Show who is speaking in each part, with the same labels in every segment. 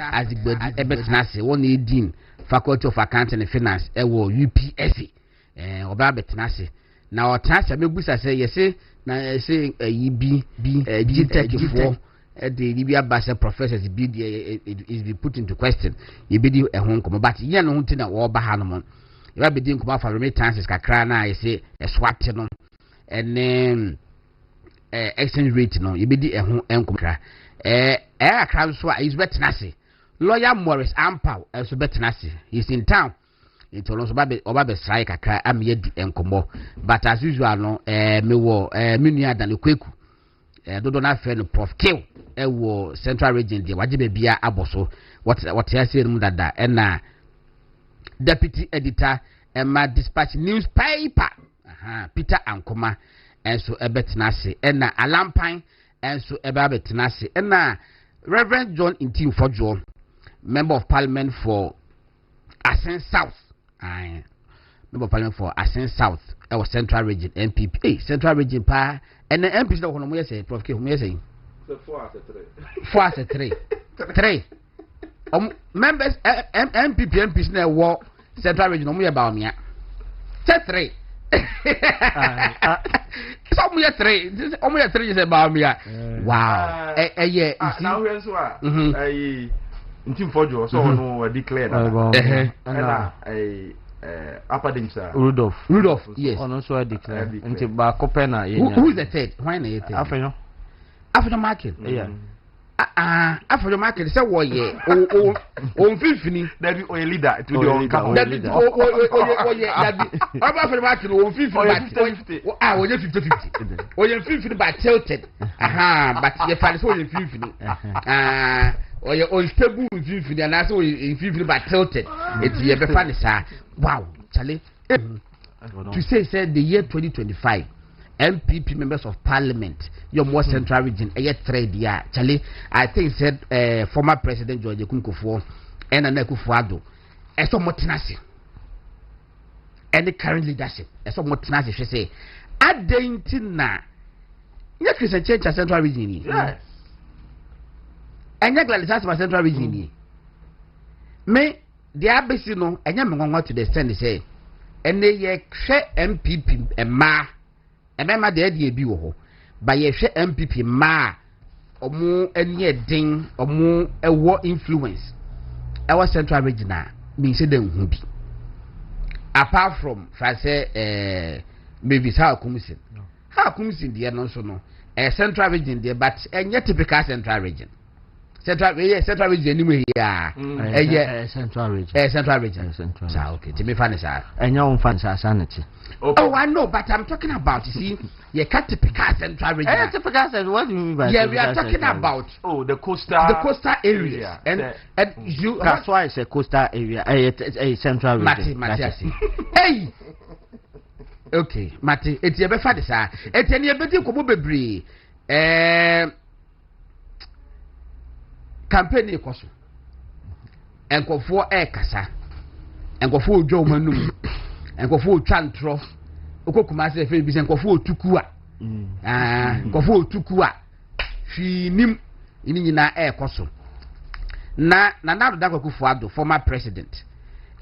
Speaker 1: Asare-Bediako ebetenase one dean faculty of accounting and finance ewo UPSC oba betenase na otanse mebusa say yese na say yibi G34 the Libya Basse professors is be put into question yebedi ehon komo but ye no hunti na wo ba hanomon eba bedi nkoma fa remittances kakra na yese swat no ene exchange rate no yebedi ehon enkomkra akra so is betenase lawyer Morris Ampao so betenase he's in town it also oba be strike kakra am yedi enkomo but as usual no me wo menua dan kweku dodo na fe no prof kill wo central region de waje bia aboso what ya say mu dada na deputy editor Emma Dispatch newspaper Peter Ankoma enso ebetenase na Alampan enso ebetenase na Reverend John Intim Fojo member of parliament for Asen South member of parliament for Asen South our central region MPP central region pa and the MPs that we say prof K we say 4 as 3 members MPs na wo central region we about me 3 so we 3 3 is about me wow yeah
Speaker 2: now we so Intim Fojo so no declare upper dimsa
Speaker 1: Rudolph yes
Speaker 3: on also declare nti ba kopena
Speaker 1: who is the third why na third after market
Speaker 3: yeah
Speaker 1: after market say wo ye o mfifini
Speaker 2: that be o leader to the on camp
Speaker 1: that o ye that be after market o mfifini but o ye 50-50 o ye mfifini but tilted but ye find so ye mfifini or your own stable infinity and also infinity but tilted. It's your funny sir. Wow, Charlie. To say said the year 2025 MPP members of parliament, your more central region, a year trade year. Charlie, I think said former President George Kunkofo and Anekufuado. And so Motinasi. And the current leadership. And so Motinasi she say Adentina. You can change a central region.
Speaker 2: Yes.
Speaker 1: And that's my central region. Me, the ABC no, and I'm going to the stand say, and they share MPP and ma, and I'm at the idea be by a share MPP ma, or more any ding, or more a war influence. Our central region means them be. Apart from, if I say, maybe how comes in? How comes in the also no, a central region there, but a typical central region. Central region anyway
Speaker 3: central region
Speaker 1: okay to me funny sir
Speaker 3: and your fan sanity
Speaker 1: oh I know but I'm talking about you see you can't typical central region
Speaker 3: typical what do you mean by
Speaker 1: we are talking about
Speaker 2: the coastal
Speaker 1: areas and you
Speaker 3: that's why it's a coastal area a central region
Speaker 1: hey okay Mati it's your father sir it's any beti ko bebre campaign ekoso enkofo kasa enkofo odwo manum enkofo otwantro okokuma se fe bi se enkofo otuku enkofo otuku hwinim ini nyina ekoso na da Akufo-Addo former president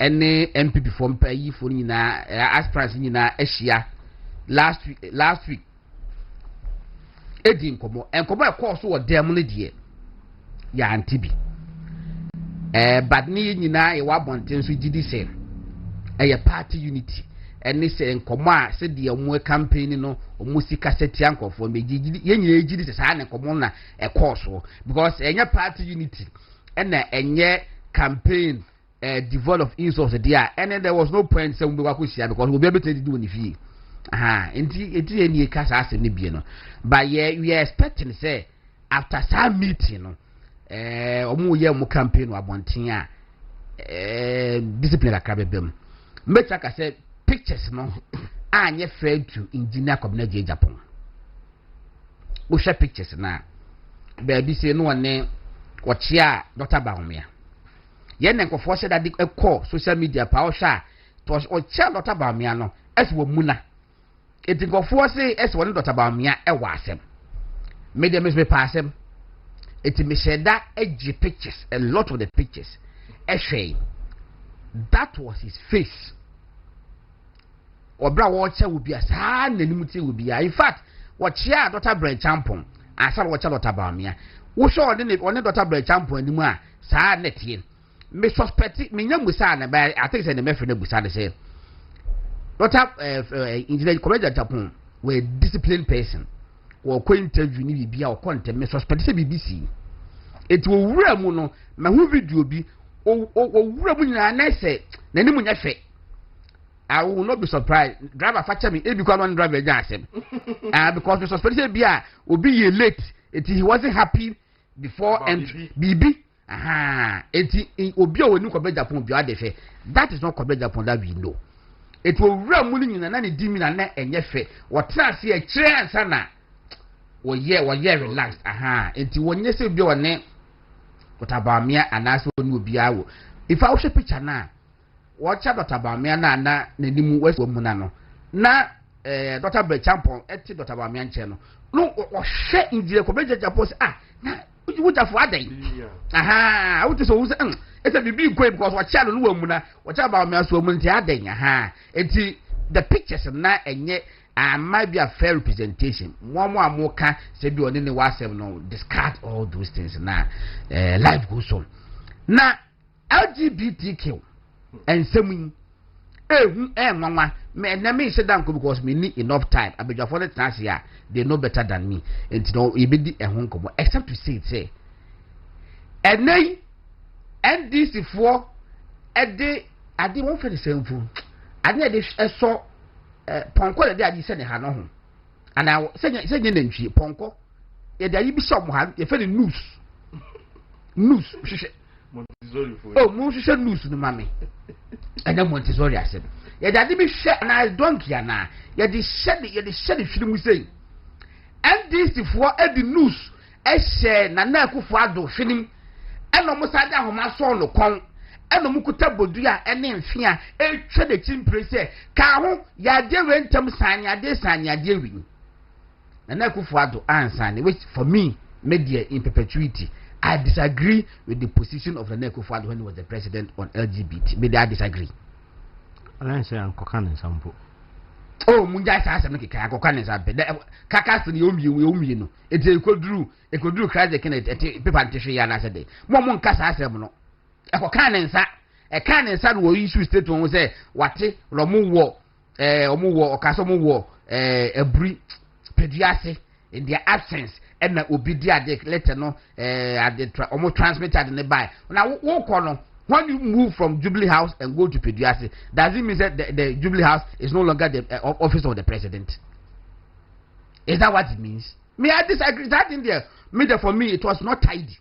Speaker 1: ene MPP from payi for nyina aspirants nyina ahia last week edi nkomo ekoso wo dem ne de ya antibi but ni nyina e wa bonten so gidi se e party unity eni se nkomo a se de omo campaign no omo sika setia nkofo me gidi ye nyina gidi se sa ne nkomo na e course because enya party unity na enye campaign develop insource there and there was no point say we go kwusia because we be able to do ni fie enti eni ka sa ase ne bie no but we are expecting say after some meeting no omu ye mu campaign wa bonten a discipline akra bebem mecha ka say pictures no anye fair to engineer Kobina Japan wo share pictures na baby say no one ochia Dr. Baumia ye nenkofo she da call social media pa o sha to ochia Dr. Baumia no es wo muna etingofo say es wo Dr. Baumia e wa asem media me pa asem It me share that edgy pictures, a lot of the pictures. That was his face. Obra watcher would be a sad nenimuti would be. In fact, what chia Dr. Brent Champon, I saw what Dr. Bamia. Who saw only Dr. Brent Champon anymore, sad netien. Me suspect me young Busana, but I think it's a method of Busana say. Dr. Engineer Commander Japon were a disciplined person. Or interview ni be our content, me suspect BBC. It will remuno, my who video be, or remuno, I say, Nanimunya fe. I will not be surprised. Driver factor me, because one driver Jassem. Because the suspected beer will be late. He wasn't happy before and BB. Aha. It will be a new Quebec Japan. That is not Quebec Japan that we know. It will run willing in an demon and yet fe. What I see a chance, Anna. Well, yeah, relaxed. Aha. It will not say be your name. What about me and I will be out. If I was a picture now. Watch out about me na nenimu west womunano na Dr. Brechampon eti Dr. Bamian channel no o share in the Quebec Japan na would have for day aha I would so it's a big queen because what channel no womuna watch about me so womunti aden aha eti the pictures na enye might be a fair representation one more can say be on any wasem no discard all those things na life goes on na LGBTQ and some mama me sit down because me need enough time. I be just for the chance here. They know better than me. And no immediate and home come except to say and nay and this for a day I didn't want for the same food. I did saw Ponko that I said home. And I said Ponko. Yeah, there you be someone if any news. Oh, Moses news no mammy. And then Montessori I said. Yeah, that did be shut and I don't care now. Yeah, the shed it shouldn't say. And this for the news. I said Nana Kufado feeling and almost I down my son no con and no mukuta bodia and then fear a trade team press. Kaho, ya dear rentum sign ya de sign ya dearing. Nana Kufado answer, which for me, media in perpetuity. I disagree with the position of the Nekufado when he was the president on LGBT. Maybe I disagree.
Speaker 3: I say I'm cooking sample.
Speaker 1: Oh, Munja says I'm making cooking sample. Kakas the Umi, no. It's a good drew cries the Kennedy, paper and tissue and I said, Momon Casa Semono. A cooking a cannon son will issue state when we say, what Romu war, or Casomo war, a brief pediatric in their absence. And that will be there, they later no, almost transmitted in the by. Now, walk on when you move from Jubilee House and go to Pediatric, does it mean that the Jubilee House is no longer the office of the president? Is that what it means? Me, I disagree. That in there, for me, it was not tidy.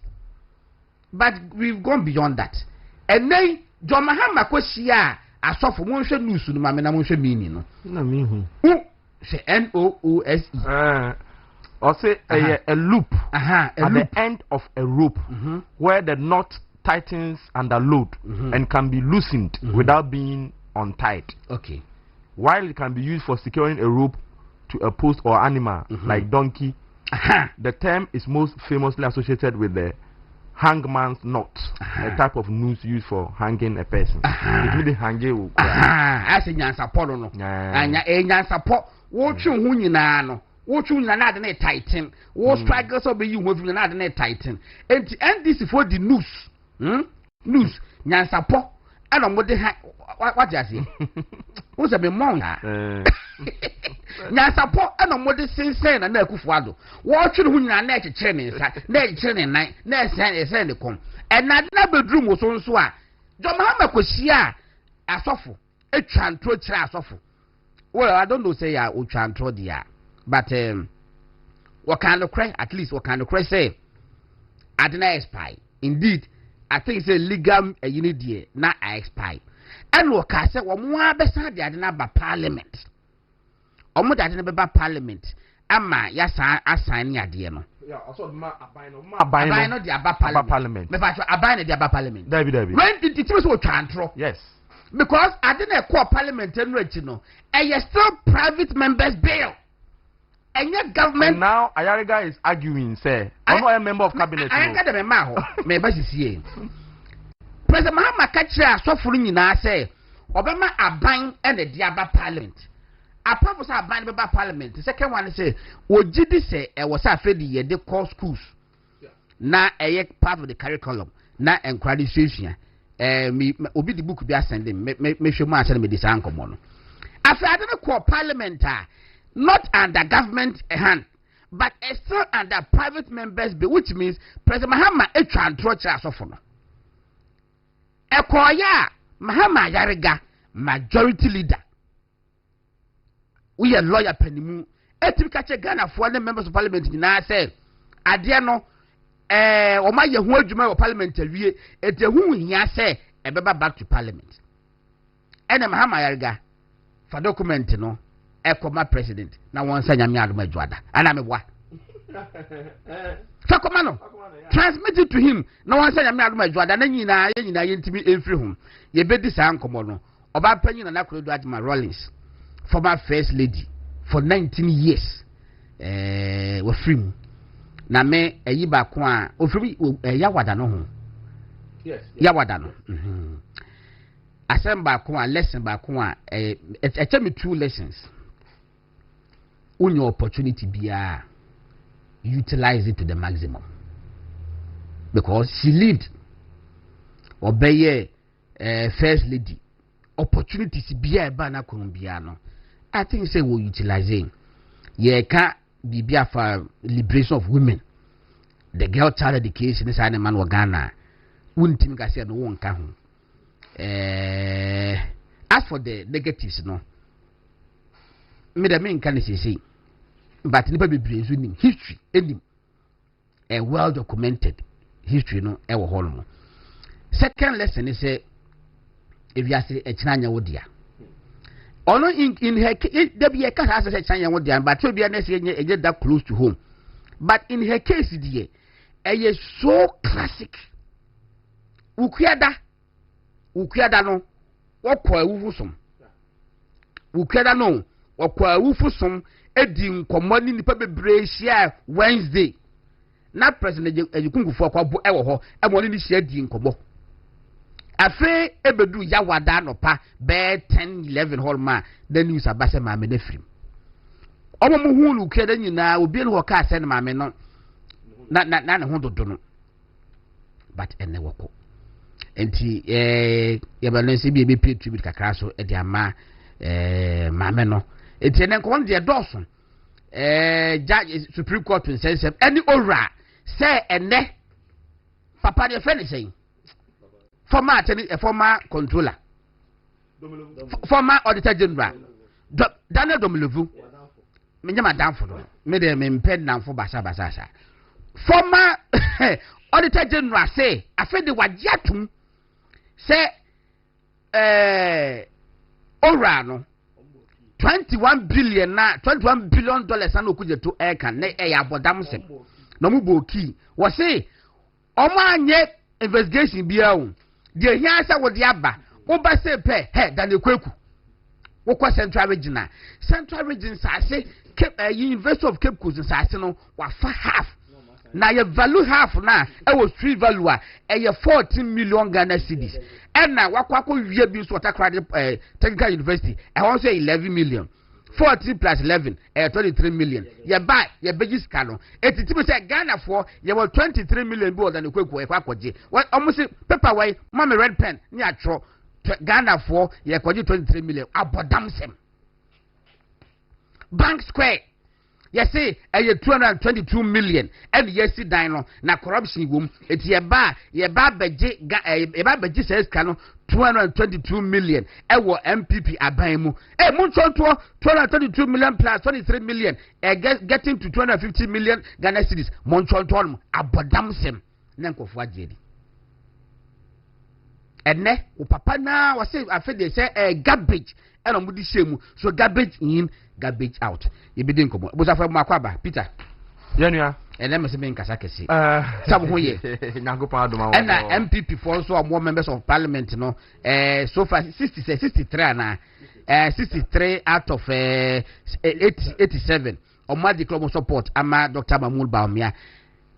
Speaker 1: But we've gone beyond that. And then, John Mahama Kosia, I saw for one news to the Mamma meaning.
Speaker 3: No, me
Speaker 1: who say NOOSE.
Speaker 2: Or say a loop at the end of a rope where the knot tightens under load and can be loosened without being untied.
Speaker 1: Okay.
Speaker 2: While it can be used for securing a rope to a post or animal like donkey, the term is most famously associated with the hangman's knot, a type of noose used for hanging a person. It really hanging.
Speaker 1: I say Nyansapo no. Anya Nyansapo. What you no. What you na na tighten. What strikers be you with na na tighten. And this is for the news. News. Nyansapo. I don't what you say. What's a be mon? Nyansapo. I don't what they say na Kufuado. What you na na training na training night na send the come. And na bedroom was on so. John Mahama Kosia asofo. E twantro kira asofo. Well, I don't know say ya o twantro dia. But what kind of cry? At least what kind of cry say? I didn't spy. Indeed, I think it's a legal unit here. Not I spy. And what I said, what more beside the Adinaba Parliament? Or more than about Parliament. Ama yes, I sign the idea.
Speaker 2: Yeah, also my
Speaker 1: the Abba Parliament. But I buy the Abba Parliament.
Speaker 2: David.
Speaker 1: When did it was Chantro?
Speaker 2: Yes.
Speaker 1: Because I didn't call Parliament and you know, and you're still private members' bill. any government.
Speaker 2: And now Ayariga is arguing, say, I'm not a member of cabinet.
Speaker 1: I got a member. Maybe see. President Mahama Kachira suffering in our say, Obama are buying and the Diaba Parliament. A purpose are buying about Parliament. The second one is say, what did they say? I was afraid they call schools. Now a part of the curriculum. Now encouraging. Me obi the book be sending. Me show my send me this uncle mono. After I don't call Parliament, not under government hand, but still under private members, which means President Mahama a trantrocha sofono. Ekoya Mahama Yariga majority leader. We are lawyer penimu. Etikache Ghana for the members of Parliament na say adiano o ma ye hu adwuma of Parliament awie etehu hia say ebeba back to Parliament. Ene Mahama Yariga for document no ekoma president na won sa nyame adoma adwada ana mebwa Fakomano transmit it to him na won sa nyame adoma adwada na nyina ye ntimi enfiri hom ye bedi sa nkomo no oba panyin na Akrodo Adjuma Rollins former first lady for 19 years we free na me eyi ba ko a ofiri yawada no ho yes yawada no asem ba ko a lesson ba ko a me 2 lessons. On your opportunity utilize it to the maximum, because she lived obey first lady opportunities be bana Colombiano. I think say we utilizing can be for liberation of women, the girl child education is an man Ghana wouldn't think I said no one can. As for the negatives, no. Me the main can say, but never be presuming history, any a well documented history, no, ever hollow. Second lesson is if you say a China wodia. Ono in her case, there be a cat as a China wodia, but to be honest, that close to home. But in her case, dear, a so classic. Ukiada no, what kwa uvusum. Ukiada no. Okwa wufusom edi komoni nipa bebre hia Wednesday na president ejukungufu akwabo ewo ho emoni ni hia di nkobo afi ebedu yawada no pa be 10-11 holma the news abase ma me na frim omo mu hu lu kede nyina obi ne ho ka ase na ma me no na ne ho dodo no but ene woko enti ye balance bi be pay tribute kakra so e di ama ma me no enti ne nko de doson judge Supreme Court says any ora say ene papa de friend say former controller former auditor general Daniel Domilevu me nyama danfo do me de me mped nanfo basa former auditor general say afede wagiatum say ora no $21 billion na okuje to eka na ya bodam sem no mu boki wo say omo anye investigation bia o de hia sa wo de aba wo ba say pe he dan ekweku wo kwa central region sa say University of Cape Coast sa say no wa fa half na ye value half na e was street value e 14 million Ghana cedis and na wakwa wie bi so Water Technical University e won say 11 million 14 plus 11 23 million ye buy ye begis kano etiti say Ghana for ye 23 million bi than ekweku e kwakoje almost paper way mama red pen ni atro Ghana for ye kwaje 23 million abodam sem Bank Square. Yes, say a 222 million and yes, dino na corruption womb. It's ye ba beji says cano 222 million. Ewo MPP abaimu. Munchon 222 million plus 23 million. Getting to 250 million Ghana cedis. Munchon to abodam sem. Nenko fwa jedi. Ene papa na was say after they say garbage. And on shemu so garbage in garbage out you be doing come but after makwaba Peter
Speaker 2: yanua
Speaker 1: and let me say in kasa kese some ho ye
Speaker 2: nyankopon adoma
Speaker 1: and MPP for also more members of parliament no so far 63 na 63 out of 87 omadi club support ama Dr. Mahmoud Baumia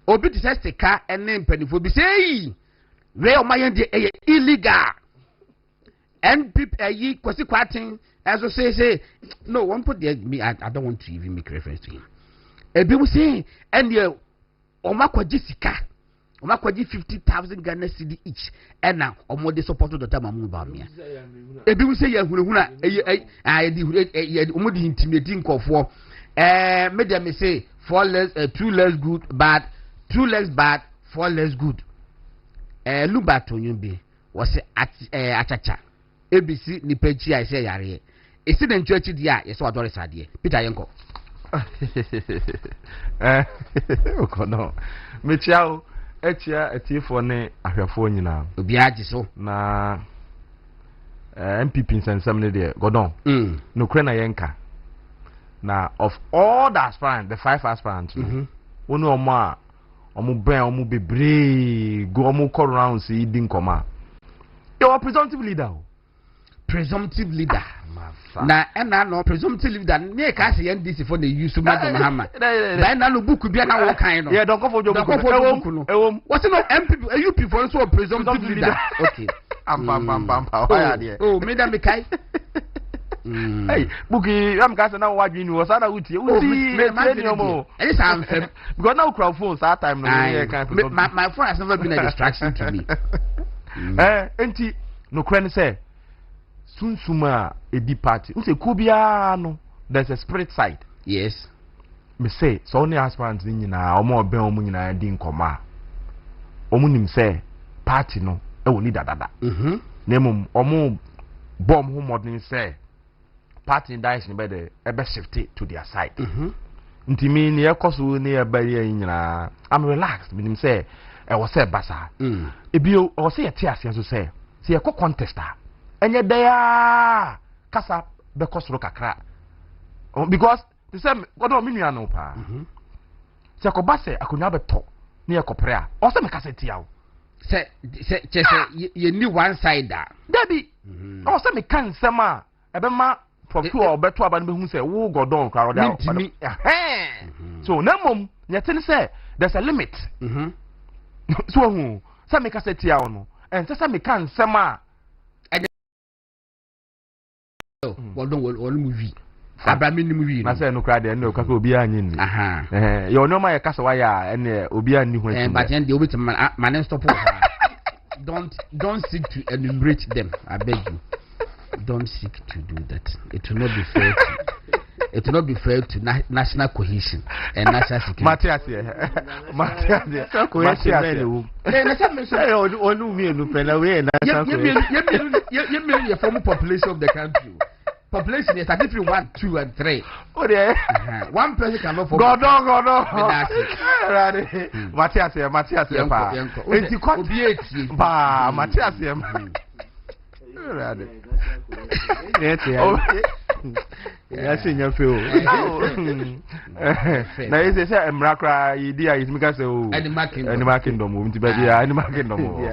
Speaker 1: obi to say sika ene mpanifo bi say we omayen de illegal and people yi kwasi kwatin as we say no one put there me I don't want to even make reference to him ebi mu say and ye omakwaji sika omakwaji 50,000 Ghana cedi each and now omode support Dr. Mahmoud Baumia ebi mu say ye hunahuna omode intimidating kofo media me say 4 less 2 less good bad 2 less bad 4 less good look back to you be was achacha ABC ni pechi I say yare esi den church dia yeso adore sade Peter Yenko
Speaker 2: okono mechiao echia etifo ne ahwefo nyina
Speaker 1: obi agi so
Speaker 2: na MPP nsensem ne de godon no kre na yenka na of all the aspirants the 5 aspirants oni omo a omo ben omo bebre go omo call round see din koma your presumptive leader na ena no presumptive leader ne ka se NDC for the use Madam Mahama ba na no book bia na wo kan no don't go for your book
Speaker 1: no what no MPP UP for so presumptive leader okay oh madam kai
Speaker 2: hey buki am ka se na wa dwini wo sa na wutie it's am because now crowd phone that time no
Speaker 1: my phone has never been a distraction to me
Speaker 2: enti no kwen say sunsuma edi party we say kubia no there's a spirit side
Speaker 1: yes
Speaker 2: me say so only aspirants nyina omo oben omo nyina di nkoma omo nim say party no e woni dadada na mum omo bomb ho modern say party dice be the ebe shift to their side nti mi ne ekoso ne ebari nyina I'm relaxed me nim say e wo say basa ebio o say yete ase so say se ye contest enye dia kasa be kosoro kakra because the same god o minu anu pa se ko base akonya beto ne ye kopre a o se me kasa tia o
Speaker 1: se ye ni one side da
Speaker 2: debi o se me kan sema ebe ma profu o beto aba ne be hu se wo godon kwaro da so na mom yete say there's a limit so hu se me kasa tia o no and se me kan sema
Speaker 1: Wodon movie Abraham ni movie
Speaker 2: na say no cry there no kaka obi anyi ni you know my kasa waya ene obi anni ho ati
Speaker 1: but then they will man stop don't seek to enumerate them I beg you don't seek to do that it will not be fair it will not be fair to national cohesion and national security
Speaker 2: Matthias cohesion
Speaker 3: onu mi enu pela we national cohesion
Speaker 1: you from population of the country population is 1 2 and 3
Speaker 2: oh there
Speaker 1: one person cannot for
Speaker 2: God Matthias pa enti ko
Speaker 1: obi etie
Speaker 2: ba Matthias
Speaker 3: ya senya feo
Speaker 2: na ese se emrakra yidi ayi mi ka se o animal kingdom o nti ba dia animal kingdom o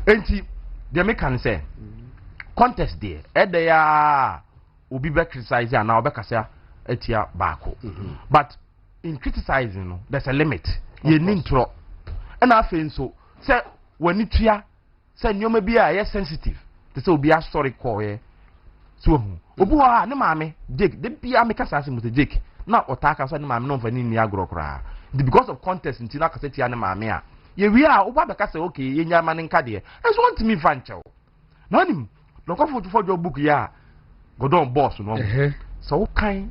Speaker 2: enti de me kan se contest there ede ya obi be criticize na obi kasa etia baako but in criticizing no there's a limit ye ni ntro na afen so se wani tua se nyoma bi a ye sensitive te se obi a story call ye so hu obu ha ne maame Jake de bia me kasa ase mu Jake na otaka so ne maame no mfa ni agro kra because of contest nti na kasa tia ne maame a ye wi a oba be kasa okay ye nya ma ne nka de so want me fa nchew na nim no ko fojo book ya godon boss no so kan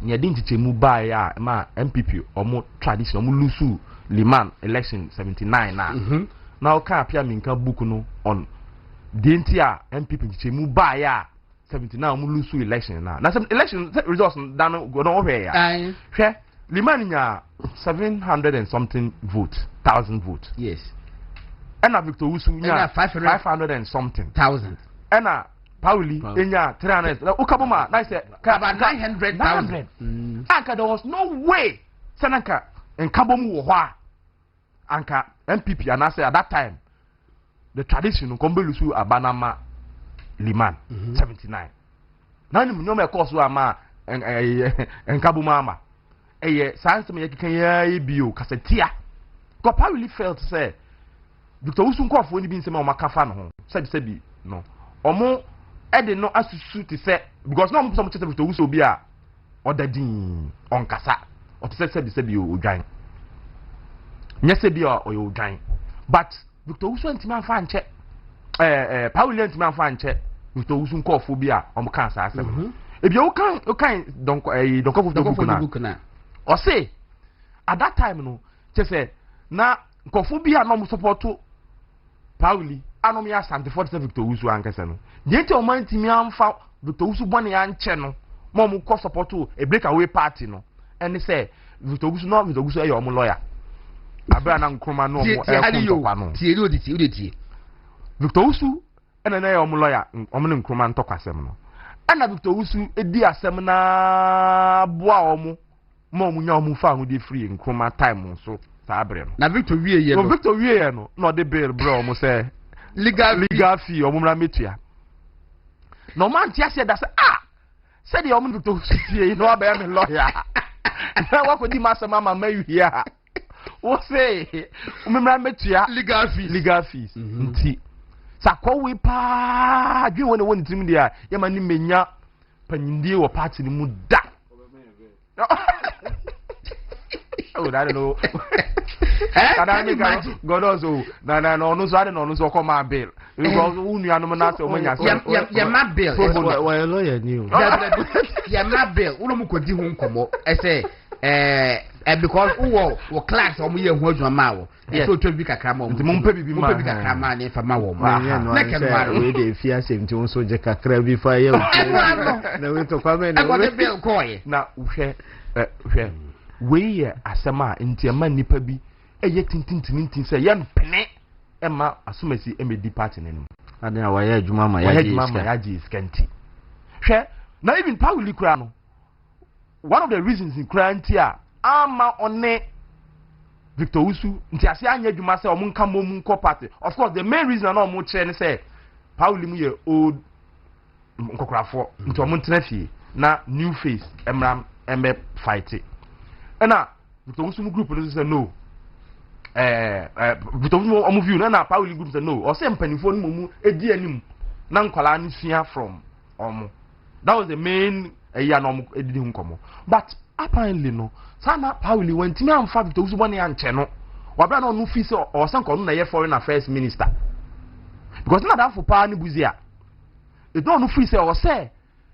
Speaker 2: nya din tichemu ba ya ma MPP omo tradition omo lusu liman election 79 na o kan apia me nka book no on denti a MPP tichemu ba ya 79 omo lusu election na election results dan godon o hwe ya hwe liman nya 700 and something thousand votes
Speaker 1: yes
Speaker 2: and Victor Usu nya 500 and something
Speaker 1: thousand
Speaker 2: and Pauli enya 300 ukaboma na say
Speaker 1: about 900,000
Speaker 2: anka there was no way sananka enkabomu wo ho a anka MPP anase at that time the tradition kombelusu abanama liman 79 na ni nyoma course ama enkabomu ama science me can ya bio kasetia. Because I really felt say Victor Usun call for any being some makafa no said be no. Omo e de no asusu to say because no some chete Victor Usun be a order din on kasa or to say be o dwan. Nyese be o yo dwan. But Victor Usun ntimi afa nche Paul ntimi afa nche Victor Usun call for be a omo kan sa asem. If you can don't book na. Or say at that time no just say na kofobia no support to Pauli anomi asante 47 Victor Usu ankese no yente o man timi amfa Victor Usu bone ya nche no mo mu ko support to a breakaway party no and say Victor Usu e your lawyer abra na nkroma no mo
Speaker 1: tie
Speaker 2: Victor Usu ena na your lawyer o mo nkroma ntokwasem no ana Victor Usu edi asem na boa o mo nya o mu fa ho de free nkroma time so sabre no
Speaker 1: na Victor wie ye
Speaker 2: no Victor wie ye no de bail bro mo say legal fee o mo mra metua no man tia say that say the o mo Victor Usu tie no aba me lawyer na wa ko di masema mama wie o say o mo mra metua legal fees nti sakwa pa adwen wona woni trim dia ye ma ni menya panyindie wo party ni mu da oh I don't know God also no so come my bill because unu anu na say o manya
Speaker 1: ya ma bill
Speaker 3: why lawyer new
Speaker 1: ya ma bill unu mu kodi hu nkomo say because wo class o mu ye hu adwuma ma wo so to bi kakra ma o
Speaker 2: mu mpa bibi ma
Speaker 1: kakra ma ne fa ma wo
Speaker 3: na ke ma we dey fear same ti so je kakra bi fa ye na we to come na
Speaker 1: we bill koy
Speaker 2: na hwe we ye asema ntiama nipa bi eye tintintin say ye mpene ema asumasi emedi party nenu
Speaker 3: adena wa ye adwuma ma ya ji
Speaker 2: skanti hwe na even Pauli kura no one of the reasons in Krantia ama one Victor Usu nti ase anya adwuma say omo nka mom nko party of course the main reason na omo kire ne say Pauli mu ye old nkokrafo nti omo ntena fie na new face emram embe fight na Victor Usu mu group no say no Victor Usu omo view na Pauli group say no o say mpanifo no mu edi anim na nkwala ni fia from omo that was the main ya no edidi nkomo but apparently no sana Pauli went me am fa Victor Usu bone anche no wabra no no fi se o san ko no na ye foreign affairs minister because na that for pa ni buzia e don no fi se o say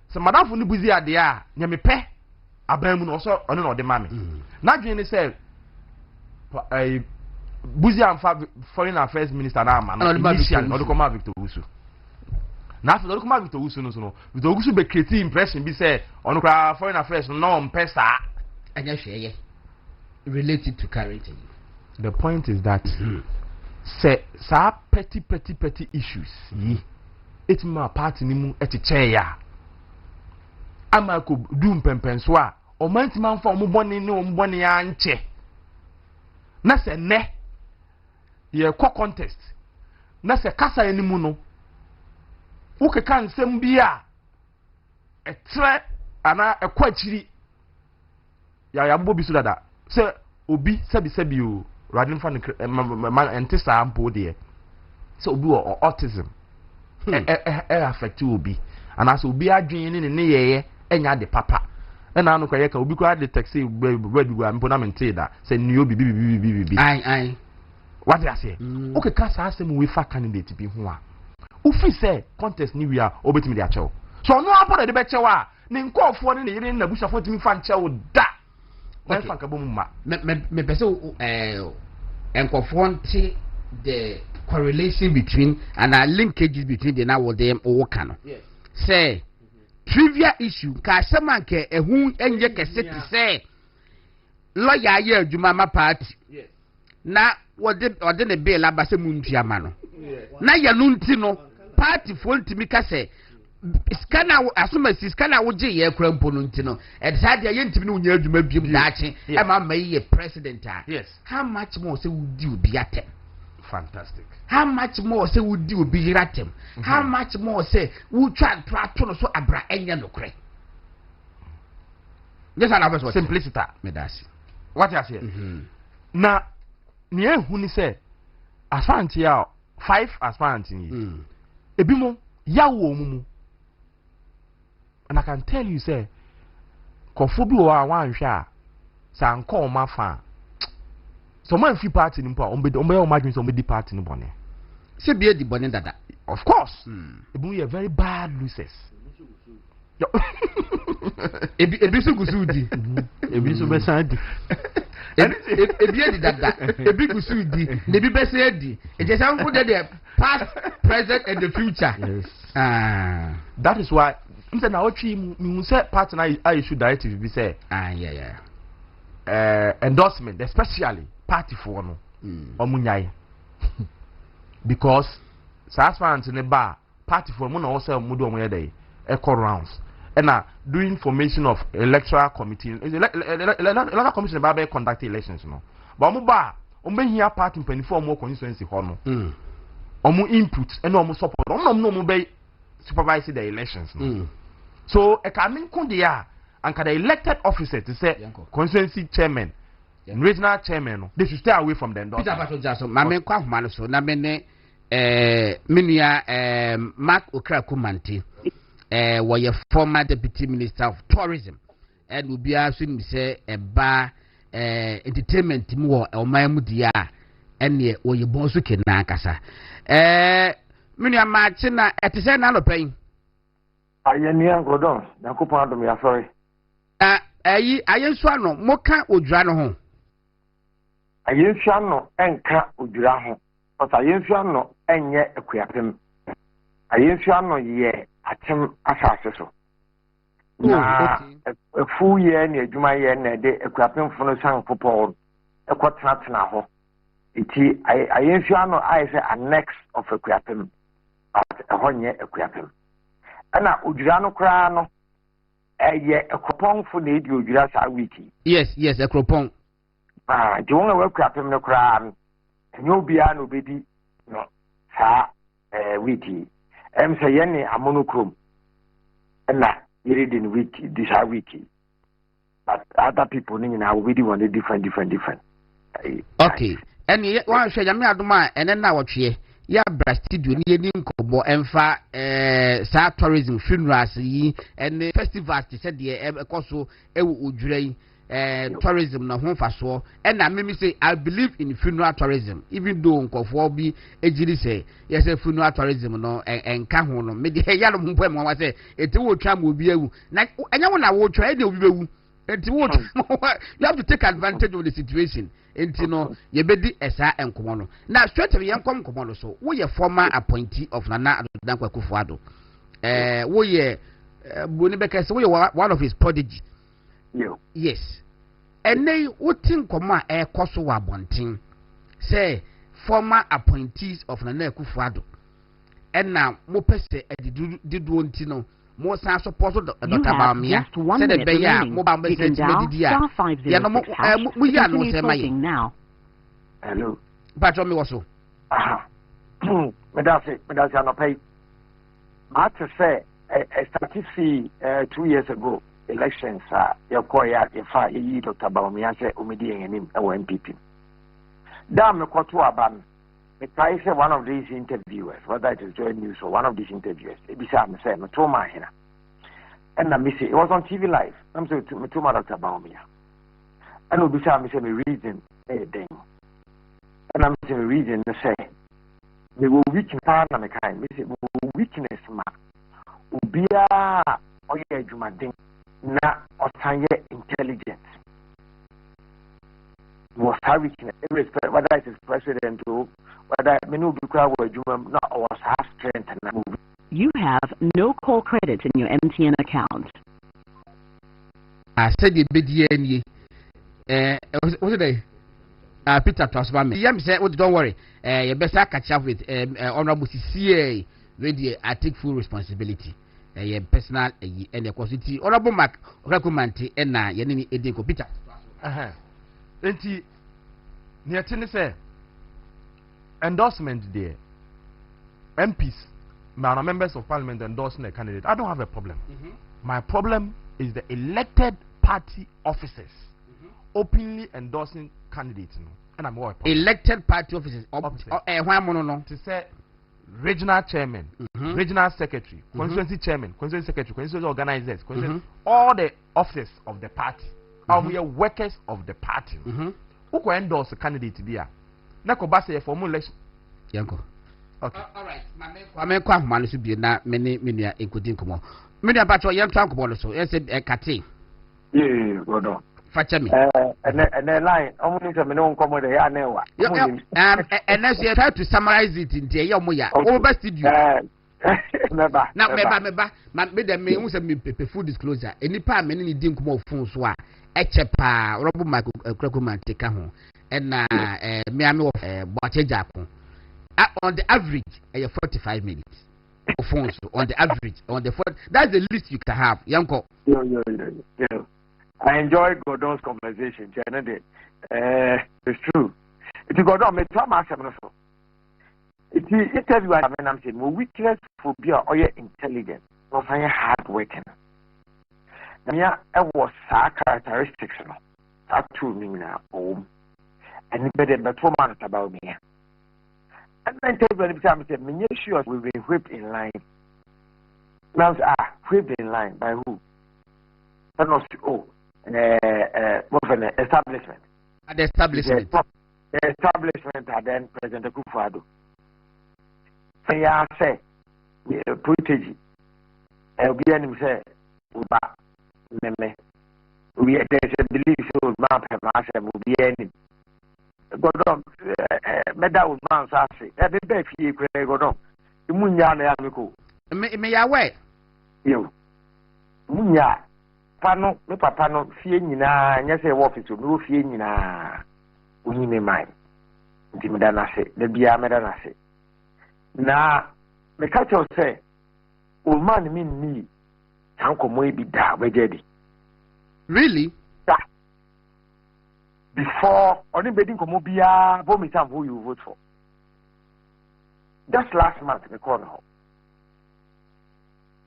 Speaker 2: se madam for ni buzia de a nya me pe aban mu no so ono no de mame na dwen ni say buzia am fa foreign affairs minister na ama no no de come Victor Usu na for come Victor Usu no Victor Usu be create impression be say ono kwa foreign affairs no mpesa
Speaker 1: anya hweye related to current.
Speaker 2: The point is that say sa petty issues it ma party ni mu etiche ya ama ko du mpempenso a o manti man fa o mo bone ni o mo bone ya nche na se ne ye contest na se kasa ni mu no uke kan sem bia etre ana ekwachiri ya bobi so dada se obi sebi o radin fa man entisa ampo de se obi o autism affect obi ana se obi adwen ne yeye enya de papa na anu kwa ye ka obi kwa de taxi bread ampo na mente da se ni obi bibi
Speaker 1: ai
Speaker 2: what you say okay ka sa asem we fa candidate bi ho a ufi say contest ni we a obetimi de achew so no apo de be chewa ni nkofo ne yire na busafo timi fa nchew da
Speaker 1: me pese enkofo nti the correlation between and linkages between the now with them or can say trivia issue ka sema nke ehun enye kese ti say lawyer ye adwuma ma party na wode ne bill abase mu ntuama no na ya no nti no party fo ntimi ka say scanner asumasi scanner woje ye kura mpo no nti no e sadia ye ntimi no nya adwuma biem daache e ma mai ye president
Speaker 2: yes
Speaker 1: how much more say wudi obi atem
Speaker 2: fantastic
Speaker 1: how much more say wudi obi ratem how much more say wu twa to no so abra enya no kure Just an average
Speaker 2: simplicity.
Speaker 1: Medasi.
Speaker 2: What you say? Na near who say aspirant ya 5 aspirant in ebimo yawo mumu. And I can tell you say kofobi wa wan hwa san call ma fa. So man free party nimpo ombe imagine so di party ni bone.
Speaker 1: Se be di bone dada.
Speaker 2: Of course. Ebimo are very bad losers.
Speaker 1: Ebi so gusudi.
Speaker 3: Ebi so besadi.
Speaker 1: Ebi edi dada. Ebi gusudi. Ebi besadi. E just am for the past, present and the future.
Speaker 3: Yes.
Speaker 2: That is why I'm saying now we say partner I should directive be say endorsement especially party for no omunyai because transparent in the bar party for mo na also mo do omo dey echo rounds and doing formation of electoral committee electoral commission about conduct elections no but mo ba omo hia party mpanifo omo constituency ho no omo input and omo support omo be supervise the elections no. So a coming kundia and can the elected officer to say constituency chairman regional chairman no, they should stay away from the endorsement.
Speaker 1: Peter Bato Jason mame kwa humano so na mene minia Mark Okrakumanti was a former deputy minister of tourism and will be asking me say ba entertainment mu o mamudia ene wo ye bonso kena kasa minia ma china etise na lopen
Speaker 4: ayenia godon yakopon adom ya sorry
Speaker 1: ayensu ano moka odwura no ho
Speaker 4: ayensu ano enka odwura ho but ayensu ano enye akuapem ayensu ano ye atem asase so na efu ye na adwuma ye na de akuapem fono san popol ekotena ho iti ayensu ano I say annex of akuapem at ehonye akuapem ana odwura no kra no eye ekropon fo na edi odwura sa wiki
Speaker 1: yes ekropon
Speaker 4: jonga we akuapem no kra enyo bia no bedi no sa wiki say yene amonokrom na yeredin wiki this wiki but other people ni na we di one different
Speaker 1: okay and one hwe yame adoma ene na wotwe ya bra studio ni eni nkobo emfa sa tourism funerals yi and festivals te said de ekoso ewu odwura yi tourism na ho faso and na me say I believe in funeral tourism even though nkofo bi ejiri say yes funeral tourism no enka ho no me de ya no mpo em wa say eti wo twa ma obi ewu na enya wo na wo twa e de obi bewu enti wo you have to take advantage of the situation enti no ye bedi esa enkomo no na straight we enkom komo no so wo ye former appointee of Nana Addo Akufo-Addo wo ye boni bekese wo ye one of his prodigy. Yes. And they would think Koma a coso wabonting. Say former appointees of Nana Akufo-Addo. And now Mopese did one tino. More sans support Dr. Bamia. Said a bear, mobile message we are no say
Speaker 4: now. Hello.
Speaker 1: Patrol me also.
Speaker 4: Medasi no pay. I to say a statistic 2 years ago. Elections yakoya yefa yi Dr. Bawumia say umidi enim e NPP. Da me kwato aban. Me try say one of these interviewers, whether it is Joy News or one of these interviewers, e be say me say me to ma hina. And na me say it was on TV live. I'm say me to ma Dr. Bawumia. And obi say me say me reason den. And I'm say me reason me say me will weakness na me kind. Me say weakness ma. Obia oye adwumaden na otanye intelligent was having irrespective whether it is president or whether many be crowd were not was have strength and move.
Speaker 5: You have no call credits in your MTN account.
Speaker 1: I said the BDN what's it Peter Tosbame. Yam said don't worry. You better catch up with Honorable CCA radio. I take full responsibility. Personal and the quantity Honorable Mark Okrakumanti and na yenini edeko Peter.
Speaker 2: Enti near say endorsement there. MPs, members of parliament endorsing a candidate. I don't have a problem. My problem is the elected party officers openly endorsing candidates. And I'm
Speaker 1: elected party officers.
Speaker 2: To say regional chairman, regional secretary, constituency chairman, constituency secretary, constituency organizers, all the officers of the party, we are workers of the party. Who can endorse a candidate there? Nako basa for more election.
Speaker 1: Yanko.
Speaker 2: Okay.
Speaker 1: All right. Mame kwa manu su bi na many including komo. Many abacho yam twan komo so. Yes kate.
Speaker 4: Yeah, go on.
Speaker 1: Facha me.
Speaker 4: And the line, only to me no komo de ya newa.
Speaker 1: And as you try to summarize it in the yomoya. Over studio.
Speaker 4: Never.
Speaker 1: Now meba. Me dem me hu se me full disclosure. Eni pa me ni din komo phone so a echepa robo mark krakoman take ho. And me am Bɛkyerɛ on the average 45 minutes of phones on the average on the phone. That's the least you can have. Yanko.
Speaker 4: Yeah. I enjoy Gordon's conversation. It's true. If you Gordon, me tell myself so. It interview I mean I'm saying weakness phobia or your intelligence or hard working. Yeah, it was characteristics no. That two mean home. And better but 4 months about me. And then tell me time I said, many sure we've been whipped in line. Now whipped in line by who? That was establishment.
Speaker 1: At the establishment.
Speaker 4: The establishment and then President Kufuor. So yeah, say protege. Be any say uba meme. We there's a belief so map myself will be any. Godom meda Usman Sase e be be fie kure Godom munya na ya meko
Speaker 1: me ya we
Speaker 4: yo munya pano me papa no fie nyina nya se office no fie nyina onyi me mai ndi me da na se da bia me da na se na me ka cho se Usman mi ni tanko mo bi da wejedi
Speaker 1: really
Speaker 4: before only bedding Komobia, Vomitam who you vote for. Just last month, the corner.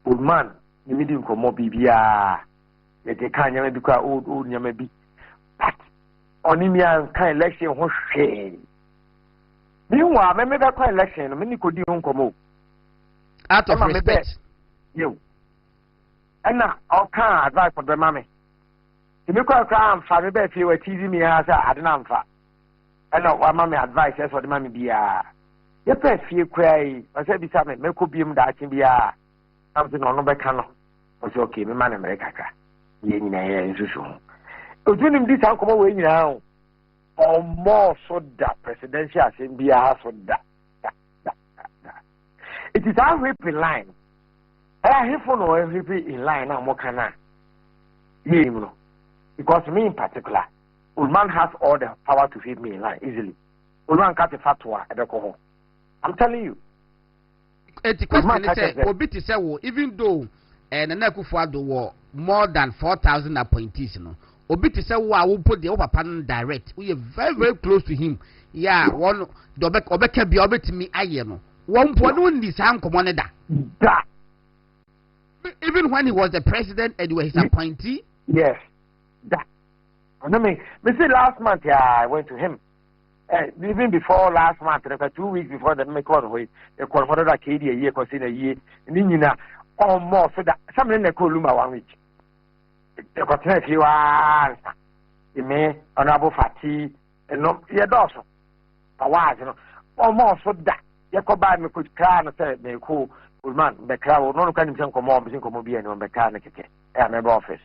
Speaker 4: Old man, the medium Komobia, yet they can't maybe old Yamabi. But only me and kind election was shame. Meanwhile, maybe that kind election, many could do Komo.
Speaker 1: Out of respect.
Speaker 4: You. And now, I'll can't advise for the mammy. Me kwa am fa me be fi wa TV me ha sa ade na mfa ena wa ma me advice for the mama bia ye pe fi kwa yi o se bi sa me ko biem da achi bia am se no be ka no o se okay me ma na me kaka ye nyina ye nsusu o tunim di sa ko we nyina o mo so da presidential assembly ha so da it is our whip in line here for no whip in line na mo kana ye no. Because me in particular, Ulman has all the power to feed me in line easily. Ulman got a fatwa at the coho. I'm telling you.
Speaker 1: The question is, Obiti said, even though Nekufuado were more than 4,000 appointees, Obiti said, I will put the upper panel direct. We are very, very close to him. Yeah, one Obeke be over to me. I know. One point this hand commanded that. Even when he was the president and he was his appointee?
Speaker 4: Yes. That. I mean, last month, I went to him. Even before last month, 2 weeks before the make call away, they called for that KD a year, consider a year, and then you know, or more so that something they call Luma 1 week. They got a few hours. You may, honorable fatigue, and no, you're also. But why, you know, or more so that you could buy me could cry and say, may cool, man, the crowd, no kind of come on, because come be and on the car, and my office.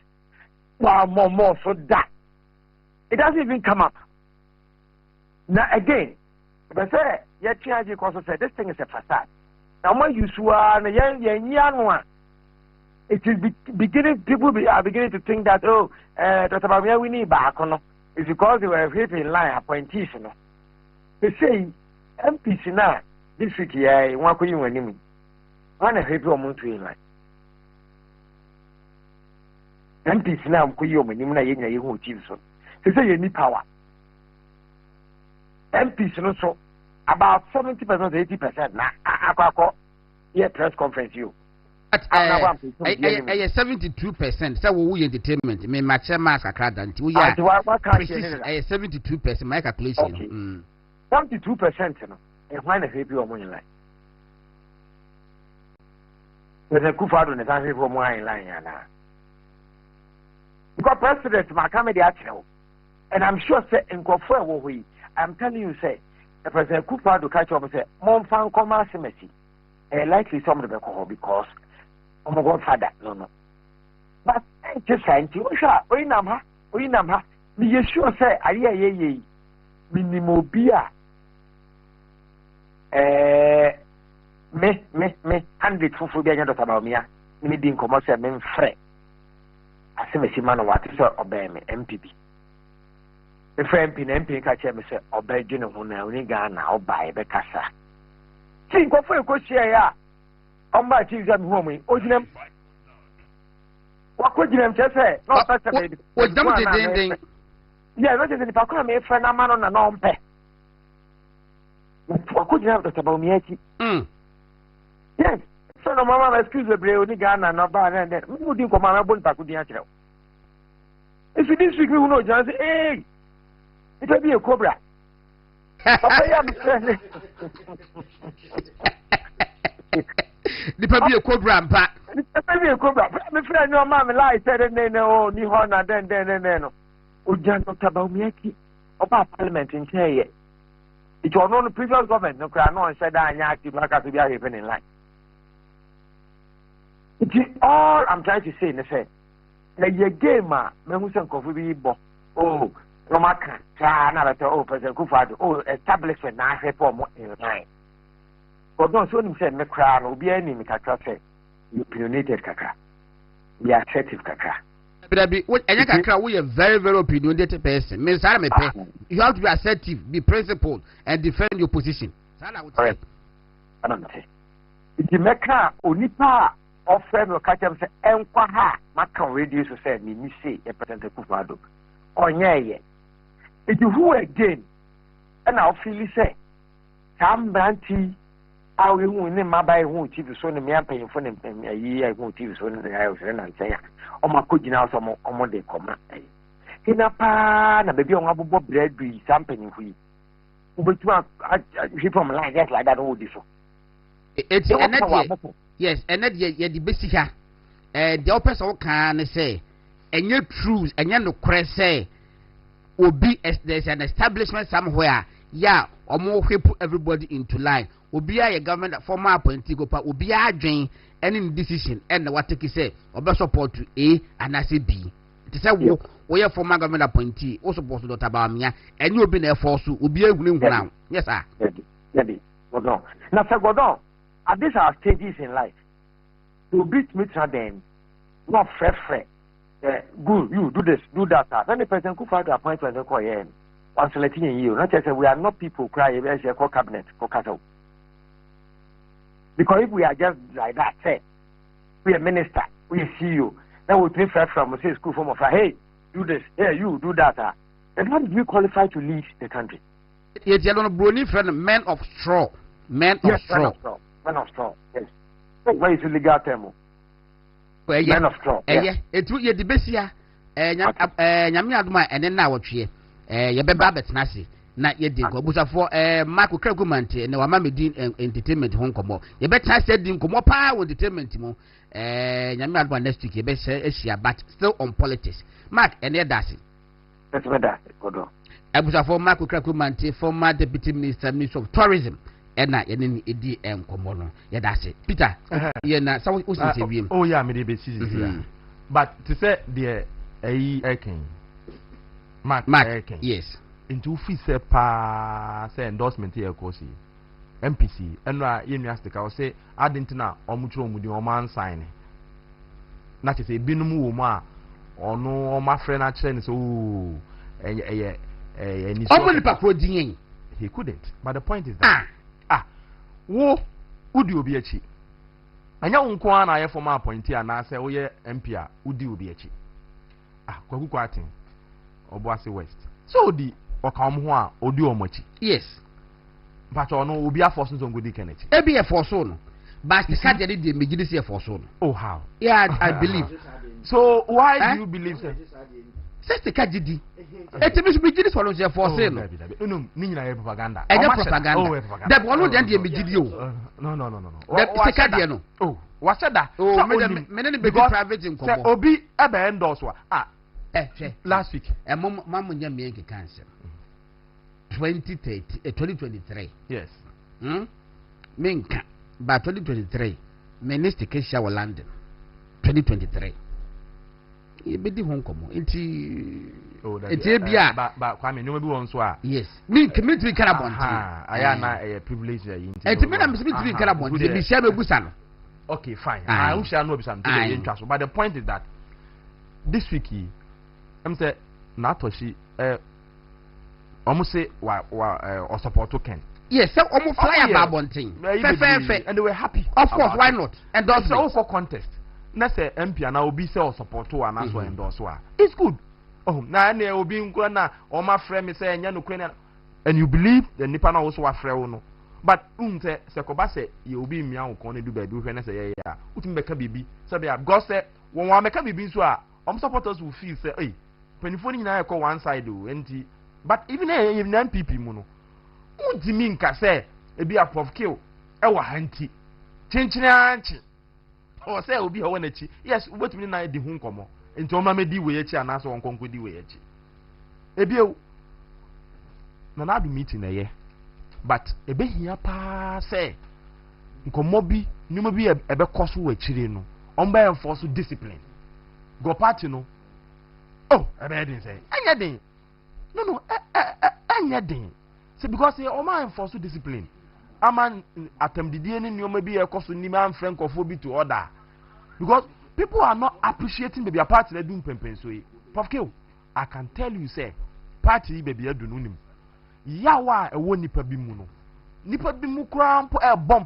Speaker 4: Well, more so that it doesn't even come up. Now again, but say, yet you also said this thing is a facade. Now when you swear, it is beginning. People are beginning to think that Dr. Bamia we need back on. It's because they were here in line appointees. They say MPs now this week here. One could you win him? One a happy woman to in line. MPs now could you win him? Na yenya yehu chiefso. They say you need power. MPs also about 70%, 80% now. Yeah, press conference you.
Speaker 1: I 72%. So we entertainment. Me match mask akada. We are 72%. My calculation.
Speaker 4: 72%. No. And why not happy or money line? There's a coup out on the time for money line. Because president, my comedy actual. And I'm sure, say, in Kofa, we, I'm telling you, say, the president Kufa to catch up and say, Mom found commerce messy. And likely some of the alcohol because I'm going for that. No. But just saying to you, we number, me sure say, ye, minimum beer. Me, 100 for the end of about me. Me didn't come out and men fret. I say, Missy Man, what is obey me, MPP. The friend MP catch him say, obey General Huna, Ghana, or buy the Cassa. Think of a question, ya. On my cheese and woman, Ojim. What could you just say? Not better.
Speaker 1: What did yeah, what is it if I come a friend, a man on a non pay? What could you have that about me? Yes, son of Mamma, excuse the brave Ghana, no bad, and then who do you come on a bull back with the answer? If you didn't speak, you know, just hey, it will be a cobra. The probably a cobra, but
Speaker 4: maybe a cobra. My friend, no mamma, lie, said, and then, oh, Nihona, then, oh, Jan, about me, about Parliament in Chaya. It was not the previous government, no crime, no, and said, I active like I to be having in line. It is all I'm trying to say, in the say, that your game, Memusan Coffee, oh, no matter, oh, President Kufa, oh, establishment, now, reform in line. But don't so him say, me cry, no be any, me kakra say, you opinionated kakra, be assertive kakra.
Speaker 1: But we are very, very opinionated person. You have to be assertive, be principled, and defend your position. That's what I would say.
Speaker 4: I don't say. If you make a onipa or friend or catch them say, Enquaha, Macan radio to say, me say, a President Kufado. Or yeah. If you who again, and I'll feel say, Sam Branty. I will name my by who TV so me am paying for them a year who TV so the house and say, oh my could you now some on day come. In a pan, a baby on a bob bread be something for you. But you from line just like that all this.
Speaker 1: It's yes, and that yet the basic the opposite can say, and your truths and your no crest say, will be as there's an establishment somewhere, yeah, or more put everybody into line. Obia a government former appointee go pa obia adwen any decision and what take say obe support to A and I say B. It is a we former government appointee also supposed to Dr. Bamia and you be there for so obia ehunu now. Yes sir.
Speaker 4: Ready. Godon. Now sir Godon, at these are stages in life. To beat me then not fair. Good, you do this, do that. Then the president could find the appointment of Koyen. Once letting you, not just we are not people cry as a cabinet for cattle. Because if we are just like that, say, we are minister, we are CEO, then we prefer from say school form of hey, do this, hey, you do that. And how do you qualify to lead the country?
Speaker 1: It's a brony friend, men of straw. Men of straw.
Speaker 4: Men of straw, yes. Where is the legal term? Men of straw.
Speaker 1: Yeah, it's what you're the best here. Yamia, and then now what you your baby Nasi. Na ye din ko busa for Marco Kragumante na wa ma medin entertainment hon komo ye better say din komo pa entertainment mo nyame adwa next week ye be share asia but still on politics Mark ene dasi
Speaker 4: that's what that godo
Speaker 1: busa for Marco Kragumante former deputy minister of tourism na ye ni edi enkomo no ye dasi Peter ye na so wo sin se wiem
Speaker 2: oh yeah me dey be season but to say the Eken Mark Eken
Speaker 1: yes
Speaker 2: into office pa say endorsement here course MPC enra university I say adentina omutro omudi o man sign na che say binum wo mu a ono o ma frɛ na kire ni so ni so
Speaker 1: omuni pa din
Speaker 2: he couldn't but the point is that wo udi obi achi anya nko a na ye former appointee na say wo ye MP a udi obi achi kwaku kwatin Obuasi West so di okam ho a odi omochi
Speaker 1: yes
Speaker 2: but ono obi aforce nso ngodi keneti
Speaker 1: e be e force no But the card did the majority for so.
Speaker 2: Oh, how?
Speaker 1: Yeah, I believe.
Speaker 2: So why do you believe that?
Speaker 1: Says the card did. It is majority for so for sale.
Speaker 2: No, Nina propaganda.
Speaker 1: I got propaganda. The one then the majority.
Speaker 2: No.
Speaker 1: The card no.
Speaker 2: Oh, what's that?
Speaker 1: Oh, many private in
Speaker 2: Obi ebe endorse wa. Last week.
Speaker 1: And Mamma Yammy cancer. 2023.
Speaker 2: Yes.
Speaker 1: Minka by 2023. Minister Kesha wa London. 2023. You be the home come. It's bia.
Speaker 2: But Kwame, no be one so.
Speaker 1: Yes. Me commit to Carabon.
Speaker 2: I am a privilege.
Speaker 1: And to me, I'm speaking to Carabon. We share Busan.
Speaker 2: Okay, fine. I shall know something. But the point is that this week, I'm saying, Natoshi, almost say, or support to Ken.
Speaker 1: Yes, so almost fly about one thing.
Speaker 2: And they were happy.
Speaker 1: Of course, why not? And that's
Speaker 2: also contest. Let's say MP and I will be so support to and also endorse. It's good. Oh, now I will be in Ghana, or my friend is saying, and you believe the Nippon also are frail. But unte Sekobase, you will be me on corner do baby when I say, yeah, Utimeka Bibi. So they have got said, when I make a baby, so supporters will feel say, hey, 24 in I call one side do, and but even if NPP mono, what do you mean, Casse? It be a prof kill, our hanty, Chinchinanchi, or say, will be a one. Yes, what mean I the home come into Mamma D. Way and answer on Conquer D. Way. A bill. Nana be meeting a year. But a bit here, pa say, Nkomobi, you may be a better cost with Chirino, on by enforced discipline. Go party no. Oh, I didn't say, anything. No, anything. See, because they are my enforced discipline. A man attempt the DNA, you may be a cost to Niman Francophobia to order. Because people are not appreciating the party they do Pempen. So, Pofkill, I can tell you, say, party baby, I do know him. Yawa e wo nipa bi mu no nipa bi mu kura mpo e bomb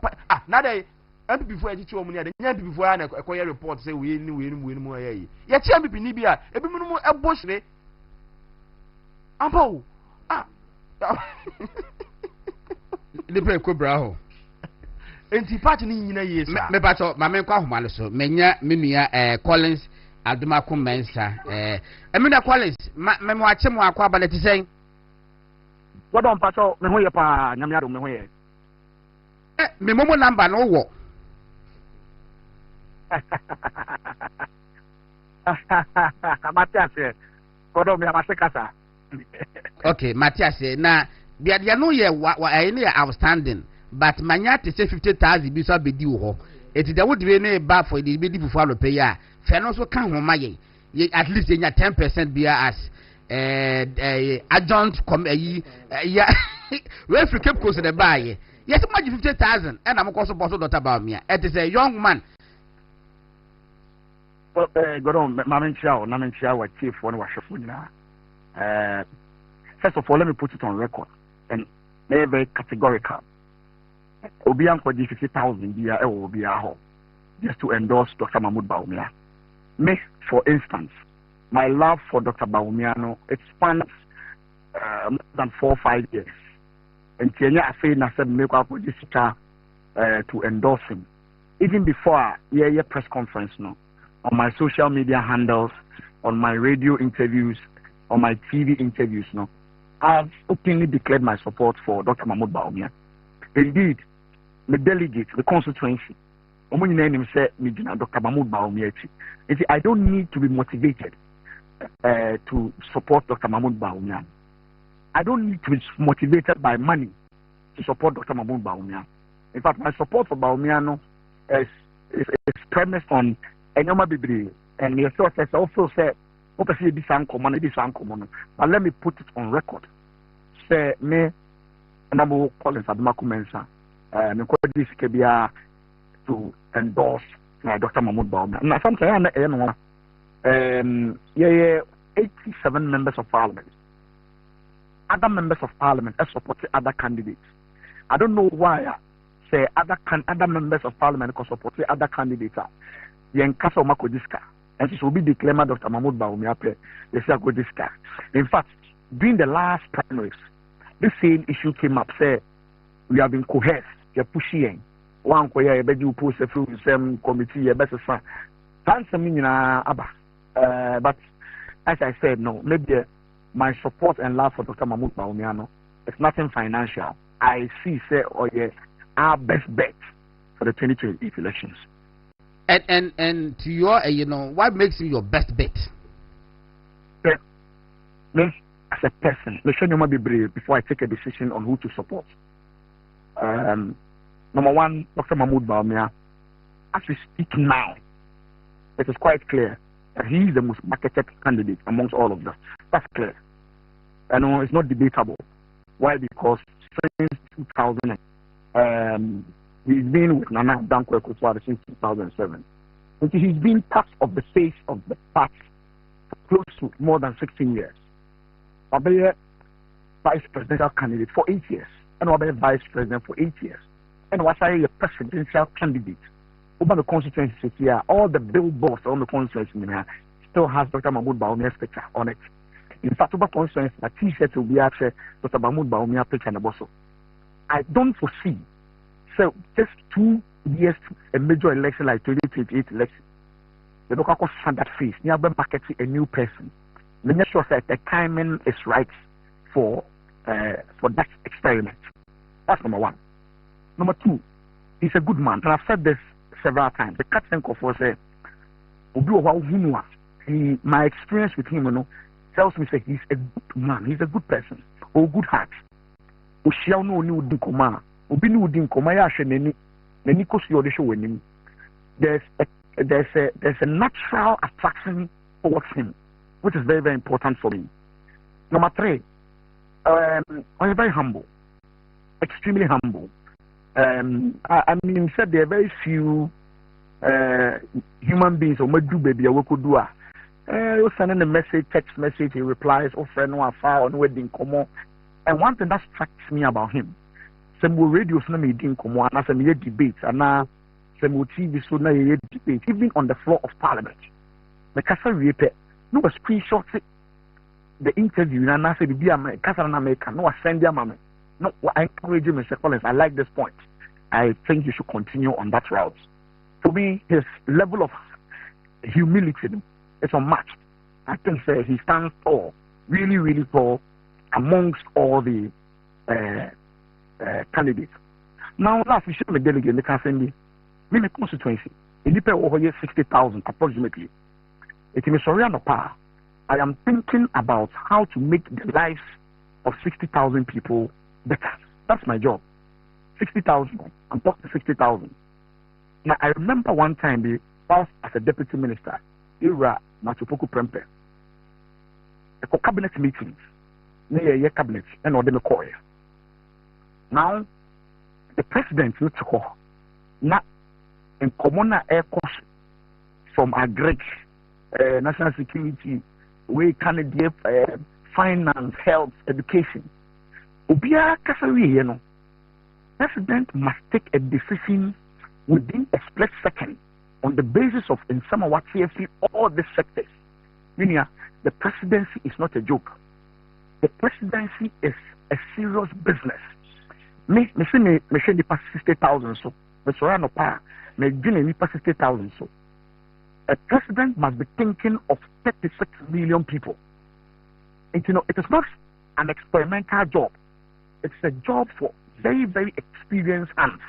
Speaker 2: na dey MPP for echichi omu ne dey MPP for na ekoye report say we ni mu ayi ye chi MPP ni bi a ebi mu no e bohire ampo
Speaker 1: nipa e kobra ho
Speaker 2: enti party ni nyina yesa
Speaker 1: me pa so ma me kwa homa le so menya menua Collins Adumako Mensa emina Collins me mo ache mo akwa ba le tisen.
Speaker 4: What don't pass out? Me hoye pa nyamya do me hoye.
Speaker 1: Me momo number no wo.
Speaker 4: Matias, what don't me abasekasa.
Speaker 1: Okay, Matias, na dia no ye wa any outstanding, but manya te say 50,000 bi so abedi wo ho. Eti da wodi we ne ba for the bedi before lo pay ya. Fe no so kan ho maye. At least enya 10% bia as adjunct yeah we free Cape Coast the buy yes much 50,000 and I'm also boss Dr. Baumia. It is a young man.
Speaker 4: Well, go on, Maminchao, what chief one was first of all, let me put it on record and very categorical. Obiang for 50,000 year will be a home just to endorse Dr. Mahmoud Baumia. Me, for instance, my love for Dr. Baumiano, it spans more than 4 or 5 years. And Kenya I said make up with this to endorse him. Even before press conference no, on my social media handles, on my radio interviews, on my TV interviews no, I've openly declared my support for Dr. Mahmoud Baumia. Indeed, the delegate, the constituency, Dr. Mahmoud Baumia. I don't need to be motivated to support Dr. Mahmoud Baumia. I don't need to be motivated by money to support Dr. Mahmoud Baumia. In fact, my support for Baumia is premised on Enyoma Bibri and the source also said, obviously this uncommon. But let me put it on record. Say me Namu Collins Adumako Mensa me call this Kebia to endorse Dr. Mahmoud Baumia. Now sometimes 87 members of parliament. Other members of parliament have supported other candidates. I don't know why say other members of parliament can support other candidates. Yen Kasa Makodiska. And this will be declared Dr. Mahmoud Baumia. In fact, during the last primaries, this same issue came up. Say we have been coerced, we are pushing.
Speaker 6: one ko ya be do post a few some committee ya best fa something aba but as I said, no, maybe my support and love for Dr. Mahmoud Bawumia, it's nothing financial. I see, say, our best bet for the 2028 elections.
Speaker 1: And to your, what makes you your best bet?
Speaker 6: Me, as a person, me sure you might be brave before I take a decision on who to support. Number one, Dr. Mahmoud Bawumia, as we speak now, it is quite clear that he is the most marketed candidate amongst all of them. That's clear. I know it's not debatable. Why? Because since 2000, he's been with Nana Dankwa Kutuwa since 2007. And he's been part of the face of the party for close to more than 16 years. I've vice presidential candidate for 8 years. And I've vice president for 8 years. And was I a presidential candidate? Over the constituency here, all the billboards on the constituency here still has Dr. Mahmoud Bawumia's picture on it. In fact, over constituency, a T-shirt will be actually Dr. Mahmoud Bawumia picture in the bosso. I don't foresee, so just 2 years to a major election like 2028 election, the local stand that face, nearby marketing a new person. Make sure that the timing is right for that experiment. That's number one. Number two, he's a good man, and I've said this several times. The captain for say, my experience with him, tells me that he's a good man, he's a good person, or good heart. There's a natural attraction towards him, which is very, very important for me. Number three, I'm very humble, extremely humble. I mean, said there are very few human beings or do baby or could do. You sending a message, text message, he replies, oh friend, no afar on wedding come on. And one thing that strikes me about him, some radios no me didn't come on, and some debates, and now some TV so now debate, even on the floor of Parliament. The Casa Repe, no screenshot the interview, and I said, be a Casa American, no send your mammy. No, I encourage you, Mr. Collins. I like this point. I think you should continue on that route. For me, his level of humility is unmatched. I can say he stands tall, really, really tall, amongst all the candidates. Now, last we should delegate the Kassandi, in the constituency. It depends over 60,000 approximately. It is Soriano Power. I am thinking about how to make the lives of 60,000 people better. That's my job. 60,000. I'm talking 60,000. Now, I remember one time, whilst as a deputy minister, Ira Machupoku Prempe, a cabinet meetings, near your cabinet, and or the court. Now, the president, not in common air course from agric, national security, we can give finance, health, education. Obia Kasari, president must take a decision within a split second on the basis of in some of what CFC all the sectors. Meaning, the presidency is not a joke. The presidency is a serious business. Me say the past 60,000 so. Me sorry no pa. Me gina the past 60,000 so. A president must be thinking of 36 million people. And it is not an experimental job. It's a job for very, very experienced hands.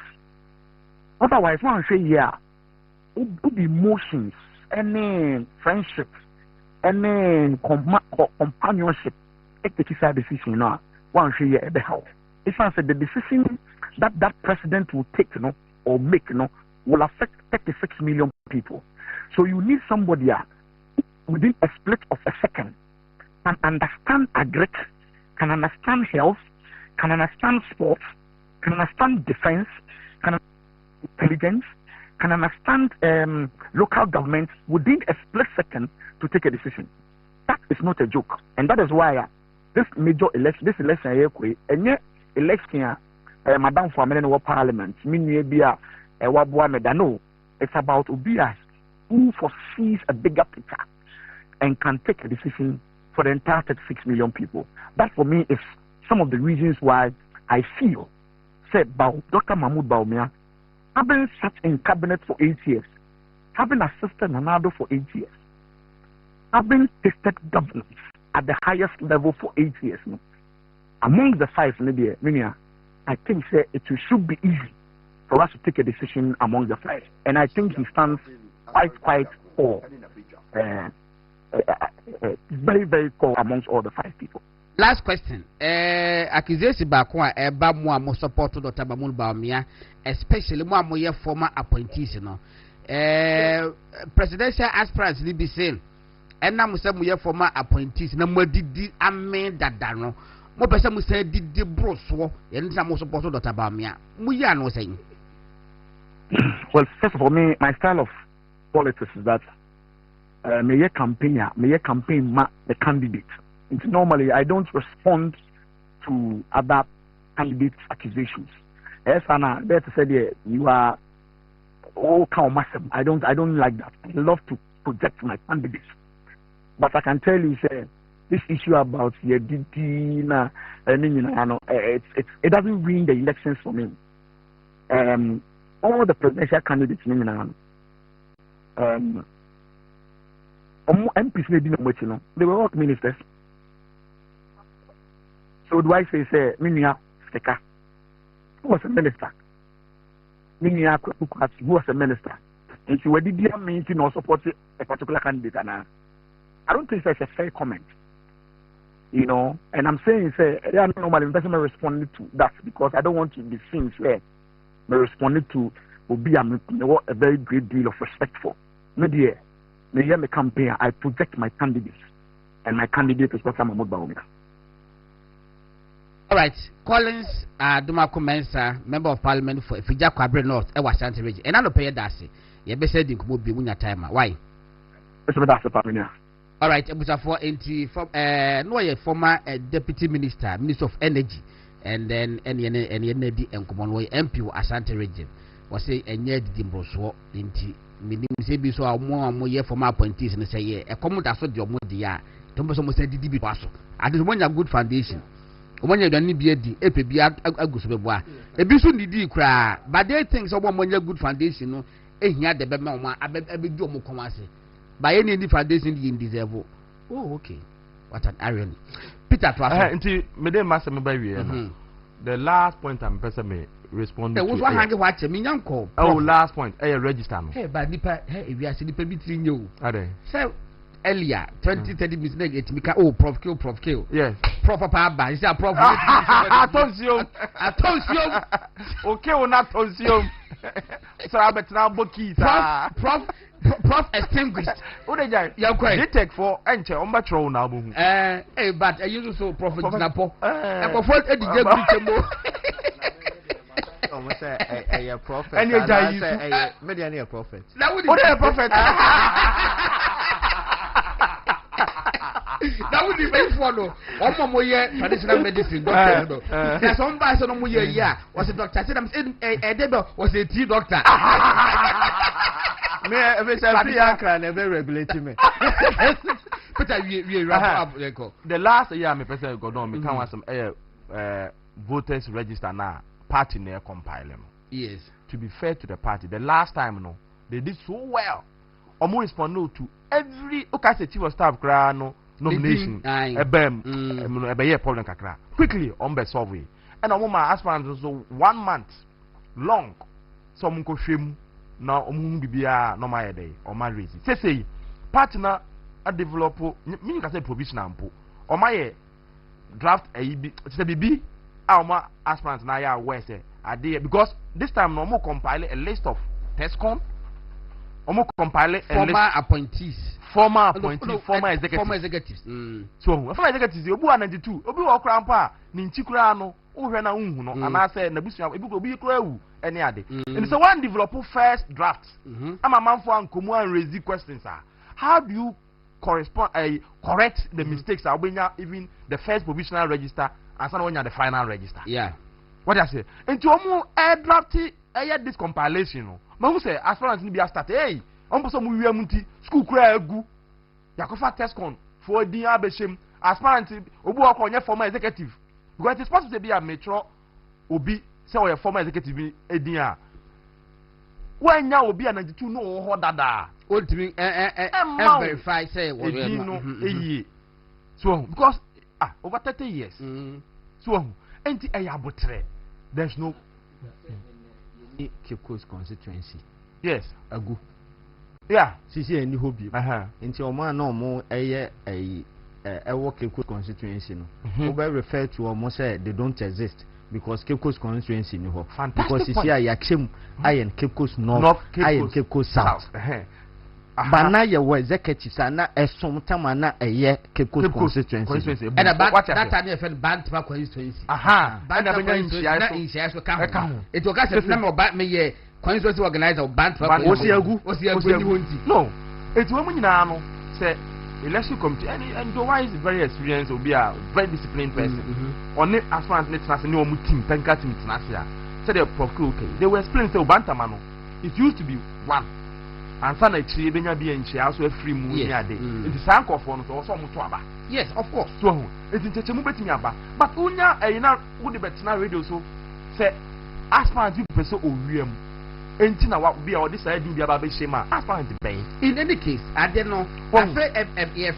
Speaker 6: Otherwise, one say, yeah, good emotions, any friendship, any companionship, take the decision now. One say, yeah, the help. If I say the decision that president will take, or make, will affect 36 million people. So you need somebody within a split of a second can understand agric, can understand health, can understand sports, can understand defense, can understand intelligence, can understand local government within a split second to take a decision. That is not a joke. And that is why this major election, Madam for a Parliament, no, it's about Ubia who foresees a bigger picture and can take a decision for the entire 36 million people. That for me is some of the reasons why I feel said Dr. Mahmoud Bawumia having sat in cabinet for 8 years, having assisted Nanado for 8 years, having tasted governance at the highest level for 8 years, among the 5, I think it should be easy for us to take a decision among the 5. And I think he stands quite for very, very core amongst all the 5 people.
Speaker 1: Last question. Accusation Bakwa, Eba Mua support to Dr. Bamul Baumia, especially Mua former appointees, presidential aspirants will be saying, and now Musa former appointees, no more did Amen that Dano. More person will say, did the bros war, and some support to Dr. Baumia. Muya no saying.
Speaker 6: Well, first of all, my style of politics is that may campaign the candidate. Normally, I don't respond to other candidates' accusations. Yes, Anna, there to say you are all massive. I don't like that. I love to project my candidates. But I can tell you, say, this issue about it doesn't win the elections for me. All the presidential candidates, MPs, they were all ministers. So do I say Minia Steka, who was a minister? Minia Kukas, who was a minister. And so where did you mean to not support a particular candidate? And I don't think that's a fair comment. And I'm saying, yeah, normally I'm not responding to that because I don't want to be seen where I responded to will be a very great deal of respect for. Maybe my campaign, I project my candidates, and my candidate is Dr. Mahmoud Bawumia.
Speaker 1: All right, Collins Dumako Mensa, Member of Parliament for Fija Kwabre North, Ewa Ashanti region. And I don't pay that. You be said in Kumobi Munya time. Why? All right, for no former Deputy Minister, Minister of Energy, and then any and Kumonway MP Ashanti region was say a near Dimboswo into meaning say be so more year for my appointees and say, yeah, a comment I saw your modia. Thomas almost said DB Paso. I just want a good foundation. When you don't be a Agusbebois, a bisu need cry, but they think someone when you good foundation, no, here the Bema, I beg you more commerce. By any foundation you deserve. Oh, okay. What an irony. Peter,
Speaker 2: the last point I'm person may respond to.
Speaker 1: There was one hanging watch me uncle.
Speaker 2: Oh, last point. Register.
Speaker 1: Hey, but Nipa, hey, if you are sleeping between you.
Speaker 2: Are they?
Speaker 1: So, earlier, 20-30 minutes, it became, oh, Prof Kill. Yes. Proper power, is that Prof?
Speaker 2: I told you. Okay, we're not told you. So I bet now bookies.
Speaker 1: Prof extinguished.
Speaker 2: What did you take for enter on patrol now?
Speaker 1: Hey, but I use so Prophet Napo. I prefer Eddie Jabo.
Speaker 3: Almost a prophet.
Speaker 2: And you die,
Speaker 3: maybe a prophet.
Speaker 1: That would be a prophet. That would be very follow. One more year, traditional medicine. There's some person no more year. Was a doctor said I'm saying a devil was a tea doctor.
Speaker 3: Me, I'm very regulating me.
Speaker 1: But we wrap up.
Speaker 2: The last year, my person got on. Me can't some voters register now. Party near compile them.
Speaker 1: Yes.
Speaker 2: To be fair to the party, the last time they did so well. Almost respond to every chief of staff nomination. Problem kakra. Quickly solve it. And my aspirants so 1 month long. Some go shame now bibia no my day or my race. Say partner a developer meaning I say provisional or my draft a BB. Our aspirants now are where say are there because this time no more compile a list of TESCOM. Omo compile
Speaker 1: former appointees.
Speaker 2: Former executives. So former executives obu 92 obi wo kra mpa ni nchikura no uhwe na unhu no anase na busu obi kra ewu any ade. And so one develop first draft. Ama manfo ankomu and raise questions are how do you correct the mistakes even the first provisional register and when you the final register.
Speaker 1: Yeah.
Speaker 2: What I say? And to omo draft this compilation no. Ma who say as far as ni be start hey so mu wiam nti school kura egu yakofa TESCOM for din abeshem as far as obu akonye former executive because it is possible to be a metro obi say we former executive edin a when ya obi a 92 no ho dada
Speaker 1: ultimate verify say what
Speaker 2: you know so because over 30 years so enti ayabotre there's no
Speaker 3: Cape Coast constituency
Speaker 2: yes
Speaker 3: agu
Speaker 2: yeah
Speaker 3: sisi eni hobi enti o ma na o mo eye ewo Cape Coast constituency no we be refer to almost say they don't exist because Cape Coast constituency ni ho because sisi ayachem ayen Cape Coast North ayen Cape Coast South bana ye wo executive na esom tama na eye Cape Coast constituency
Speaker 1: and about that time you Bantama constituency
Speaker 2: Bantama
Speaker 1: inshia so ka it was say na me ba me ye constituency organizer Bantama
Speaker 2: osi no it wo nyina no say election committee and the wise is very experienced will be a very disciplined person on it as far as net na no team tanka team na say they procure okay they were explaining say Bantama no it used to be one and sana actually benya be nchia also free mu ni ade it is sankofo no so mo aba
Speaker 1: yes of course
Speaker 2: so it ncheche mu betimi aba but unya na wo de betina radio so say aspirant you person owiem enti na wa be a odi side bi aba be shema aspirant be
Speaker 1: in any case ade no after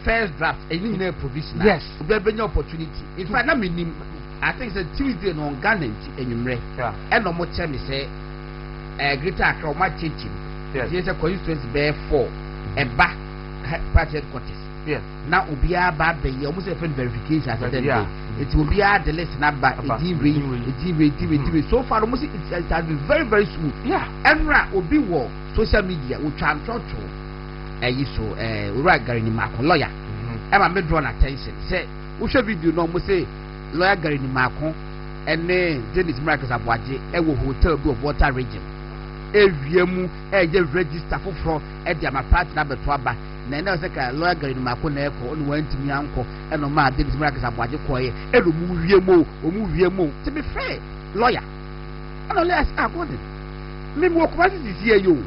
Speaker 1: first draft any na provisional
Speaker 2: yes
Speaker 1: be benya opportunity in fact na minim I think it's Tuesday no Ghana enyumre e no mo che me say Greater Accra o ma chechi yes a constituency be for eba party headquarters
Speaker 2: yes
Speaker 1: now obia ba be ye almost a verification at the day it will be the list number so far almost it has been very very smooth every obi wo social media we try to so right Gary Mako lawyer e ma me draw attention say we show video no mo say lawyer Gary Mako and Dennis Marcus Abwaje e wo hotel bi of water region ewiemu je register for e dia ma party na beto aba na na se ka lawyer Gary Mako na eko onu wantimi anko e no ma Dennis Marcus Abwaje koye e do mu wiemu to be fair lawyer and let's according me mo ko basi sisi ayo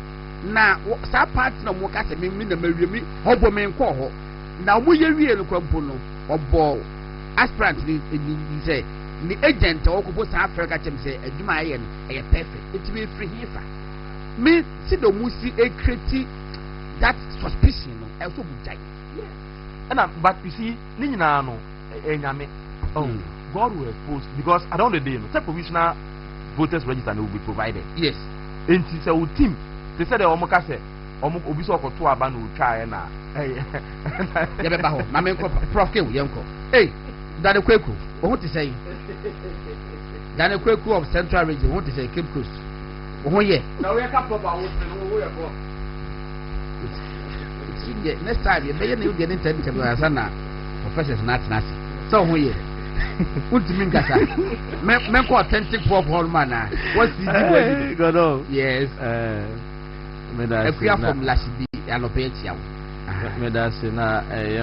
Speaker 1: na sa party na mo ka se me na mawiemi obo me nko ho na mo ye wie no kwampo no obo aspirant ni say ni agent o ko bo sa Africa chem say aduma aye no e perfect it be free here me see the musi a create that suspicion no also bujai
Speaker 2: and but you see ni nyina no enyame God will expose because at the end of the day no provisional voters register will be provided
Speaker 1: yes
Speaker 2: enti say we team they said the omoka say obi so okoto aba no twa na
Speaker 1: ya be ba ho na me ko prof ke we nko dane kweku o hu say dane kweku of Central Region who say Cape Coast oh yeah
Speaker 2: now we can proper wo ye go
Speaker 1: next time you be you get into the answer na professors not so oh yeah what do you mean gasa me ko authentic pop hall man na what's the
Speaker 3: god
Speaker 1: yes
Speaker 3: me da
Speaker 1: say from Lashibi anope chiawo
Speaker 3: me da say na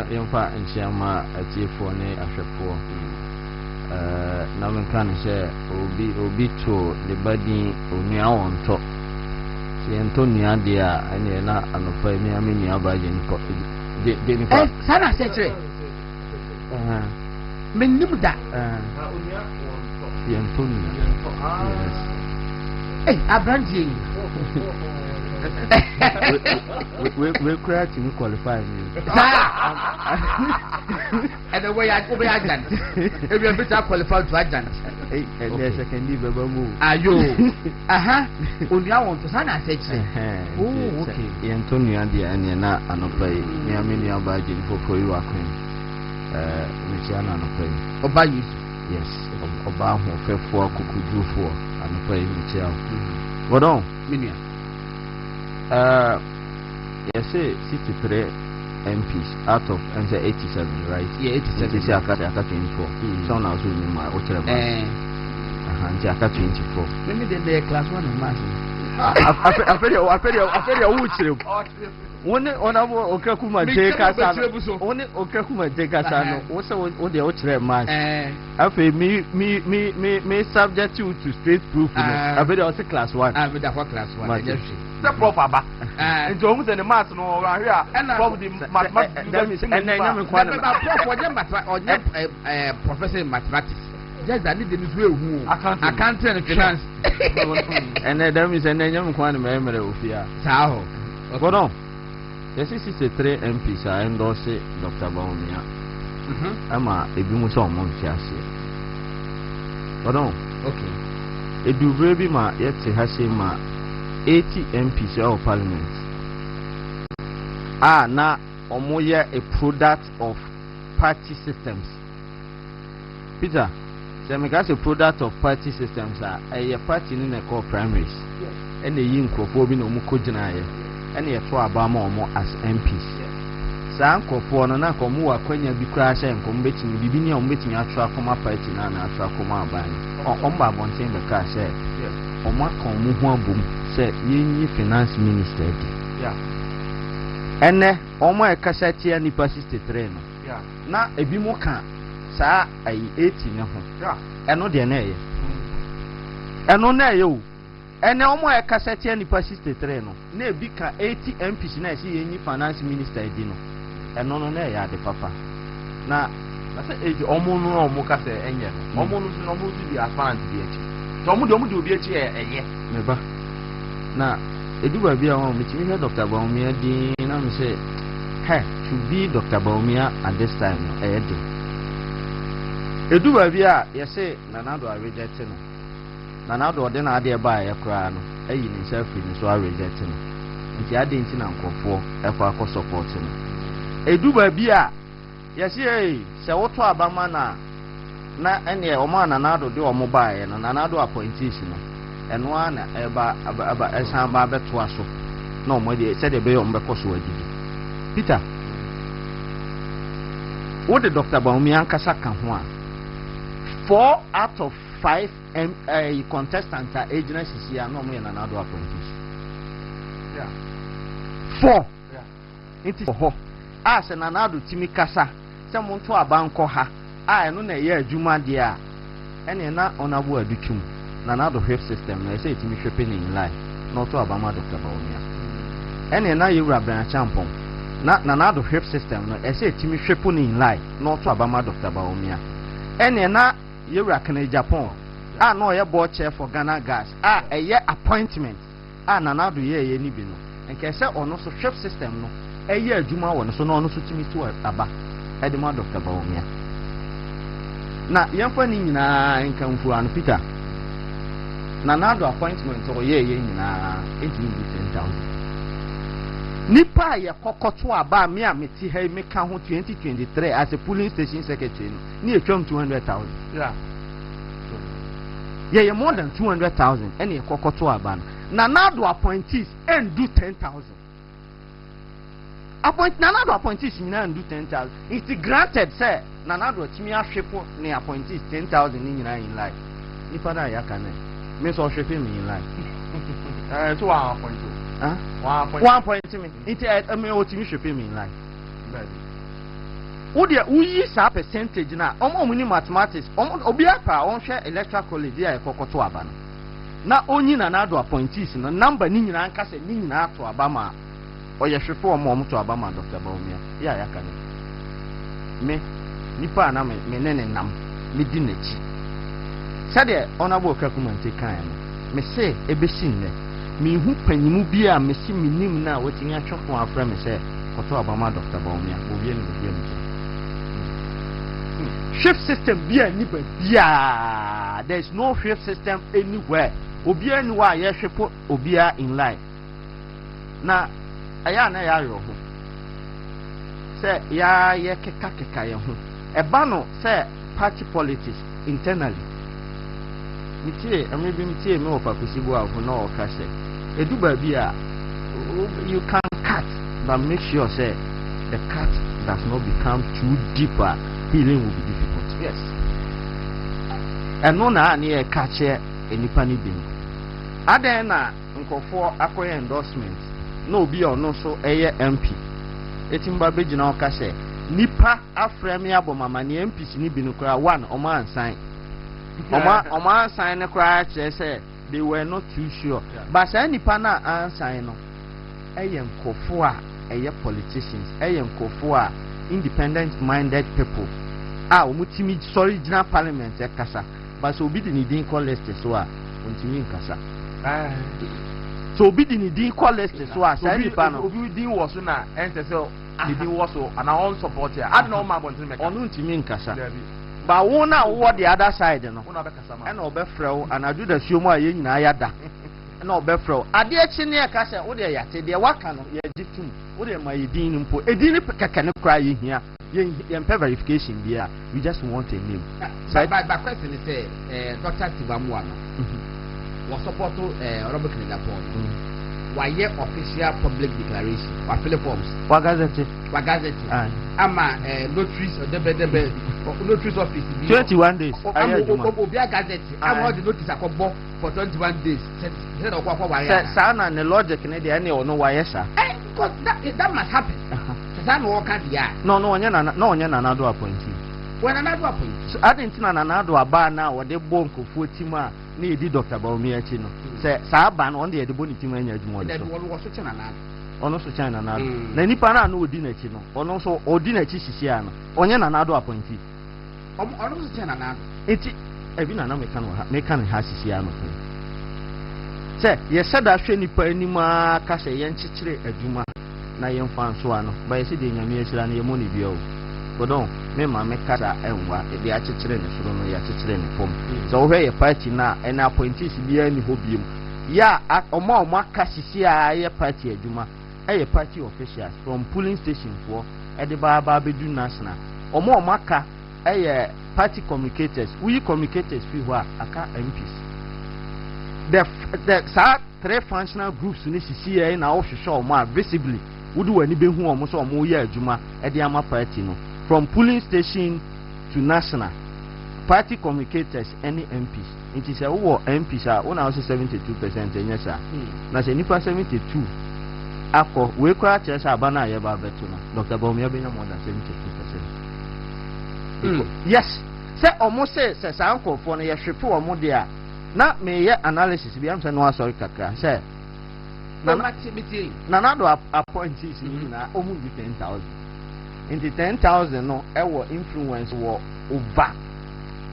Speaker 3: yemfa nchiama atiefo ne ahwefo na men kan say obi to the body onua wonto si ento nua de a ene na anopa mi amenia baje nko de ni fa
Speaker 1: sana secret men nim da
Speaker 3: onua wonto si ento nua
Speaker 1: abrandi
Speaker 3: we create to qualify me
Speaker 1: and the way I go agent if you better qualify to agent
Speaker 3: and there's a candy baba move
Speaker 1: ayo onua won to sana say
Speaker 3: okay Antonio and the na anopai me amenia baje for you akwen me chiana anopai
Speaker 1: oba you
Speaker 3: yes oba ho fefo akukudufo anopai me chia godon
Speaker 1: minia
Speaker 3: yes, 63 MPs out of 87, right?
Speaker 1: Yeah, 87.
Speaker 3: This year I got 24. So now so in my hotel. I got 24.
Speaker 1: Maybe they class 1 in mass.
Speaker 3: I feel your wood. One honorable Okakuma Jekasa. Only Okakuma Jekasa. Also, on the hotel mass. I feel me subject you to straight proof. I feel also class 1.
Speaker 1: I feel class 1.
Speaker 2: The proper ba and almost in the math no here and probably mathematics and then
Speaker 1: professor in mathematics just that need the who accounting and finance
Speaker 3: And then is an young one memory of fear.
Speaker 1: Sao.
Speaker 3: Hold on. Yes, this is the 3 MPs are endorse Dr. Baumia. Ama ebimuso monfiase. Hold on.
Speaker 1: Okay.
Speaker 3: Edu baby ma yet has ma 80 MPs of parliament. Now omoye a product of party systems. Peter, so a product of party systems are a party in a core primaries.
Speaker 1: Yes.
Speaker 3: And the yin crofobin or mukojanaye. And a to Obama or as MPs. Sanko for an Akomu, Quenya be crash and combating Bibini on meeting a track from a party and a track from our band. Or Omba Bontain the car said, or Macomu boom said, Yin finance minister.
Speaker 2: Yeah.
Speaker 3: And Oma Cassati and the persisted train.
Speaker 2: Yeah.
Speaker 3: Now a bimoka. Sa ay 18 na ho eno de na ye eno na ye o ene omo e kasete ani persistent 3 no na e bi ka 80 MPs na se yenyi finance minister di no eno no na ya de papa na
Speaker 2: say eji omo no omo ka se enye no omo no omo di aspirant di echi so omo di obi echi eye
Speaker 3: me ba na eduba bia won me timi Dr. Baumia di na me say hey to be Dr. Baumia at this time no Eduba bia yese nanado a reject no nanado de na ade ba ya kra no ayi ni self ni so a reject no nti ade nti na nkofo e kwa akọ support no eduba bia yese se woto abama na ene o ma nanado de o mo ba ya no nanado appointees no eno ana e ba esan ba beto aso na o mo de se de be o mbekọ so adidi Peter what the Dr. Baumia ankasa kan ho a 4 out of 5 contestants are agencies here no more than another appointees.
Speaker 2: Yeah.
Speaker 3: 4.
Speaker 2: Yeah.
Speaker 3: It is for as an another Timmy Kasa. Someone to a bank ha. I know a year Juma dear. And you're not on a word duchum. Nanado health system. I say to me shipping in life. Not to Obama Dr. Baumia. And you're not you rub a champon. Not Nanado health system. I say to me shipping in life. Not to Obama Dr. Baumia. And you're not. You reckon in Japan? No, your board chair for Ghana gas. A year appointment. Nanado ye ni bino. And can say on also chef system no. A year Juma one so no to me to aba. Edema Dr. Baumia. Na yamfani na nkamfu an Peter. Nanado appointment or ye na 18,000. Nipa ya kokoto aba me a meti ha me ka ho 2023 as a polling station secretary ni etwam 200,000.
Speaker 2: Yeah.
Speaker 3: Yeah, more than 200,000 any kokoto aba. Nanado appointees and do 10,000. Nanado appointees and do 10,000. It's granted say Nanado timi ahwepo ni appointees 10,000 ni nyina in life. Nipa na ya kan me so hwepe me in life.
Speaker 2: So one point.
Speaker 3: Huh? 1 point to me. It's a me otimi hwepe me in life. Uyi sa percentage na omo muni mathematics obi apa on hwe electoral college ya ekokoto aba na onyi Nanado appointees no number ni nyina anka se ni nyina ato aba ma oye hwefo omo to aba ma Dr. Baumia ya ya kan me nipa na me nene nam me di nachi sade honorable kakumante kan no me se ebesin ne me hu panyimu bi a me si minim na wotin atwefo afra me se koto aba ma Dr. Baumia obi enu shift system bia ni ba bia there is no shift system anywhere obia ni wa ye hwepo obia in line na aya na ya yo ho say ya ye keka ye ho eba no say party politics internally mitie maybe mitie me opa kusibu afu na o ka say edu ba bia you can cut but make sure say the cut does not become too deeper. Healing will be difficult. Yes. And no na ni e kache enipa ni bin. Aden na nkofo akoye endorsement. No bi ono so eye MP. Etimba begina o kache nipa afremi abomama ni MPs ni bin kura one oma ansan. Oma ansan ne kura che say they were not too sure. Yeah. But say nipa na ansan no eye nkofo a eye politicians, eye nkofo a independent minded people. Umutimi sorry general parliament kasa but so be the needing call list so untimi nkasa So obi di ni din call list so as any pan
Speaker 2: obi din wo so na ente se the din wo so and I support ya add no ma bontin make
Speaker 3: onu ntimi nkasa ba wo na wo the other side no
Speaker 2: una be kasa ma
Speaker 3: e na obefrew anadu da suo mu a ye nyina ya da na obefrew ade echi ne ka se wo de ya te de waka no ye gitum wo de ma ye din mpo edin kaka ne kra ye hia ye mpe verification bia we just want a name
Speaker 1: by question is Dr. Tibamu no was support Robert Knigapon why ye official public declaration or fill forms
Speaker 3: wa gazette
Speaker 1: ama notaries or debe notaries office
Speaker 3: 21 days
Speaker 1: obi a gazette am all the notice akobo for 21 days said okwa wa ya
Speaker 3: sa na ne logic ne de ne ono wa ya sha
Speaker 1: because that must happen sa no work dia
Speaker 3: no onye na na do appointee
Speaker 1: when another appointee
Speaker 3: so adentina na na do aba na wo de bo nkofo timu a na edi Dr. Baumi achi no se sa aba na on de bo ni timu anya adwuma
Speaker 1: no wo so chena na
Speaker 3: ono so china na na nipa na odi na chi no ono so odi na chi sisi ana onye na na do appointee
Speaker 1: ono so chena na
Speaker 3: eti ebi na me kan ha sisi ana se ye sada hwe nipa anima ka se ye nchichire adwuma na ye mfa nso ano ba ye se de nyame asira na ye mo ni bia o godon me ma me kada enwa e de achichire ne soro no ya achichire ne pom so wo hwe ye party na e na appointees bia ni hobiem ya omo aka sisi a ye party adwuma a party officials from polling station for Edeba Bedu National. Omo aka party communicators. We communicators feel what aka MPs. The three functional groups in CCA na official ma visibly. Would do any be who almost or more year Juma Ediama party no. From polling station to national. Party communicators any MPs. It is a war MPs are on 72% and yes sir. Na se nipa 72. Ako we kwa chesa abana ye ba beto no Dr. Baumi abenya more than 72%. Yes. Say almost say sa ankofo no ye hwepe wo mo de a na me ye analysis bi am say no asori kakra say na do appointees ni na omu bi 10,000. Into 10,000 no e wo influence wo over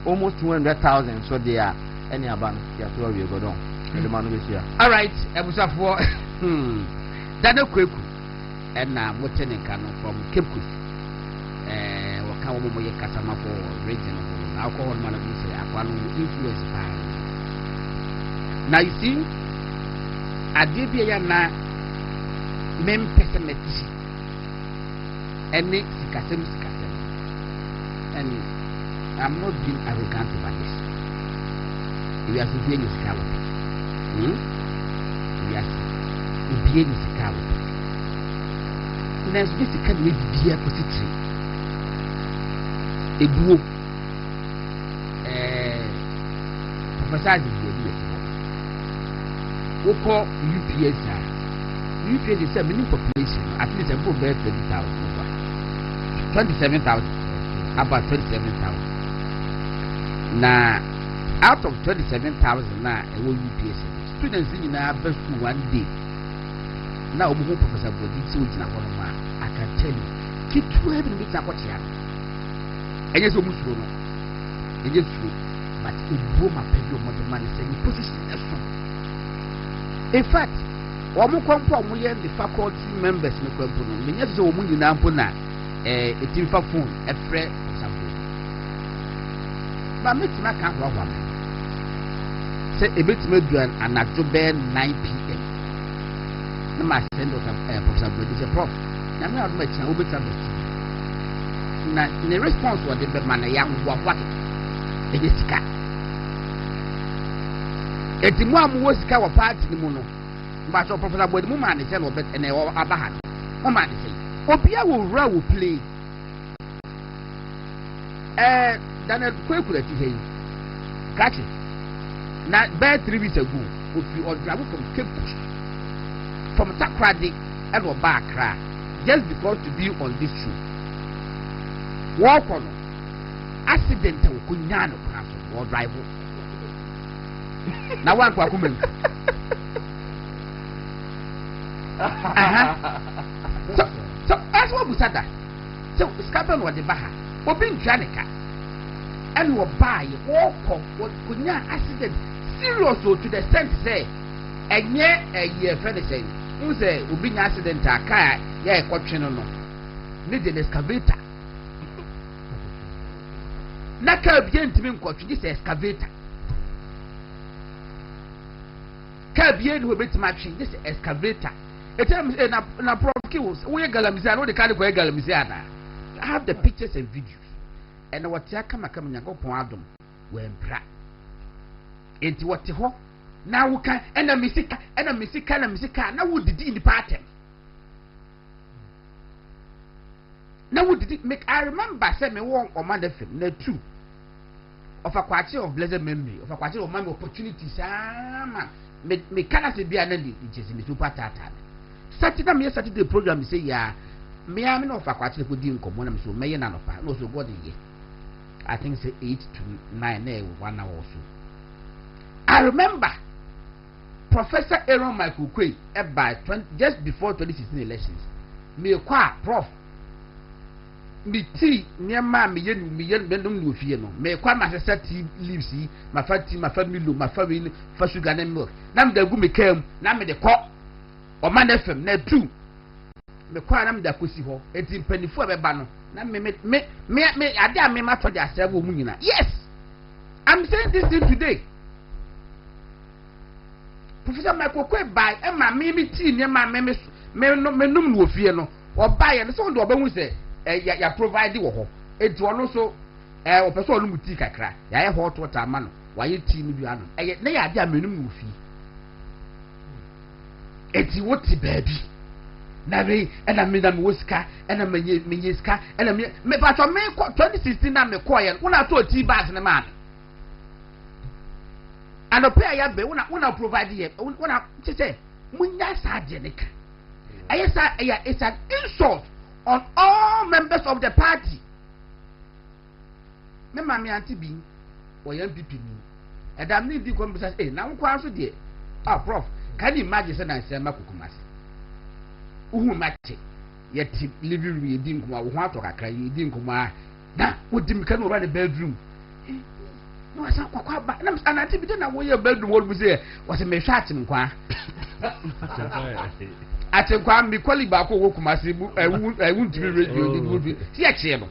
Speaker 3: almost 200,000 so they are any aban ya to we go don. The man we see.
Speaker 1: All right, ebusafo Dada Kweku and Motenica from Cape Coast. Wakawa Moye Kasama for region of alcohol man of this influence. Now you see, I did be a mem pessimist and Sikasem. And I'm not being arrogant about this. We are doing this scallop. Yes. Bien is a cow. There's basically a position. A book, Professor we call UPS. UPS is a minimum population, at least a book bear 20,000. 27,000. About 27,000. Now, out of 27,000 now, a UPS. Students in our best school one day. Now, Professor Bodi, I can tell you, keep 12 minutes at what you have. And yes, almost true. It is true, but it blew my pay of the money saying, position is strong. In fact, one more compound, we have the faculty members in the component. The next woman in Ampona, a team for phone, a friend or something. But make my camp one. Say a bit maybe an October 9 p.m. My send Professor Bodi is a prof. I'm not much over time. Now, in response to the man, a young what it is cat. It's the mom was cow party in the mono. But Professor Bodi, Mumman is a bit and a Abahan. Mumman is saying, Opia will play. Then a quick let you say, catch it. Now, bad 3 weeks ago, if you are driving from Cape Coast. From Takradi and Obakra, just because to be on this show. Walk on accidental Kunyano or drive. Now, one woman. So, as what we said that. So, Scapel was the Baha, or being Janica, and will buy walk on what Kunya accident serious to the extent say. enye eye friend say who say obi nya accident aka ya e kotwe no need an excavator na ka bia ntimi nkotwe this excavator ka bia ni obetima atwe this excavator etem na prof kills we galamisi no de ka ko galamisi ana I have the pictures and videos and what ya kama nyakopon adom we mpra enti wote ho na wo ka ena misika na wo didi ni pattern na wo didi make I remember say me won Omanda film na 2 of a quarter of blessed memory of a quarter of my opportunities man me kana se bia na ni jesi me super tata Saturday program say ya me am no of a quarter ko di nkomo na me so me na no pa no so god ye I think say 8 to 9 1 hour or so. I remember Professor Aaron Michael Quay just before 2016 elections. Me kwa prof me tea nyama me yen bendum no fie no me kwa ma sesa tea leaves yi ma fa tea ma fa milo ma fa win fa sugar and milk na me da gu me kam na me de ko o man fm na 2 me kwa na me da kosi ho enti mpanifo be ba no na me ade a me ma to dia sebe mu nyina. Yes, I'm saying this thing today. Professor Michael Quay by e ma me tea nyama me num no fie no o ba ye no so do obahu se ya provide wo ho enti ono so o person onu muti kakra ya ye hot water ma no wa ye tea ni bi ano na ya ade a menum no fi enti woti baby na me na me woska na me ska na me pa to me 2016 na me ko ye una to tea bag na ma and the pay ya be una provide ye una say munya sa de ne ka ayesa it's an insult on all members of the party. Me mami anti bi o yan pipi ni edam ni di conversation na nko aso de prof can you imagine say na say makokumasi uhu mache yet living room yedi nkuma wo ho ato kakra yedi nkuma na wodi mika no run the bedroom no asa kwakwa ba na anati bi na wo ye bedroom wo bi say was me hwa atim kwa atenkwa mi kwali ba ko wo kumasi ewu ntimi radio di bi si eche no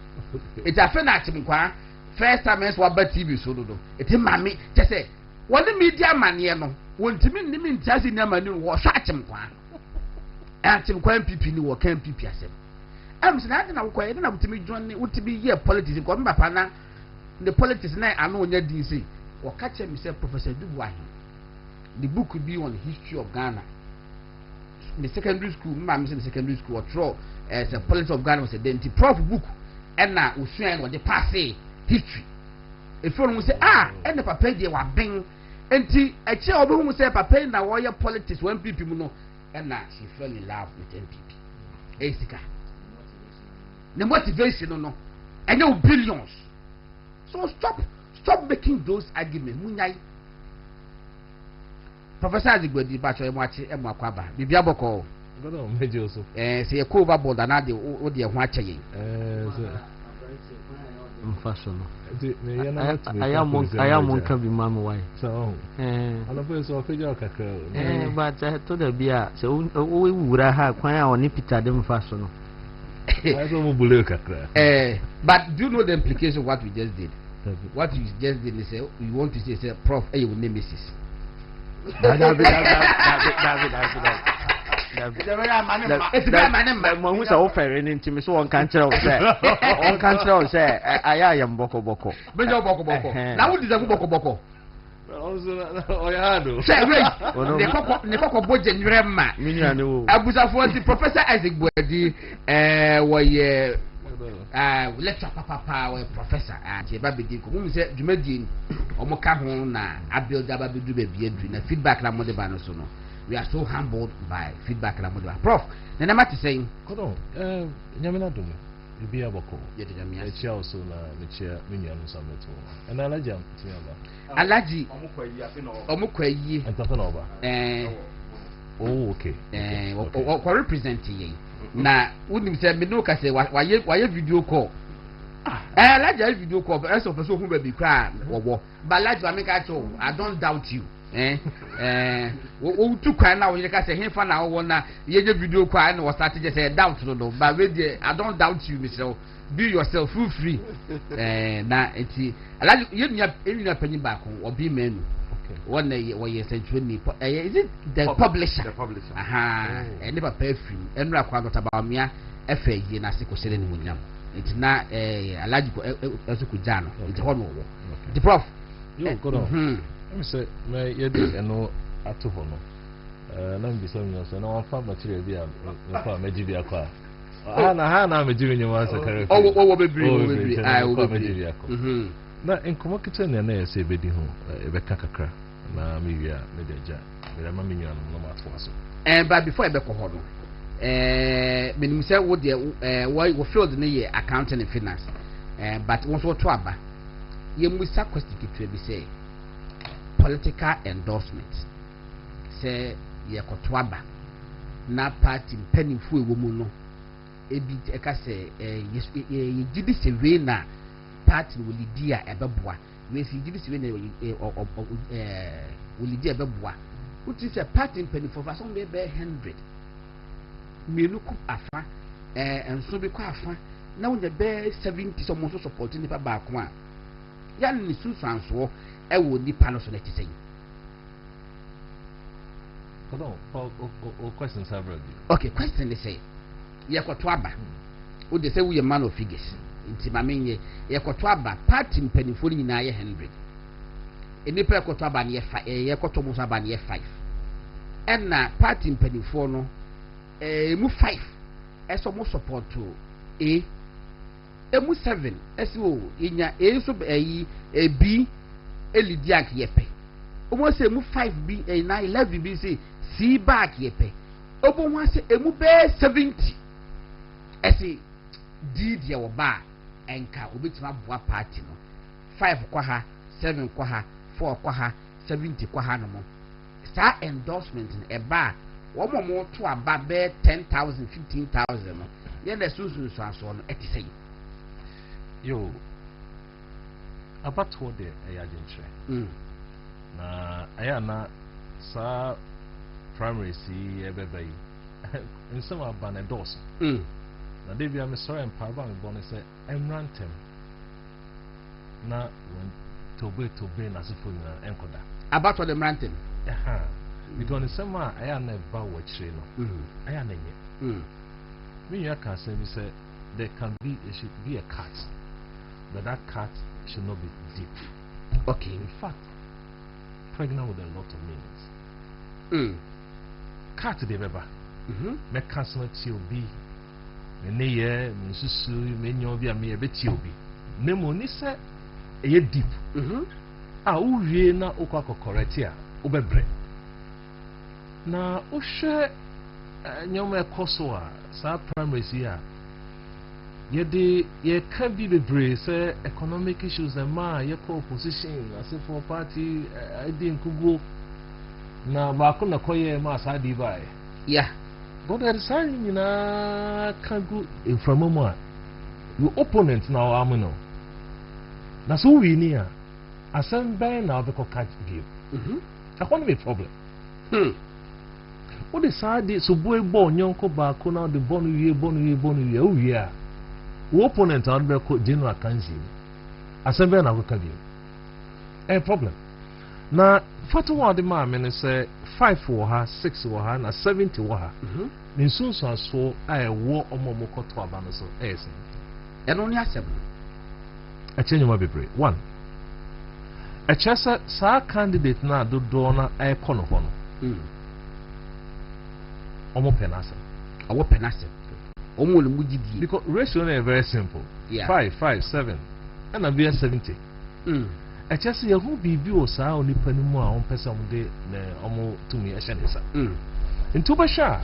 Speaker 1: it afa na atenkwa first time as wa ba TV so do it mami je say woni media mane no wontimi nimi ntasi na mane wo hwa atenkwa MPP ni wo kan MPP asem am sina ade na wo koye na wutimi join wutimi ye politics ko mbapa na the politics na ano onya din say wo ka che mi say Professor Dubuahi the book could be on the history of Ghana. The secondary school, the secondary school, or throw as a politics of Ghana was a denti prof book, and now we share what the past history. If you say, and the papa they were bang, and a chair who say, papa now warrior politics, when people know, and now she fell in love with MPP. Asika. The motivation, no, and no billions. So stop making those arguments. Munyai. Professor Asare-Bediako bacho emwachi emwakwaba bibia boko
Speaker 7: godo meje oso
Speaker 1: se ye ko overboard na de o de ho ache yin
Speaker 3: so mfasho no aya mon ka bi mamu wai
Speaker 7: so ala po so fejo kakra
Speaker 3: but to da bia se o wura ha kwan a oni Peter de mfasho no
Speaker 7: aso mo bule kakra
Speaker 1: but do you know the implication of what we just did? What you just did is say you want to say prof your name is David.
Speaker 3: Who say offering into me so on can't tell say I am boko boko.
Speaker 1: Bejo boko boko. Now what is a boko boko? Say wait. Ne koko boje nyrema. Abusa for the Professor Asare-Bediako was lecture papa we professor Asare-Bediako mu say dwumadi omo ka ho na abuild ababedu be edu na feedback na modeba no so no we are so humbled by feedback na modeba prof na na mate saying
Speaker 7: kodo nyamena dum ebi aboko
Speaker 1: yete nyamia
Speaker 7: e chia so na me chia menya no sameto na alaji tiaba
Speaker 1: alaji omo kwa yi
Speaker 7: entafa na oba oh okay
Speaker 1: o represent yi na unim say me no ka say waye video call alaji video call so person who be cry wo but alaji wa make I don't doubt you wo tu kwan na wo yeka say he fa na wo na ye video kwan na wo start just say doubt no but we dey I don't doubt you Mr. Be yourself, feel free. Na enti alaji ye panyin ba ko obi menu. One way essentially is it the publisher?
Speaker 2: The publisher.
Speaker 1: Aha. And never pay free. And ra kwa about me efe ye na se ko sele ni munyam. Enti na alaji ko esuku jano. Enti ho no wo. The prof.
Speaker 7: You go on. Let me say me ye dey no ato ho no. Na me say me so na wan fa material bi a fa meji bi akwa. Na me jiwe nyuma sakare.
Speaker 1: Oh bebre. I will be.
Speaker 7: Na enkomo kitchen na ya se bedi ho ebeka kakra na me wia me deja me ma me nwa no ma to aso
Speaker 1: but before ebeko ho no menim say wo de wo field na ye accounting and finance but won so to aba ye musa question kitwe bi say political endorsement say ye koto aba na party mpanimfo ewo mu no ebi eka say ye gidi se we na party will lead a beboa we see this when will lead a beboa which is a party penny for some be 100 me look afa and so be kwa afa now the be 70 some so supporting the back one ya ni susan so e wo ni panel so let say
Speaker 7: hold on questions have ready
Speaker 1: okay question they say ye kwato aba wo dey say we a man of figures nti mamenye yekoto aba party mpanifo nyina ye 100 enipa yekoto aba ne ye 5 yekoto muso aba ne ye 5 enna party mpanifo no mu 5 eso mo support to emu 7 eso inya so B elidi ak yepe omo se emu 5 B na 11 B say C back yepe obo wa se emu be 70 esi did ya ba enka obetima boa party no 5 kwa ha 7 kwa ha 4 kwa ha 70 kwa ha no mo star endorsement e ba wo mo to aba be 10,000 15,000 no ye na susu so aso no etisei
Speaker 7: yo abato de agentre na aya na sa primary si ebebe in some aba na endorse na David I'm sorry and Parva me born say emrantem na when tobe na sifo na enkoda
Speaker 1: about what emrantem
Speaker 7: because in some I am never Bɛkyerɛ no I am nye me you can say there can be it should be a cut but that cut should not be deep
Speaker 1: okay
Speaker 7: in fact pregnant with a lot of meanings cut the beba me cancel it be me ye nsusu me nyo bi a me beti obi nemo ni se e deep a uwie na okwa correct a obebre na ohwe nyoma ekoso a sa primary si a ye can be bebre say economic issues and ma ye call opposition as if for party I didn't kugo na ba ko na koye ma sa di bai
Speaker 1: yeah.
Speaker 7: But at the time, you know, can't go in from a moment. Your opponent now, I'm no. That's who we near. I send by now because catch view. I want to be a problem. What is sad is so boy born young back now the born year, oh yeah. Your opponent out there called General Kanzi. I send by now because view. A problem. Now, Fatu the man say 5 for her, 6 for her, and 70 for her. In soon so I war or Momoko to Abano so
Speaker 1: and only a 7.
Speaker 7: A change my baby. 1. A chessa sa candidate na do dona a conohono. Omo penasa.
Speaker 1: Our penasa. Omo mujidi.
Speaker 7: Because ratio is very simple. 5, 5, 7. And I'll be a 70. A chessa ya who be view sa only penuma on person de omo to me a shanisa. In Tubasha.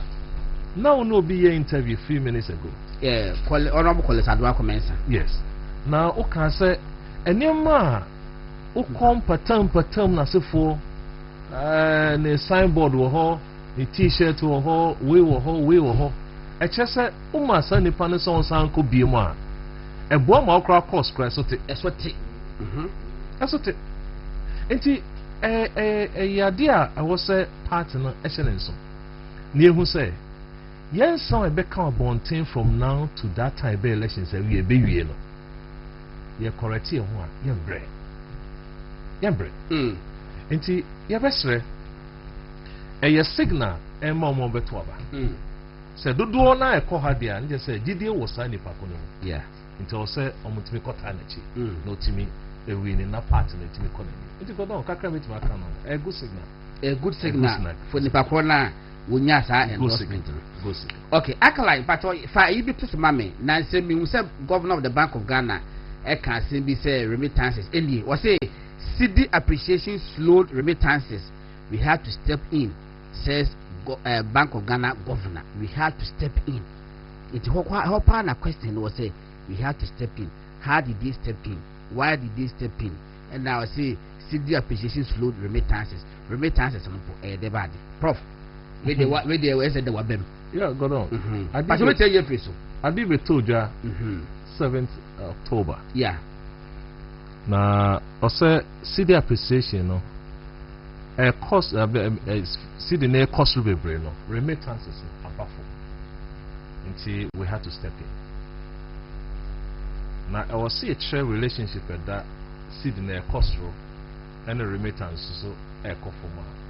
Speaker 7: Now no be your interview 3 minutes ago.
Speaker 1: Yeah, honorable college adwa commence.
Speaker 7: Yes. Now o can say enema o come patam na se for ne signboard wo ho, ne t-shirt wo ho, we wo ho. E chese o ma san nipa ne so san ko bie mu a. E bo ma okra course kra so te.
Speaker 1: Eso te.
Speaker 7: Eso te. Enti idea I was a partner excellence. Near who say, yes, some I become bonting from now to that time by elections and we a baby yellow. You're correct here, one, you're bread. You're bread. Inti, you're best, a signal and more betwaba. Said, do na a cohadia and just said, did you was signing Pacono? Yeah. Until say, Omutimi Cotanchi, no to me, a winning a partner to me calling. It got on Kakramit Macano, a good signal. A good signal for the Pacona, Wunyasa and Gossip. Okay, Acolyte, but if I be to Mammy, Nancy, we said governor of the Bank of Ghana, I can't simply say remittances. Any was say, CD appreciation slowed remittances. We had to step in, says Bank of Ghana governor. We had to step in. It's her partner question was say, we had to step in. How did they step in? Why did they step in? And now I say CD appreciation slowed remittances. Remittances the body. Prof. Where they said they were them.
Speaker 2: Yeah, go on.
Speaker 7: I did tell you so. I did be told you 7th October. Yeah. Now I say CD appreciation no. Cost CD near cost rubber no. Remittances above. Until we had to step in. Now I was see a trade relationship at that CD near cost row and a remittance so echo for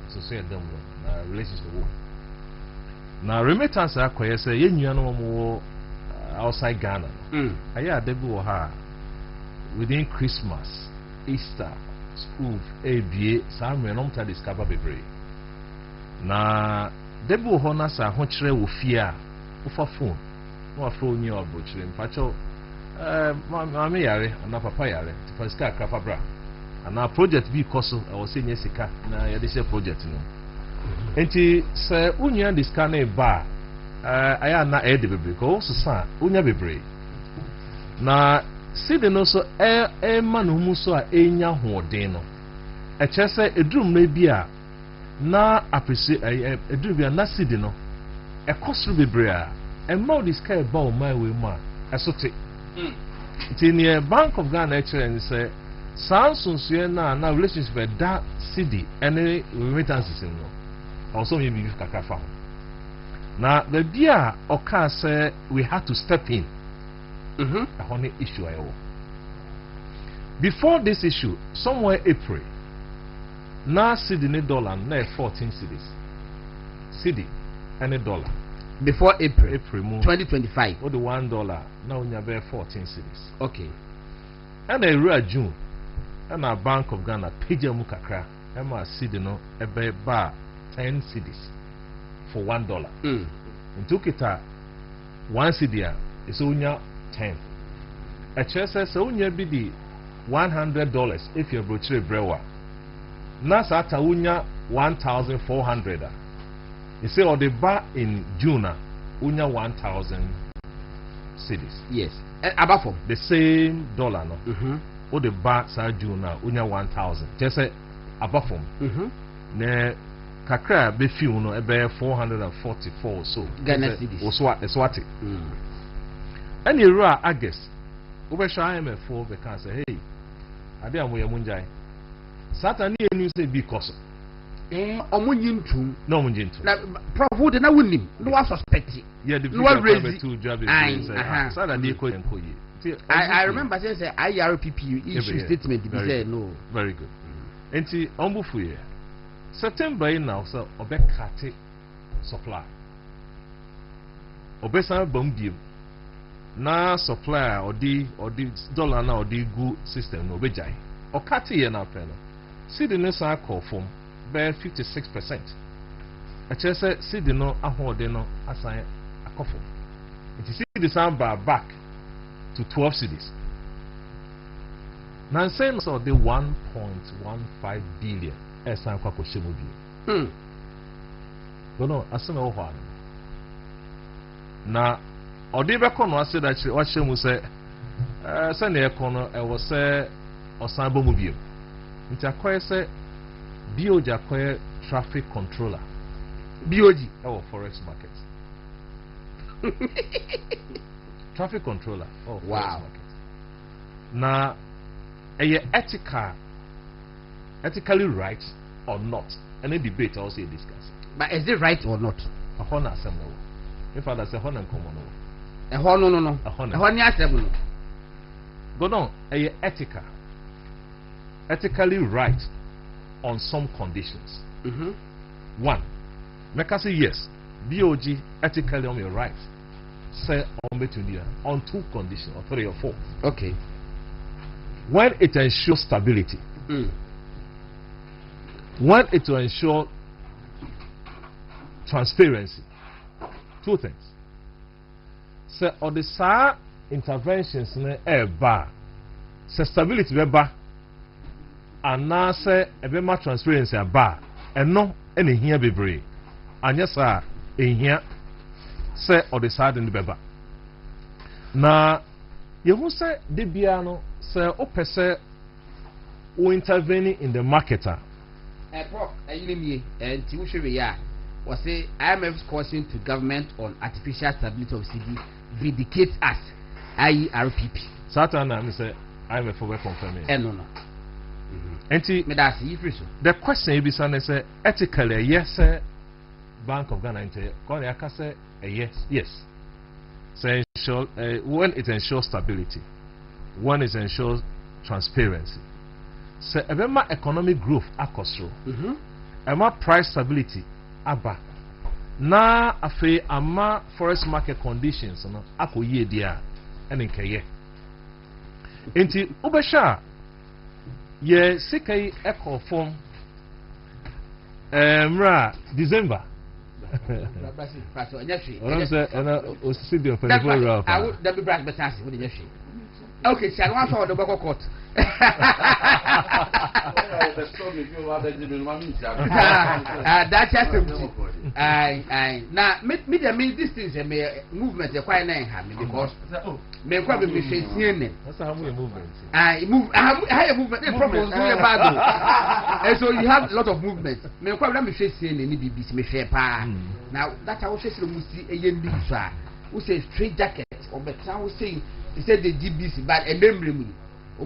Speaker 7: so say them relationship. Now remittance I say you know outside Ghana. I hear debut ha within Christmas, Easter, school, ABA, some men don't discover bebre. Now debut hona sa honchre wo fear for phone. No phone you about in pacho mama yare na papa yare for ska krafa bra. And our project be cost I was saying yesika na yede project no. Enti se unya diska na ba aya na e de bebre ko so sa unya bebre. Na see the no so man who so a enya hoden no. E chese edrum na bia na appreciate edrum bia na see the no. E cost bebre a e ma diska e ba o my way ma esote. It's in the Bank of Ghana and say Samsung na relationship with that city any remittances in no. Also maybe you kakafa. Now the beer oka say we had to step in. A honey issue I owe. Before this issue, somewhere April, now city dollar na 14 cities. City any dollar.
Speaker 1: Before April
Speaker 7: 2025. Or the $1 now we have 14 cities. Okay. And a real June. And our Bank of Ghana Pija Mukakra Emma city no ebe bar 10 cities for $1. In took it 1 city is unya 10. A chess says unya be the $100 if you're brochure brewer. Nasa ata unya 1,400. You say or the bar in June unya 1,000 cities. Yes. Above the same dollar no. Or the bar sa June unya 1,000. Just say above ne kakra be few no ebe 444 so. Ghana cities. Oswati. And you are August. Ube sha IMF be can say hey. Ade amoye munjai. Saturday news say because omunyintu no omunyintu na prof would na wunim no wa suspect yeah the raise two job Saturday ko enkoyi. I remember say IRPP issue statement be say no very good. Enti ombufu ye September now so obekate supply obesan bombiem na supply or the dollar na or the good system no bejai okate ye na pe no see the next call from by 56%. I just said see the no ahode no assign a coffin. It is see the sound bar back to 12 cities. Now saying so the 1.15 billion as I kwa shimu. No, asana ohwa. Na odebe kono ase da chi wahyemu say say na ekono e wo say osan bomu biem. Nti akoye say BOG acquire traffic controller. BOG our forex market. Traffic controller. Oh wow. Forex market. Na a ethical ethically right or not? Any debate also discuss.
Speaker 1: But is it right or not?
Speaker 7: A honor assembly. If I say honor common.
Speaker 1: A honor no.
Speaker 7: A honor.
Speaker 1: A honor assembly.
Speaker 7: Go down. A ethical. Ethically right on some conditions. One, make us say yes. BOG ethically on your right. Say on between on 2 conditions or 3 or 4.
Speaker 1: Okay.
Speaker 7: When it ensures stability. When it will ensure transparency. 2 things. Say on the side interventions eba. Say stability eba. And now say eba transparency eba. And no any here be brave. And yes sir in here say on the side in the beba. Na you who say the biano say ope say who intervening in the marketer.
Speaker 1: Prof, you and Timushe was say IMF's caution to government on artificial stability of CD vindicates us, i.e. RPP.
Speaker 7: Satan and say IMF for confirming.
Speaker 1: No.
Speaker 7: The question is ethically yes, Bank of Ghana say yes. Say when it ensures stability, when it ensures transparency. Say economic growth akosro. Price stability aba. Na afe ama forest market conditions no akoye dia ene nkeye. Enti obesha ye sikai eco form December.
Speaker 1: Okay, so I want to the court. That's just now me this is a movement quite nice because me quite be facing.
Speaker 7: That's how we movement.
Speaker 1: I movement problem and so you have a lot of movement. Me quite be facing any BBC me share pa. Now that's how we say we see a yendi so we say straight jacket or better we say he said the GBC but a memory a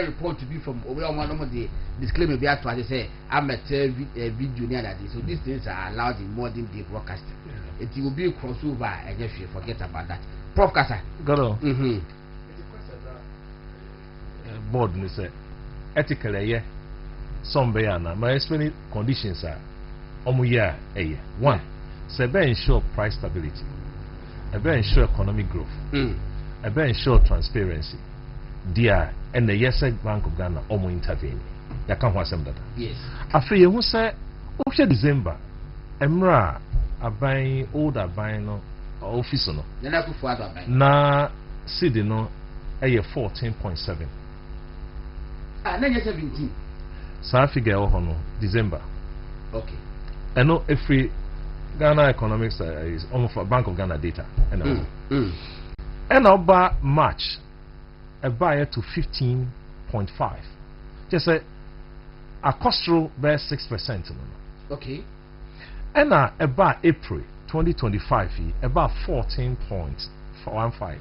Speaker 1: report to be from over one of the disclaimer be at to say I'm a video near that so these things are allowed in modern day broadcasting. It will be a crossover and just forget about that. Prof Kasa.
Speaker 7: Got on. Board me say ethically yeah. Some bayana my explaining conditions are one, say ensure price stability, ensure economic growth. Ensure transparency. Dear and the yes Bank of Ghana intervene. Ya can't want some data.
Speaker 1: Yes.
Speaker 7: After you say, December, Emra, a buying older buying no office no.
Speaker 1: Then I put forward
Speaker 7: na city no a 14.7.
Speaker 1: Then you 17.
Speaker 7: So I figure no December.
Speaker 1: Okay.
Speaker 7: And no every Ghana economics is almost for Bank of Ghana data. And about March, a buyer to 15.5. Just a costro bear 6%.
Speaker 1: Okay.
Speaker 7: And about April 2025, about 14.15.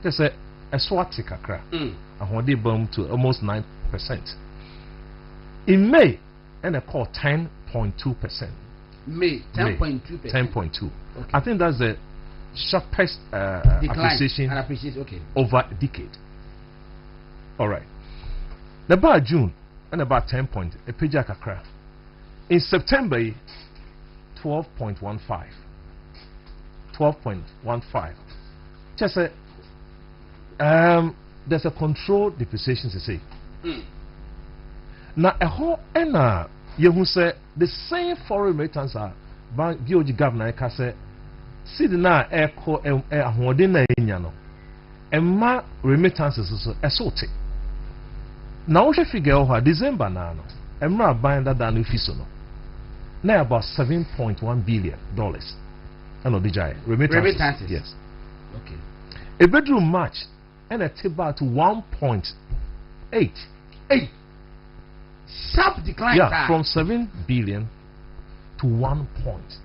Speaker 7: Just a swati kakra. And when they bump to almost 9%. In May, and a call 10.2%.
Speaker 1: May 10.2%.
Speaker 7: 10.2.
Speaker 1: Okay.
Speaker 7: I think that's the sharpest appreciation
Speaker 1: okay.
Speaker 7: over a decade. All right. About June and about 10 point a page kakra. In September 12.15. 12.15. Just a there's a controlled depreciation to say. Now a whole and you say the same foreign remittance are BOG governor can say see the na echo ahoɔden na enya no emma remittances so esote na wo hwe figure ho December na no emma ban that no fi so no na about $7.1 billion and odijai remittances. Yes.
Speaker 1: Okay.
Speaker 7: A bedroom March and a table to 1.8.
Speaker 1: Sharp decline.
Speaker 7: Yeah, from 7 billion to 1 point.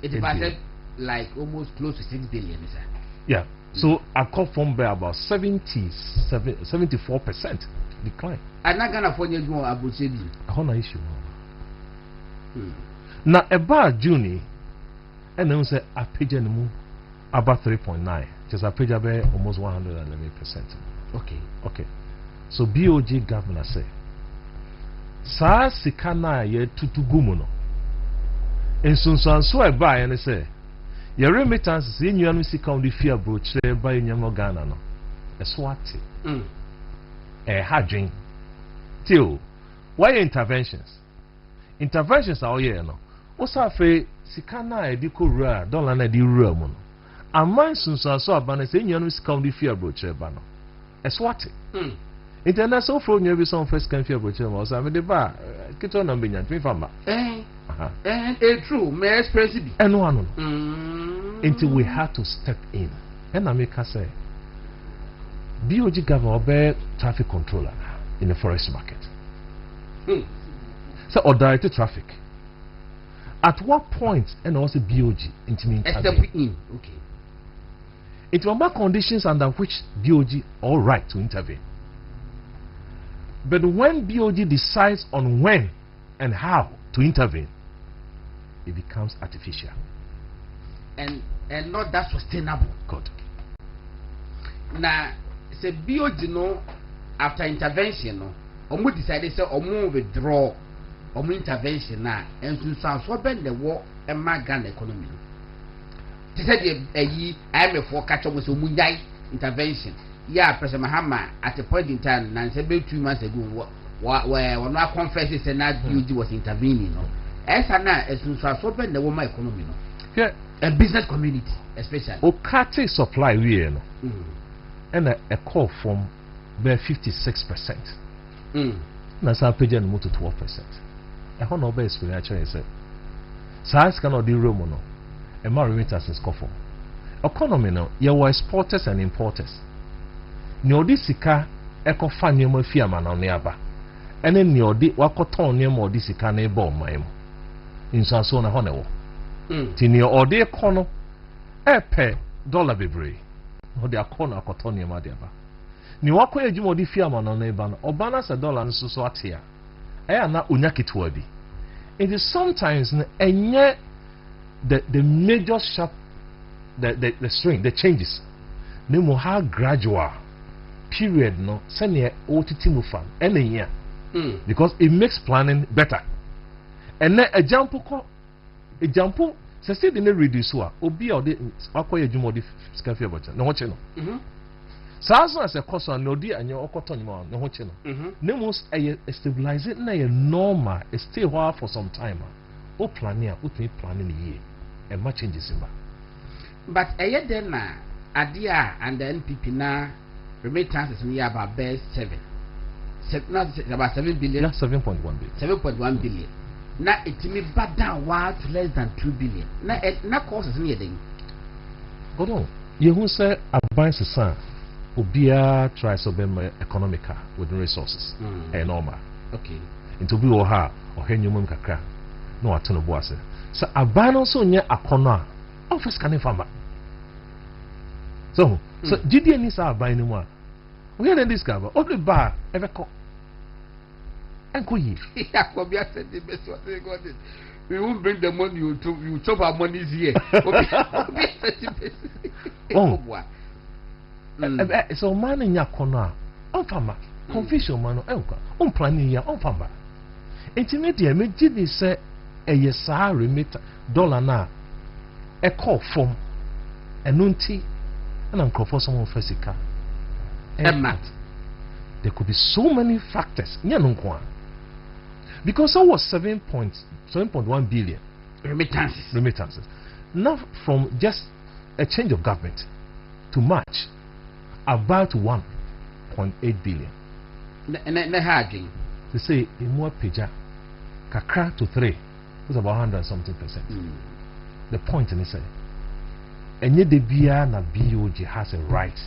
Speaker 1: It divided like almost close to 6 billion, is that?
Speaker 7: Yeah. So I come from by about 74%. decline.
Speaker 1: I'm not gonna for you more about it.
Speaker 7: I want issue. Now about June, and then say I pay about 3.9, just I pay almost 111%. Okay. So BOG governor say, Sa sikana ye tutugumuno. And so I buy and say, your remittances in your music on the fear brooch by in your Ghana no. A swati. A hadging. Till why interventions? Interventions are here no. Osa fe sikana e diko ra dollar na di ra mo no. Aman sunso so abana se nyanu sika on the fear brooch ba no. A swati. International for new be some first can fear brooch mo so am de ba kito na benya twi famba.
Speaker 1: True, may express it.
Speaker 7: And one until we had to step in. And I make us say BOG governor be traffic controller in the forest market. So or direct traffic. At what point and also BOG intervene?
Speaker 1: Okay.
Speaker 7: It will make conditions under which BOG all right to intervene. But when BOG decides on when and how to intervene, it becomes artificial
Speaker 1: and not that sustainable.
Speaker 7: Good.
Speaker 1: Now, say BOG no after intervention no, omo decided say omo withdraw omo intervention na and so bend the war and my Ghana economy. They said I am for catch up with omo intervention. Yeah, President Mahama at a point in time, and said 2 months ago, where one of conferences and that BOG was intervening. No, as so bend the woman economy. No,
Speaker 7: yeah,
Speaker 1: a business community, especially.
Speaker 7: Okate supply we no, and a call from where 56%. Na sa page and move to 12%. I want no be explanation say. SARS cannot do room no. E ma remittances call for. Economy no, you were exporters and importers. Ni odi sika eko fa nyema fi ama na aba. Ene ni odi wakoton nyema odi sika na ebe oman mu. Insanso na ho na wo. Ti ni odi ekono epe dollar bebre. Odi akono akoton nyema de aba. Ni wako ejuma odi fi ama na eba no. Obana se dollar nso so atia. Na onya kitwa bi. It is sometimes enye the major sharp the string, the changes. Nemo how gradual period no senior otiti mufan enya because it makes planning better. And then a jump se say the reduce wa obi a de akoye dwuma de scafe about no ho che no so as a cost on no di anya okoto nyima no ho che no nemo stabilize it na ye normal stay while for some time o planning a planning ye and much changes in ba.
Speaker 1: But then na Adia and the NPP na remittances near about best 7. Not about 7 billion.
Speaker 7: 7.1 billion.
Speaker 1: 7.1 billion. Now it may bad down to less than 2 billion. Now costs near them.
Speaker 7: Hold on. You who say advance the son Obia tries to be economical with resources. Normal.
Speaker 1: Okay.
Speaker 7: Into be or her or her human kakra. No attorney boss. So abano so near a corner. Office can farmer. So GD needs our buy anymore. We had discover only bar ever call. And go ye.
Speaker 1: We won't bring the money you chop our money here.
Speaker 7: So man in your corner. On farmer. Confusion man on planning ya on farmer. Intimate me GD say a yesa remit dollar na a call from a nunti. And I'm for someone physical. There could be so many factors. Because I was 7.1 billion remittances. Now from just a change of government to March, about 1.8 billion. They say in more pager, kakra to 3 was about 100 something percent. The point in it say. And yet the BR na BOG has a right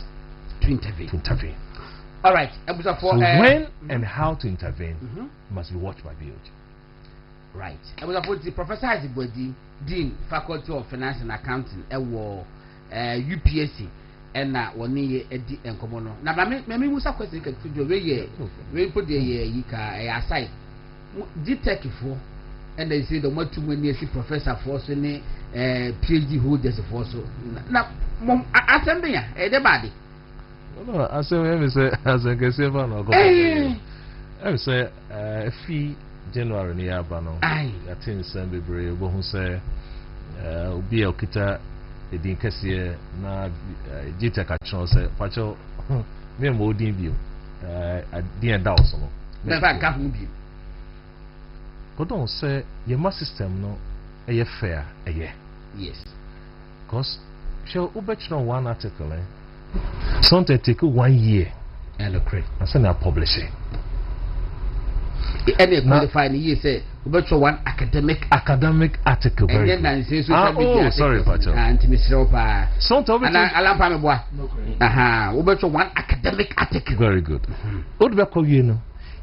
Speaker 1: to intervene.
Speaker 7: All right. So when and how to intervene must be watched by BOG.
Speaker 1: Right. I was about the Professor Asare-Bediako, Dean, Faculty of Finance and Accounting, UPSC. ɛna wɔne yɛ adi nkɔmɔ no na me musa question ka studio we put the yi ka aside GTech for and they say the more too many professor for so ne PhD holders for so na assembly ya de body
Speaker 7: no assembly me say as I can say no go I say fee January ni aba no I think some bebre bo hu say obi okita edin kase na GTech atro say pacho me mo odin bio adin da oso no
Speaker 1: na ba ka hu bio
Speaker 7: ko don say your system no e fair
Speaker 1: yes
Speaker 7: because show ubechno one article something take 1 year
Speaker 1: and okay
Speaker 7: and say na publishing
Speaker 1: any qualify ni say ubechno one academic
Speaker 7: article very
Speaker 1: and then say social media
Speaker 7: sorry pacho
Speaker 1: anti misro pa
Speaker 7: something
Speaker 1: ana alampa me boa ubechno one academic article
Speaker 7: very good what be call you know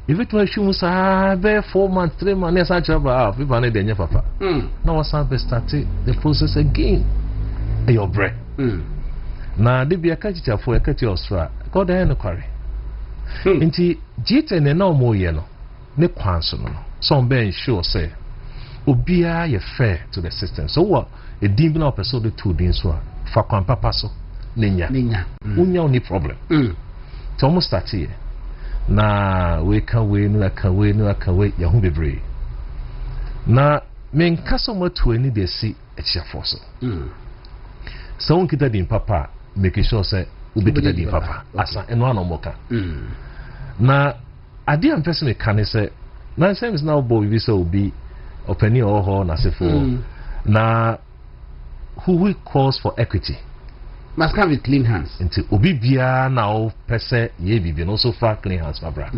Speaker 7: if it was you say 4 months 3 months yes actually people na dey papa now was start the process again your bread na de bia ka chichafo e ka ti osra god dey no kware nti jite ne na omo ye no ne kwanso no so be ensure say obia ye fair to the system so what e dim na person de to din so fa kwan papa so nenya unya oni problem to almost start here na we can we no aka we ya hu bebre na men kaso moto ani de si echiafo so so on kita din papa make sure say we kita din papa asa eno anomoka na ade am person me kan say na sem is now boy we so be openi oho na sefo na who will cause for equity
Speaker 1: must come with clean hands
Speaker 7: into obi bia na o pese ye bibi no so far clean hands fabra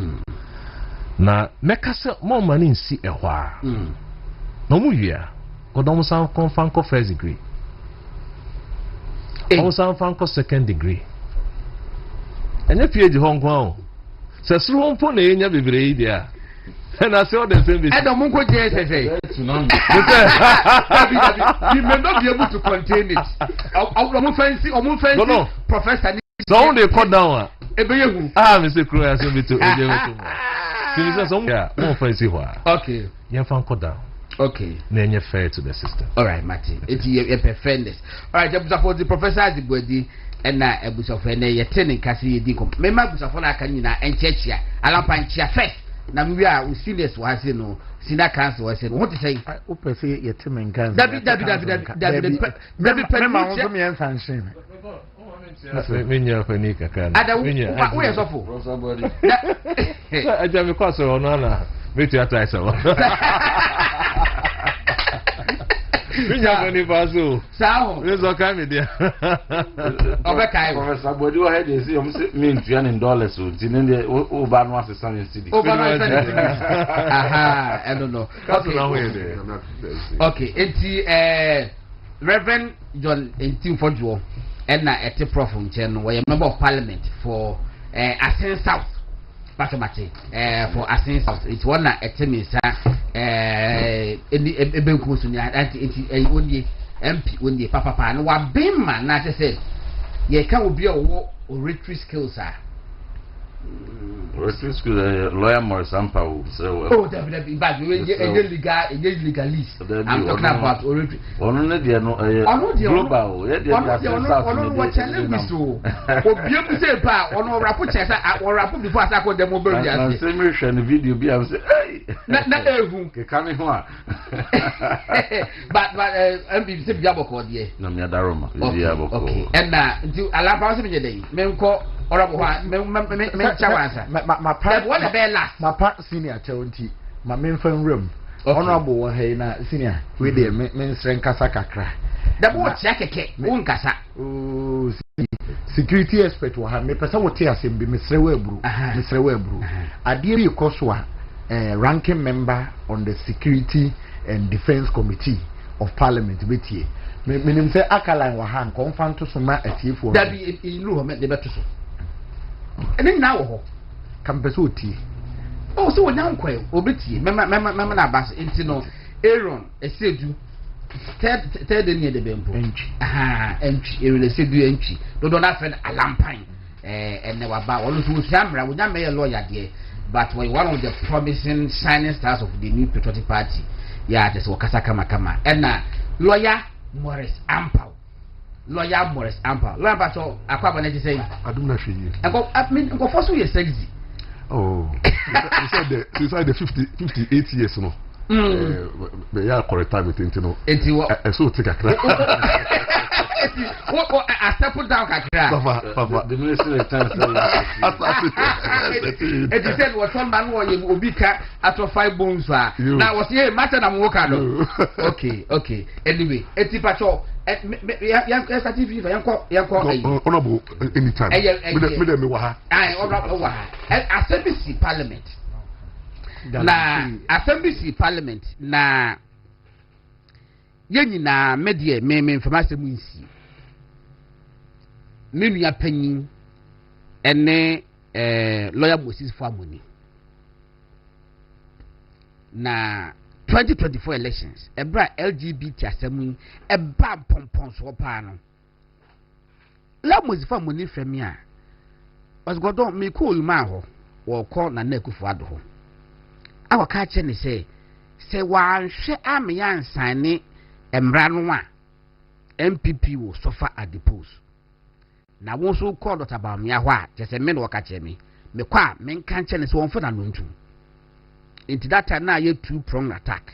Speaker 7: na meka se mo mani nsi ehwa no mu wia godom san confirm ko first degree o san fan ko second degree enya PhD hon kwa se suru honpo na enya bibire dia na say all the same business
Speaker 1: Edom nko je say you may not be able to contain it omo fancy professor
Speaker 7: so they cut down
Speaker 1: ebeyehu
Speaker 7: me say kro ya so bitu ejewu so so some ya mo fancy hwa
Speaker 1: okay
Speaker 7: yen fan cut down
Speaker 1: okay
Speaker 7: na enye fair to the system
Speaker 1: all right Martin it you fairness all right just support the professor Asare-Bediako na ebusofo na ye tene kasi ye di kom me ma busofo na aka nyina enchechia alampa nchia first na mwi a usilies wa se no sina council wa se no what say
Speaker 3: o pese ye teme nkan
Speaker 1: dabi
Speaker 3: me ma won me ensanhye
Speaker 7: menya fani kaka
Speaker 1: menya wo ye sofo
Speaker 7: aja me kwaso ono na metu ata isa wa menya fani baso
Speaker 1: sao
Speaker 7: yeso ka me dia
Speaker 1: obekai
Speaker 2: Professor Bodi wa head say o say me ntua in dollars so ti ne o ba no asesa me cedi
Speaker 1: aha I don't know okay enti Reverend John Entimfodwo na ete prof nchen no we member of parliament for Asen South Patomate for Asen South it one na ete minsa ebenku so ni enti onye MP onye papa no wa bemma na say ye ka obi owo oratory skills are
Speaker 2: Oratory school lawyer Morsampa so
Speaker 1: oh definitely but legalist I'm talking about oratory
Speaker 2: ono ne de no global ye de
Speaker 1: ono what challenge so obi am say pa ono rapo chesa rapo before asako dem obi
Speaker 2: na say me hwe no video bi am say hey
Speaker 1: na ehu
Speaker 2: ke ka me ho a
Speaker 1: but MB say biaboko de
Speaker 2: na me adaroma biaboko
Speaker 1: okay and na nti alapa se me dey me nko orabo ha me chawansa
Speaker 3: ma pa
Speaker 1: what the bell last
Speaker 3: ma pa senior tewonti ma memfan room honorable wo hey na senior we dey me nsren kasa kakra
Speaker 1: da bo tia keke won kasa
Speaker 3: oh security expert wo ha me pesa wo tia asem bi mesre wa aburu ade bi koso a ranking member on the security and defense committee of parliament betie menim say akalan wa ha nkonfa nto so ma atiefo
Speaker 1: da bi ilu ho me de beto so ene na wo ho
Speaker 3: kampeso otie
Speaker 1: oh so wonya nkwa obetie mema na bas enti no Aaron Esedu third near the bempo entry a residue entry don't have an alampine and never about all who samra would not make a lawyer there but we're one of the promising shining stars of the new patriotic party that's Wakasa Kama and lawyer Morris Ampao lawyer Bato Aquabaneti saying
Speaker 8: I do not feel you
Speaker 1: I mean go for so you're sexy
Speaker 8: beside the 58 years no yeah, correct time it you know. So take a crack.
Speaker 1: I step down
Speaker 8: Papa.
Speaker 3: The minister of time.
Speaker 1: It is said what one man will be cut after 5 bones. Now was here matter I'm working. Okay. Anyway, it's a patrol.
Speaker 8: Honorable anytime.
Speaker 1: Asare-Bediako Parliament. Na Asare-Bediako Parliament na yenyi na media me information mu nsi menu ya panyin ene lawyer Moses Famoni na 2024 elections ebra LGBT asemu eba pompon so pa no la Moses Famoni fremi a was godon me cool ma ho wo ko na na Akufo Addo ho awaka che ne se wanhwe ameyan sane emra no a MPP wo suffer at the post na won so call Dr. Bawumia ho a che se me no waka che me kwa me nkan che ne se won fa na nontu into that time na ye two prong attack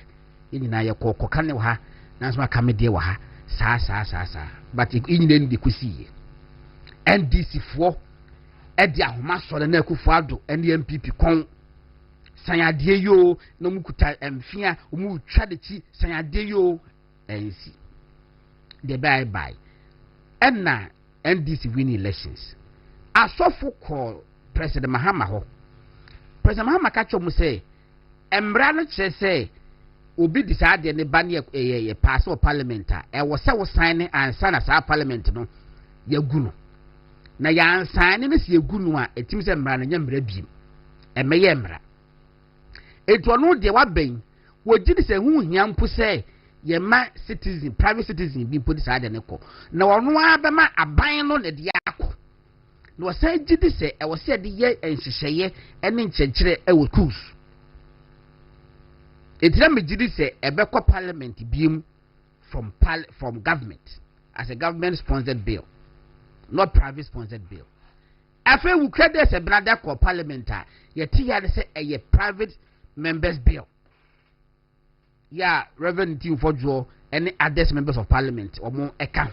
Speaker 1: yin na ye kokoka ne ha na so aka me de wa ha sa but yin ne ndi kusi NDC fo e di ahoma so na Akufo Addo and MPP kon sanyade yo no mukuta emfia omu twa de chi sanyade yo ensi the bye enna NDC win elections asofo call President Mahama ho President Mahama ka chomu say emra no kire say obi decide ne ba ne ye pass o parliament a wo se wo sign ansa na sa parliament no yagu no na ya ansa ne se yagu no a etim se emra na nyamra biem emeye emra eto no de wa ben wo gidi se hu hia mpo se ye ma citizen private citizen bi mpo decide ne ko na wono abema aban no ne de akọ na wo se gidi se e wo se de ye enhyehyeye ene nkyekere e wo cruise etira me gidi se ebekọ parliament biem from government as a government sponsored bill not private sponsored bill afa wu krede se brother call parliament a ye ti ya se e private members bill Reverend Team for Joe and other members of parliament or more eka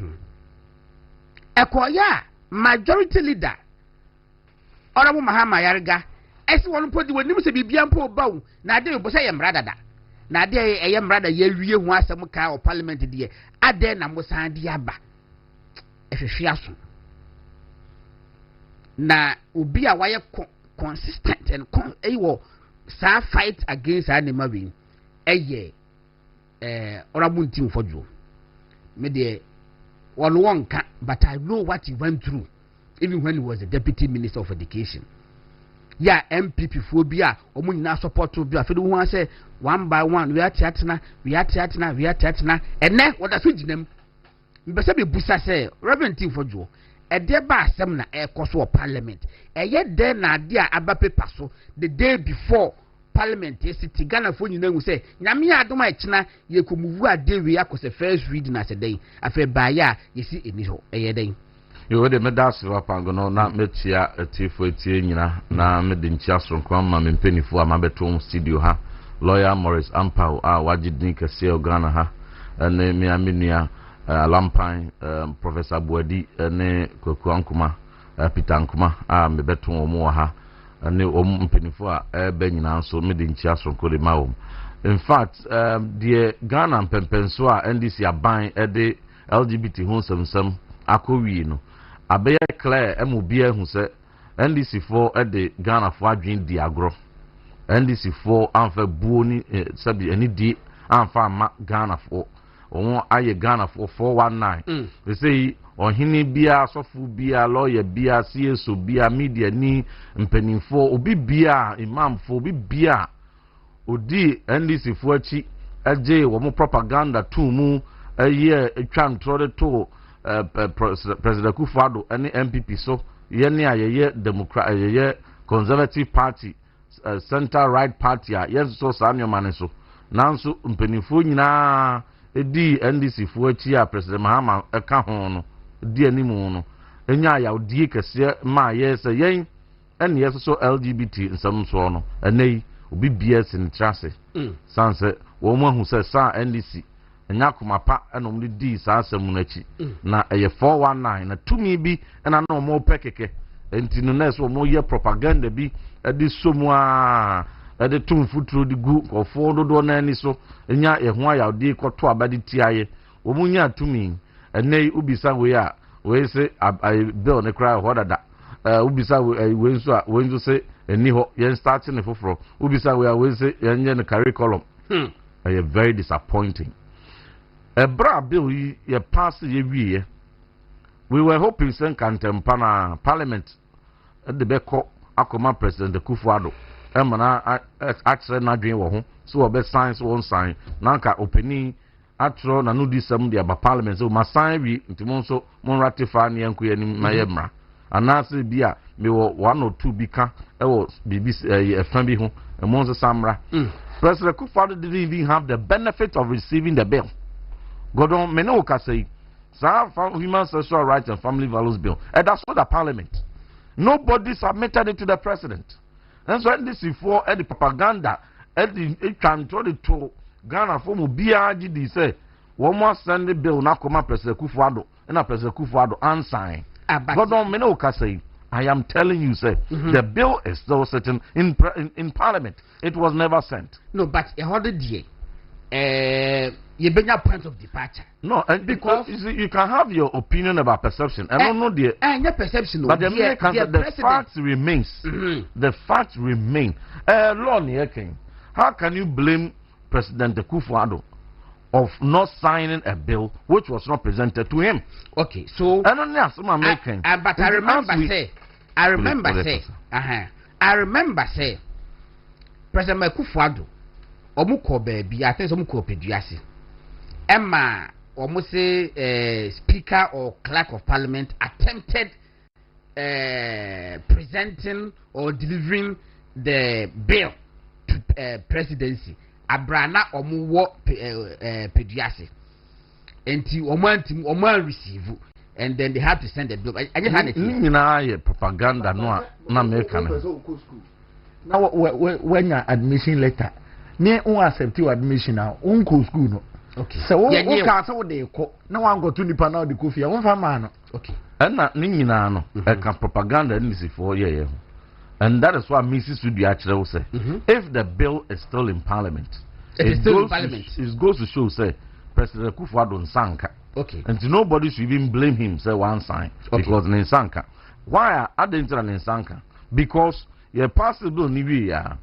Speaker 1: majority leader Honorable Mahama Yarga esi won podi woni se bibia mpo bawo na de bo se ye mrada da na de ye mrada ye wie hu asem ka o parliament de ade na mo san de aba ehwehwe aso na obi a waye consistent and sa fight against animal win Honorable Team for Joe me de one can but I know what he went through even when he was the Deputy Minister of Education MPP phobia omu nyina support to bia fedu hu say one by one we are tiatena ene what so ginam mbese be busa say Reverend Team for Joe ede ba asem na ekoso parliament eye de na ade a aba paper so the day before parliament city Ghana for nyina hu say nyame adom a kina ye komuvu ade we akose first reading as a day afa ba ya yesi eni ho eye den
Speaker 2: yo de medas wapango no na metia etifo etie nyina na mede nchia sonkwa ma mempenifo ama beto studio ha lawyer Morris Ampao a wagidin kase Ghana ha ene mi aminua Lampan Professor Buadi ene Kwaku Ankuma Peter Ankuma a mebeto omo ha ene ompenifo a ebe nyina so mede nchia sonko de mawo in fact the Ghana pempenso a NDC aban ede LGBT honsem akowi no abeya clear emobia hu se NDC for de Ghana for adwin di agro NDC for anfa buoni sabi ani di anfa ma Ghana for won aye Ghana for 419 they say ohini bia sofu bia lawyer bia CSO bia media ni mpanimfo obi bia imam for obi bia odi NDC for achi
Speaker 9: eje wo mo propaganda to mu eye etwa ntro to President Akufo-Addo and MPP so yene ayeye Democrat ayeye Conservative Party Center Right Party yes so sanyo mane so nanso mpenifo nyina edi NDC fo achi a President Mahama eka ho no di animu no enya ya odi kese ma yes yen ene yes so LGBT nsam so no enei obi BS in trase sanse wo mo hu se sa NDC enya komapa enom di sa asem no achi na eye 419 na tumi bi na no mo pekeke enti no na so mo ye propaganda bi edi somu a edi tum futuro di gu ofo dodo na ani so enya eho aya odi koto abadi tiaye wo mo nya tumi enei ubisa we a we se bill ne cry ho dada ubisa we nso a we nso se eni ho yen starting ne foforo ubisa we a we se yenye ne curriculum very disappointing. Bra bill ye pass ye wie. We were hoping sen Kantempana Parliament at the Beko Akoma President Akufo-Addo. Emana actually na dwen wo ho so obe sign one sign nanka opening atro na no di sem dia ba Parliament so ma sign wi ntimo so mon ratify ne yanku ya ni mayemra anase bia me wo 1 or 2 bika e wo bibi efan bi ho e mon so samra President Akufo-Addo didn't even have the benefit of receiving the bill. Godon meno ka say Human Sexual Rights and Family Values Bill. And that's what the Parliament. Nobody submitted it to the President. And so this is for the propaganda. It can tell it to Ghana for BRGD say, one more send the bill now come President Akufo-Addo and President Akufo-Addo unsigned. Godon meno ka say, I am telling you, sir, the bill is still sitting in Parliament. It was never sent.
Speaker 1: No, but how did you? You bring a point of departure.
Speaker 9: No, because you see, you can have your opinion about perception. I don't know the
Speaker 1: your perception,
Speaker 9: but the fact remains. The fact remain. How can you blame President Akufo-Addo of not signing a bill which was not presented to him?
Speaker 1: Okay, so
Speaker 9: I don't know some American.
Speaker 1: But I remember say, President Akufo-Addo. Omuko baby, I think omuko peduasi. Emma, almost say Speaker or Clerk of Parliament attempted presenting or delivering the bill to presidency. Abrana omuwo peduasi. Enti oman receive, and then they have to send the bill. I just had
Speaker 9: it. Propaganda no na American.
Speaker 3: Now when your admission letter. Me who accept your admission now, uncle school no.
Speaker 1: Okay.
Speaker 3: So who can't say what they call. No one go to Nipa now the coffee. One for man.
Speaker 9: Okay. And na nyina no, can propaganda in this for year. And that is why Mrs. Bɛkyerɛ will say, if the bill is still in Parliament,
Speaker 1: it goes in Parliament.
Speaker 9: It goes to show say President Akufo-Addo Nsanka.
Speaker 1: Okay.
Speaker 9: And nobody should even blame him say one sign because Nsanka. Why are they Nsanka? Because you pass the bill ni ya.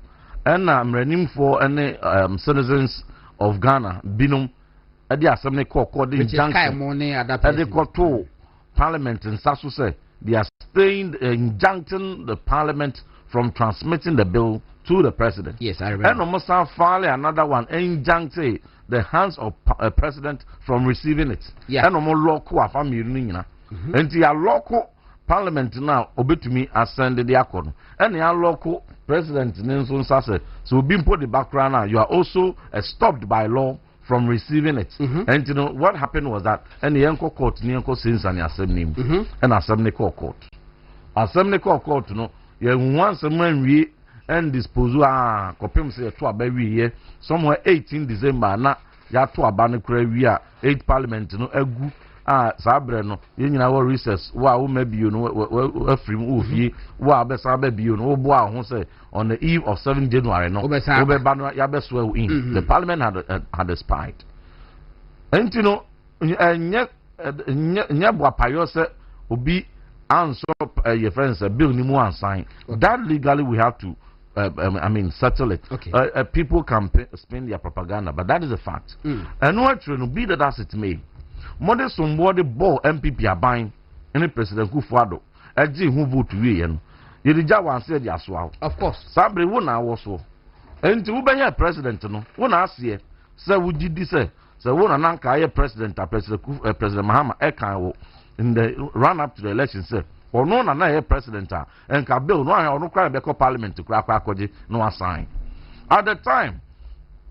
Speaker 9: And I'm running for any citizens of Ghana. Binum, at the Assembly Court, the Parliament in Sasu say they are staying, injuncting the Parliament from transmitting the bill to the President.
Speaker 1: Yes, I remember.
Speaker 9: And almost finally another one, injuncting the hands of President from receiving it.
Speaker 1: Yeah.
Speaker 9: And almost local family, and the local Parliament now obey to me ascend the accord. And the local President Nelson Sase, so being put the background now, you are also stopped by law from receiving it. And you know what happened was that and the Yanko court, Yanko Sins and the Assembly and Assembly Court. Assembly Court, you know, you once a man we and dispose copim say to a baby year somewhere 18 December na ya to a banner we are 8 Parliament, you know, a good. Sabre no yenyina wo recess wo maybe you know afrim ofie wo abesa baby you know bo a ho say on the eve of 7 January no obeba no ya beso in the Parliament had expired and you know nya bo apayo say obi answer your friends bill ni mu ansign that legally we have to settle it.
Speaker 1: Okay.
Speaker 9: People can spend their propaganda, but that is a fact. And what should be that as it may. More somebody ball MPP are buying any President Akufo-Addo. Who vote to you? You did say the
Speaker 1: of course.
Speaker 9: Sabri won our so. And to be president, no one ask ye say would you say one ananka president President Mahama Ekan in the run up to the election say or no na president and ka bill no cry be parliament to crack no assign. At the time,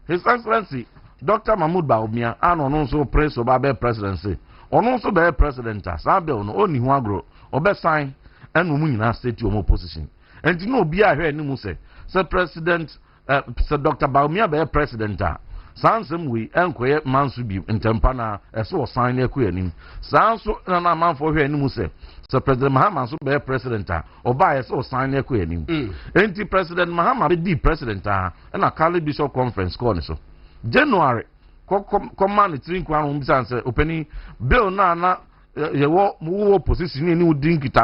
Speaker 9: His Excellency Dr. Mahmoud Bawumia and also praise Obabe presidency. On also be president, Sabill no only who agro or be sign and women in state to opposition. And you know, be I hear any say, Sir President, Sir Dr. Bawumia be president. Sansem we enquire mansubi in Tempana as well sign a queen. Sanso and a man for here any say, Sir President Mahama so be president or by us or sign a queen. Anti President Mahama be the president and a Cali Bishop Conference corner. January, command the drink one say opening bill na your position in new drink it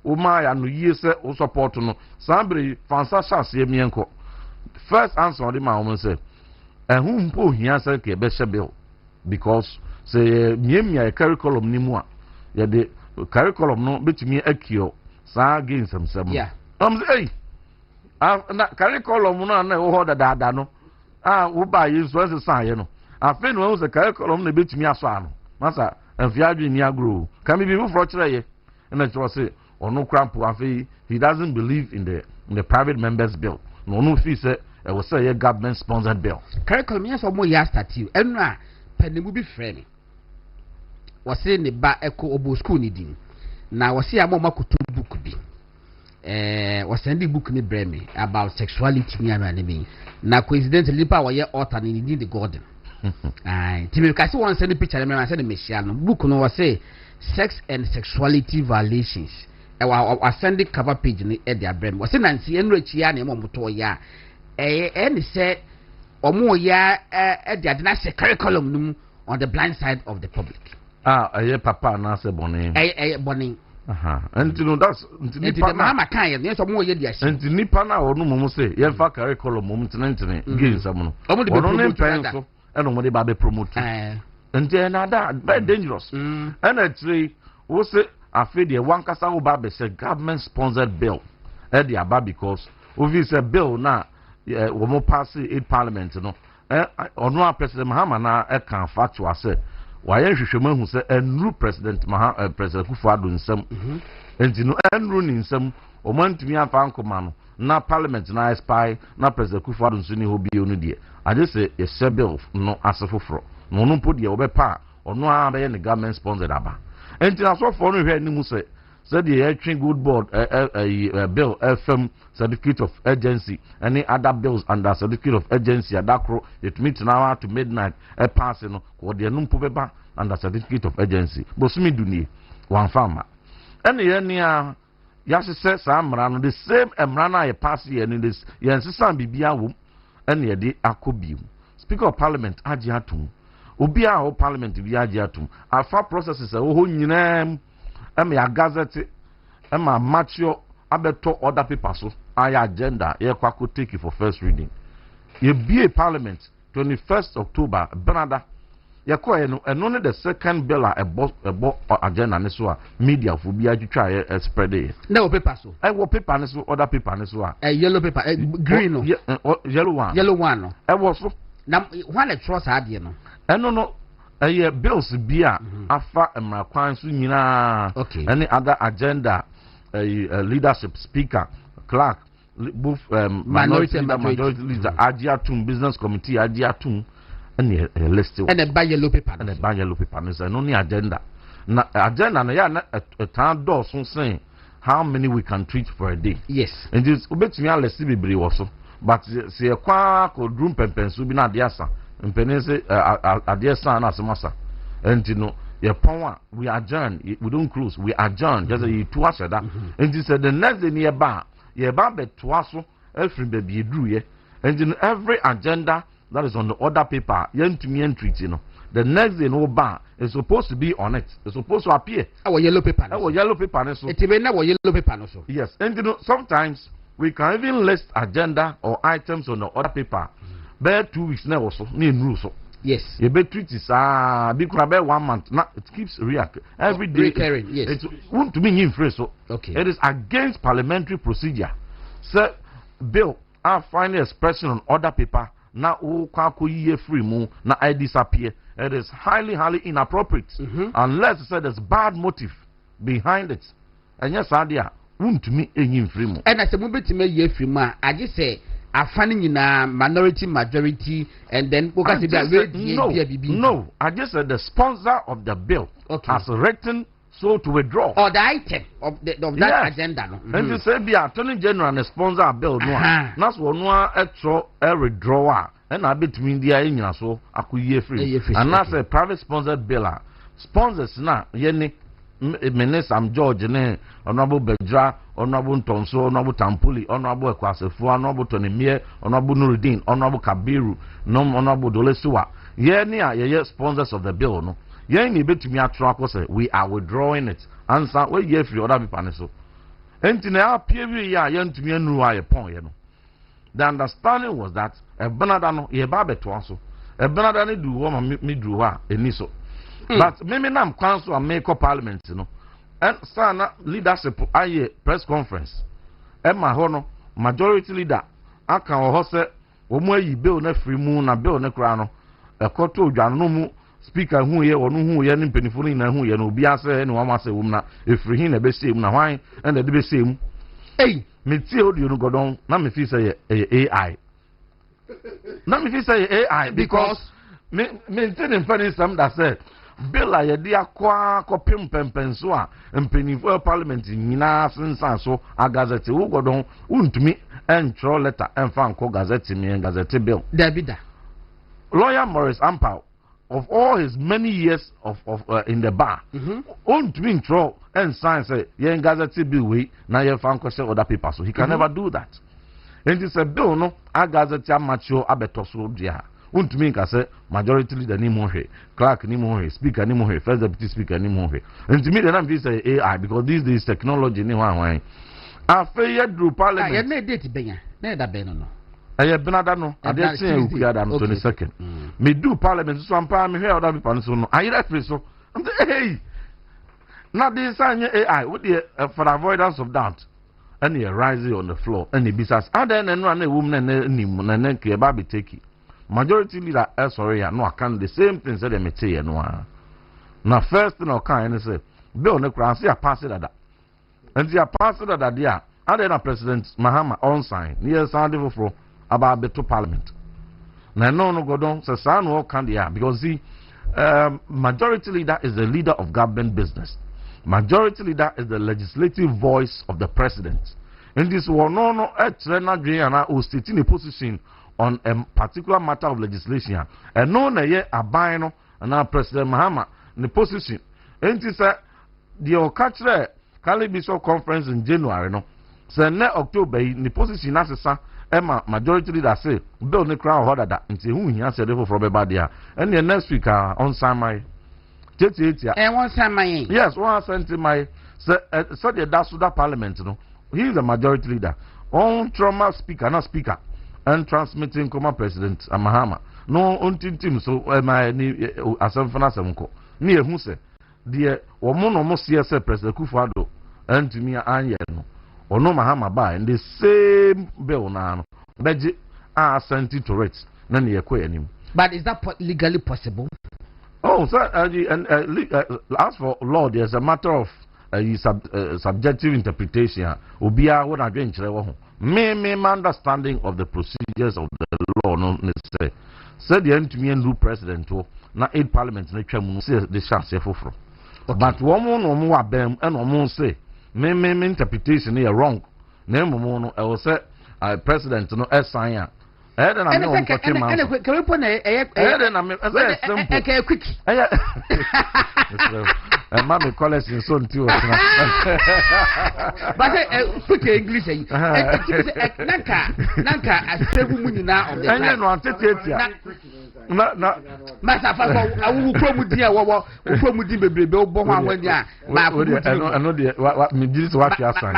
Speaker 9: Umaya no years or support no Sambre Fansa Mienko. First answer on the man say, and whom po he answer ke be bill because say miemia a curriculum ni mu ya de curriculum no betimi akio sa gain some yeah say na curriculum no na wo da no wo ba yesu ase san ye no afi no say curriculum na betimi aso ano masa enfiadwe ni agro can be for kire ye na to say ono crampo afi he doesn't believe in the private members bill no fee say it was a government sponsored bill.
Speaker 1: Curriculum yes or more yesterday. And now, Penny be friendly. Was saying the ba echo obo school needing. Now was see a more to book be. Was sending book me breme about sexuality near enemy. Now coincidentally, power ye author in the garden. Timmy Cassie wants send a picture and I said the Messiano book no was say sex and sexuality violations. I send the cover page in the Edia Brem. Was in Nancy and Richiani Momotoya. And said, or more, the curriculum on the blind side of the public.
Speaker 9: Papa, and answer Bonnie.
Speaker 1: Bonnie.
Speaker 9: And you know that's
Speaker 1: the Mama kind, yes, or more, yes.
Speaker 9: And Nipana or no say, Yefa curriculum moment and gain someone. Only pencil and only Baby promote. And then that very dangerous. And actually, was it a figure one Casao Baby said government sponsored bill. Eddie Abba because obviously a bill now. We more pass in Parliament, you know. On President Mahama na can factual say, why you should who say a new President President Kufuor in some, and you know, and running some, or want to me and Panko man, na Parliament na spy, na President Kufuor in Sunni who be only I just say a share bill no answer for no put the obepa or no other any government sponsored aba. And I saw for no here ni say. Said the Action Good Board bill FM certificate of agency any other bills under certificate of agency adakro it meet now to midnight pass no ko de no mpobeba under certificate of agency bosumi dunie one farmer and ya say samra no the same emra na ye pass here in this yen sisan bibia wom and ye de akobi Speaker of Parliament agi atum obi a o Parliament bi agi atum afa processes ho nyinam ya gazette mature abeto other papers so aya agenda ye kwako take it for first reading ye be Parliament 21st October Canada ye ko eno the second bill ebo agenda ne so media for bi atwitwa ye spread e
Speaker 1: na o paper so
Speaker 9: wo paper ne so other paper ne so
Speaker 1: yellow paper green no
Speaker 9: yellow one
Speaker 1: no
Speaker 9: wo so
Speaker 1: na one trust ade no
Speaker 9: eno no bills bia afa emrakwan so nyina any other agenda leadership speaker clerk both minority leader agiatum business committee agiatum and list
Speaker 1: and a yellow paper
Speaker 9: no ni agenda na agenda na ya na tan do so say how many we can treat for a day
Speaker 1: yes
Speaker 9: and this obetumi alesi bebre wo so but se kwa ko drum pempensu bi na de asa mpenese adesa na semasa and you know your power we adjourn we don't close we adjourn just you to us that and you said the next day nearby ye ba be to us every baby edru ye and you know, every agenda that is on the order paper yentumi entry you know the next day no ba is supposed to be on it it's supposed to appear
Speaker 1: our yellow paper
Speaker 9: so
Speaker 1: it be na yellow paper no so
Speaker 9: yes and you know sometimes we can even list agenda or items on the order paper. Bear 2 weeks now also, so
Speaker 1: yes.
Speaker 9: You bet treat is be 1 month. Now it keeps reacting every day.
Speaker 1: Recurring, yes.
Speaker 9: It's want to be in phrase so
Speaker 1: okay.
Speaker 9: It is against parliamentary procedure. So bill our final expression on order paper na ukwaku ye free mu na I disappear. It is highly inappropriate unless there's bad motive behind it. And yes, idea won't me any free mu.
Speaker 1: And as a movie to me ye free ma, I just say a funny in a minority majority and then
Speaker 9: no, I just said the sponsor of the bill has written so to withdraw.
Speaker 1: Or the item of that agenda. No?
Speaker 9: And you say the Attorney General and sponsor a bill. That's one a withdrawal. And I between the India so I could year free. And that's a private sponsored bill. Sponsors now, Yenny. Sam George, Honorable Bɛkyerɛ, Honorable Tonso, Honorable Tampuli, Honorable Kwasefo, Honorable Tonimie, Honorable Nuruddin, Honorable Kabiru, Honorable Dolesuwa. Ye sponsors of the bill, no. Ye ni betumi atro say we are withdrawing it. Answer we ye free other people so. Enti na appear ya ye ntumi anu aye pon ye no. The understanding was that Benada no ye ba beto so. Benada ni do wo me do wa eni so. But maybe now council and make up parliament, you know. And sana leadership aye press conference. Emma hono majority leader aka ohose omo ayi bill na free mu na bill na kra no. Ekoto odwa no mu speaker hu ye onu hu ye ni mpenifo ni na hu ye no obi ase ni wama se wom na efri hin na be se mu na hwan and de be se mu. Hey, me tie audio no godon na me fi say AI. Na me fi say AI because me tin funny some that said bill a yɛde akwa kɔpem pɛmpɛnso a mpanimfoɔ parliament nyinaa sensan so a gazette wo godon untumi ɛntwerɛ letter ɛmfa nkɔ gazette me gazette bill
Speaker 1: Davida
Speaker 9: lawyer Morris Ampao of all his many years of in the bar untumi ntwerɛ ɛnsan sɛ yɛn gazette bill wei na yɛmfa nkɔ other people so he can never do that. And it's a bill no a gazette amateur abeto so dia untumi nka say majority leader ni mo hwe clerk ni mo hwe speaker ni mo hwe first deputy speaker ni mo hwe ntumi de na be say AI because this is technology ni wan afeye through parliament
Speaker 1: ya na date benya na da be no
Speaker 9: aye benada no ade tin ukua da no 22nd me do parliament so ampa me hwe other people so no aye referee so hey na this AI with the for avoidance of doubt and he rising on the floor and he bisas and then no na woman na nim na na ke ba be take majority leader sorry no account the same thing said me tell no na first no kan and say bill no kran say pass it that and they pass it that there and then president Mahama on sign near sound for about the parliament na no go don say san no kan there because the majority leader is the leader of government business. Majority leader is the legislative voice of the president. In this one, no, or state in a position on a particular matter of legislation. And no, a bino and now President Mahama in the position. And this the Okatre Calibiso conference in January, no, so next October in the position as a Emma majority leader say, Bill the crowd order that until who he has said from everybody. And the next week on Samai.
Speaker 1: And one time my
Speaker 9: yes, one sent my so the Dasuda parliament, no. He is a majority leader. On trauma speaker, not speaker, and transmitting Koma President Mahama. No untin team so my asamfana samko. Near who say, dear or almost CSA President Kufado and to me Anya no. Or no Mahama by and the same bill now. Beji are sent it to it. None him.
Speaker 1: But is that legally possible?
Speaker 9: Oh, sir, as for law, there's a matter of subjective interpretation. Ubia what I drink, my understanding of the procedures of the law, no necessary. Said the end to me and do president, not 8 parliaments, no say the chance for. But one more bam and one say, me interpretation is wrong. Name mono, I will say, president, no S.I.N. I don't know.
Speaker 1: Can we put a quick?
Speaker 9: Mammy calls in son too.
Speaker 1: But quick English. Nanka, I say, woman now of the Master, I will promote dear what promote the baby Boma when ya. I know the what you are saying.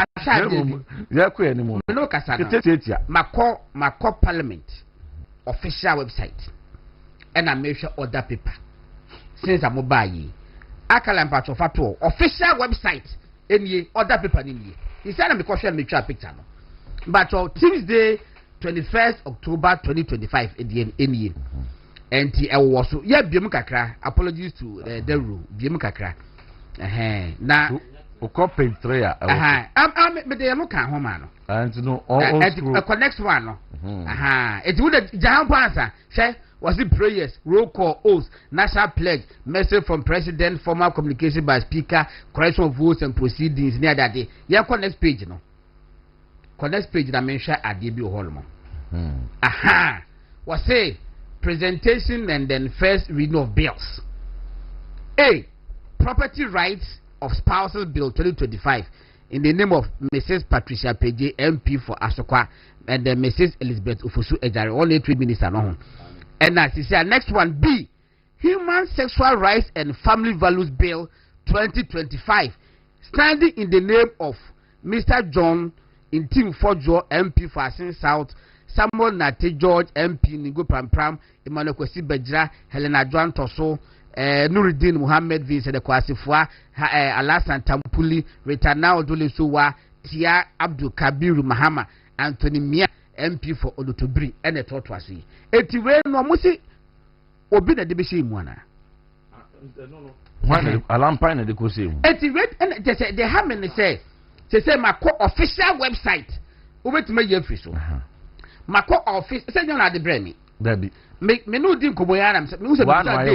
Speaker 1: Yeah, queer anymore. No, Cassandra. Macau Parliament official website. And I make sure other people. Since I'm mobile. Akalan Patrofato official website. Any other people in here. He said, I'm because I make sure picture. But Tuesday, 21st October 2025 any and so yeah biemu kakra apologies to the rule biemu kakra na
Speaker 9: o page 3
Speaker 1: me dey no kan ho ma no
Speaker 9: and no all
Speaker 1: connect one no it would jahan pansa say was it prayers roll call oaths national pledge message from president formal communication by speaker correction of votes and proceedings near that day yeah connect page no connect page that mention ade bi holmo was say presentation and then first reading of bills. A. Property Rights of Spouses Bill 2025 in the name of Mrs. Patricia Page, MP for Asokwa, and then Mrs. Elizabeth Ufosu Ejare, only 3 minutes alone. And as you say, next one, B. Human Sexual Rights and Family Values Bill 2025, standing in the name of Mr. John Intim Fojo, MP for Asin South, Samuel Nate George, MP Nigo Pram, Emmanuel Kwesi Bɛkyerɛ, Helena Joan Toso, Nuruddin Muhammad Vincent Kwasifua, Alasan Tampuli, Retana Odolesowa, Tia Abdul Kabiru Mahama, Anthony Mia, MP for Olutobri, and the Totwasi. Etiwe no musi obi na debeshi mwana.
Speaker 9: One alampa na de kosi.
Speaker 1: Etiwe and they have me say my official website. Ubetime ye free so. Mako office say you na de bremi.
Speaker 9: Dabi.
Speaker 1: Me no din komo ya na me say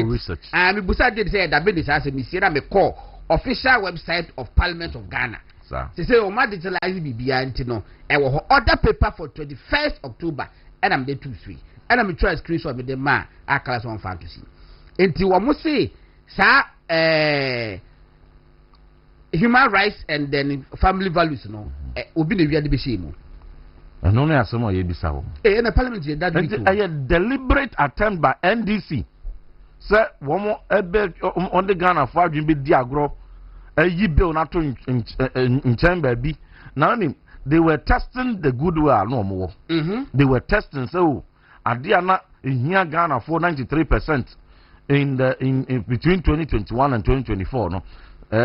Speaker 9: research.
Speaker 1: Me busa did say that be this as me see na me call official website of Parliament of Ghana.
Speaker 9: Sir.
Speaker 1: Say o ma digitalize bibia ntino e wo order paper for 21st October and I'm there 2-3 and I'm try screenshot me the man akala so on fantasy. Enti wo mo say sa human rights and then family values no obi na wiade be shey mu.
Speaker 9: No, no, some ye bisa wo.
Speaker 1: Na parliament ye that week.
Speaker 9: A deliberate attempt by NDC. Sir, one more on the Ghana for adwin be di agro. Yi bill na to in chamber bi. Now they were testing the goodwill no more. They were testing so adia na here Ghana for 93% in between 2021 and 2024 no.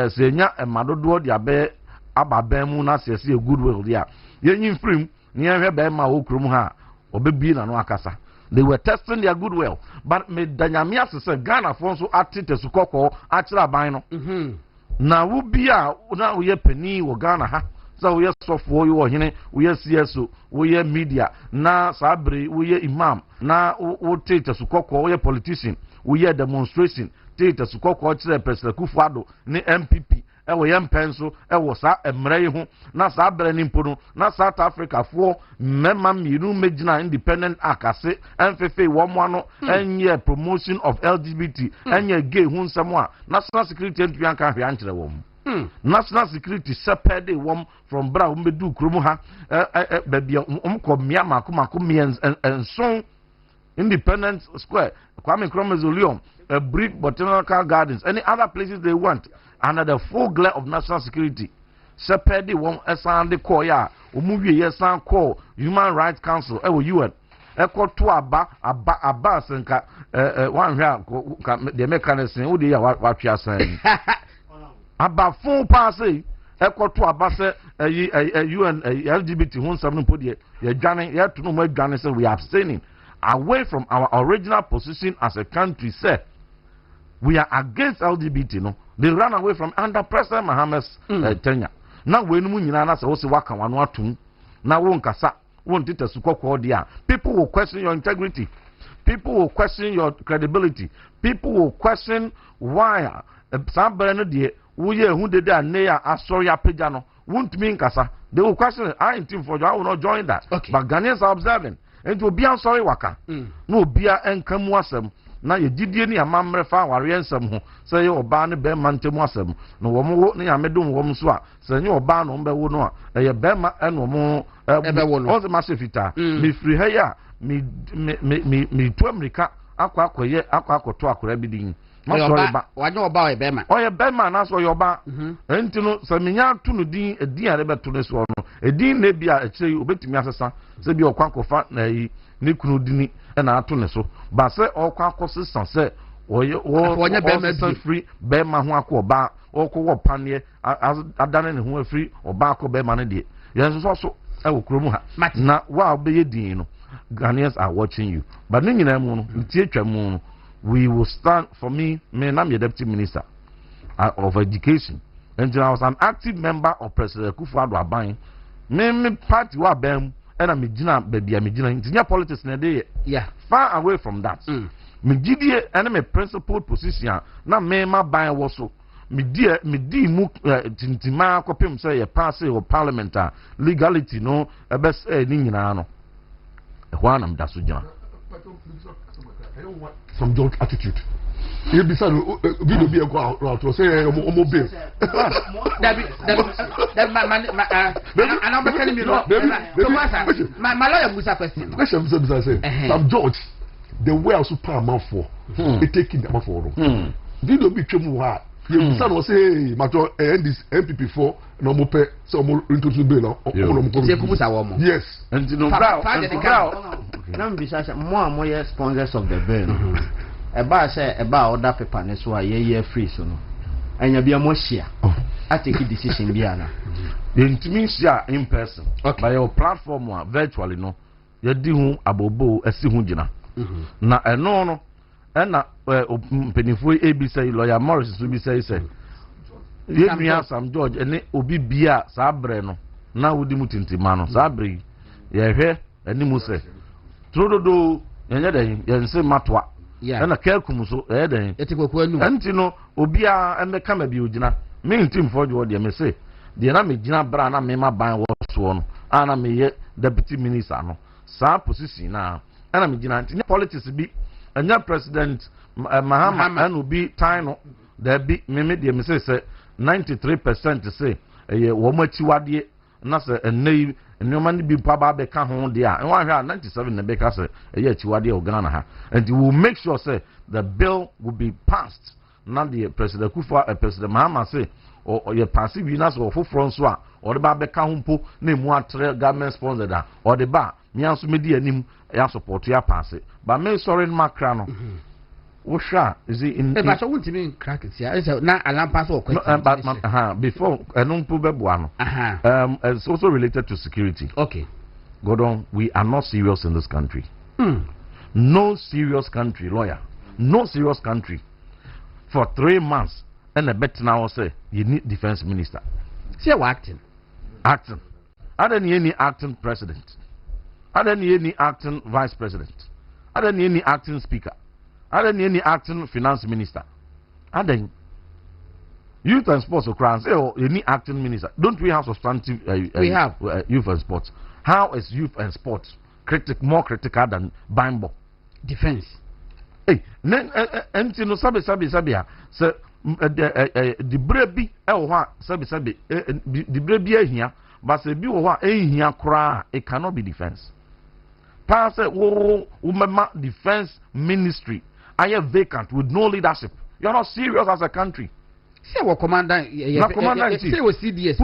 Speaker 9: Say nya madodo dia be ababen mu na say goodwill dia. Ye nyim free they were testing their goodwill, but me danyamia se Ghana for so atite sukoko achira ban no. Na wo bia na wo ye pani wo Ghana ha. So we sofo yo hene, we CSO, we media, na sabre, we imam, na wo tete sukoko we politician, we demonstration, tete sukoko chire President Kufuado ni MPP. Ewo yem penso ewo sa emre hu na sa abere ni mpono na South Africa for memma miru megina independent akase enfefe wo mo ano enye promotion of LGBT enye gay hu nsemo a national security entry kan hwe ankere wo national security sepede wo from bra wo medu kromu ha babia ko mia mako mien enson Independence Square, Kwame Nkrumah Mausoleum, a brick botanical gardens, any other places they want, under the full glare of national security. Sepedi won esande call ya, umuwi yesan call Human Rights Council, UN. Eko to aba senka one here the mechanism wo dey wa twa san. Aba full pass eko to aba se UN LGBT hun sam no podi ye dwane ye to no mo dwane say we are abstaining away from our original position as a country. Say we are against LGBT. No, they ran away from under President Mohammed's tenure. Now we no nyina na say wo se waka wano atum na wo nkasa won tete sukoko dia. People will question your integrity. People will question your credibility. People will question why somebody no dey wo ye hu de da ne ya asori apega no won't mean nkasa. They will question I ain't for you. I will not join that. Okay. But Ghanaians are observing. And to be sorry waka no bia enkamu asem na ye gidie ni amamre fa ware ensem ho say oba ne be mantemu asem no wo mo ne amedum wo so a say nye oba no mbe wo no a ye be ma eno mo ebe wo no o se ma se fita mi free ha ya mi to America akwakoye akwakoto akora bidin ma sorry ba
Speaker 1: wa nye oba e be ma
Speaker 9: o ye be ma na so ye oba enti no se menya to no din edin are be to ne so no edin na bia akire obetumi asesa se bi okwakofa na yi ne kunu dini na ato ne so ba se okwakosi san se oye
Speaker 1: wonya be ma
Speaker 9: free be ma ho akoba okwo panie adane ne ho free oba akọ be ma ne de ye so ewo kromu ha na wa obeye din no Ghanaians are watching you but ni nyina mu no ntie twa mu no we will stand for me na me deputy minister of education and I was an active member of President Akufo-Addo aban me party wa bam and me gina baby me gina ntinya politics na dey far away from that me gidie and me principled position na me ma ban wo so me di mu tintima akopem say ye pass o parliament legality no ebes ni nyina no ehwa na mda so gina
Speaker 8: some junk attitude. You be sad, video be a go out to say, Omo Bill.
Speaker 1: And I'm telling you, my lawyer Musa question.
Speaker 8: Question, some George, the way I super amount for, it taking the amount for. Video be true. You son was say, Mato, and this MPP for no more pay, some more into the bill. Yes,
Speaker 3: and you know, now be more and more sponsors of the bill. About other paper ne so ye free so no anya bia mo share I take a decision bia na
Speaker 9: the intimi share in person by your platform virtually no ye di hu abobo asi hu gina na eno no na penifo ABC lawyer Morris so bi say ye nua Sam George ene obi bia sa bre no na wodi mutintima no sa bre ye hwe animu say trododo yenye den yense matwa and a kelkum so then Antino Obia and the Kamabi Ujina, main team for you, dear me say. The enemy Gina Brana Mema Ban was sworn, and I may yet deputy minister. No, sa position now, and I'm Gina politics be and your president Mahama and will be Tino. There be Mimi, dear me say 93% to say a womachiwadi, not a name. And no man be Papa Becca home there, and 197 the Becca say a year Chiwadi or Ghana, and you will make sure say the bill will be passed. Not the President Kufa, President Mahama say, or your passive Venus or for Francois, or the Babecca Humpo, name one government sponsored or the bar, Miansu Media Nim, I support your pass it. But me sorry in Macrano. Osha is it in
Speaker 1: but I want to mean crack it here. It's not a lamp pass or question.
Speaker 9: But before I don't put one. It's also related to security.
Speaker 1: Okay.
Speaker 9: Gordon, we are not serious in this country. No serious country, lawyer. No serious country. For 3 months, and a bet now say you need defense minister.
Speaker 1: See what acting.
Speaker 9: Acting. I don't need any acting president. I don't need any acting vice president. I don't need any acting speaker. I don't need any acting finance minister. I don't. Youth and sports or crowns. Oh, you need acting minister. Don't we have substantive?
Speaker 1: We have
Speaker 9: youth and sports. How is youth and sports more critical than Bimbo?
Speaker 1: Defense.
Speaker 9: Hey, and no sabi. So the brebi sabi the brebi here, but se bi wo here kra it cannot be defense. Pass defense ministry. I am vacant with no leadership. You're not serious as a country.
Speaker 1: Say what commander? Say what CDS?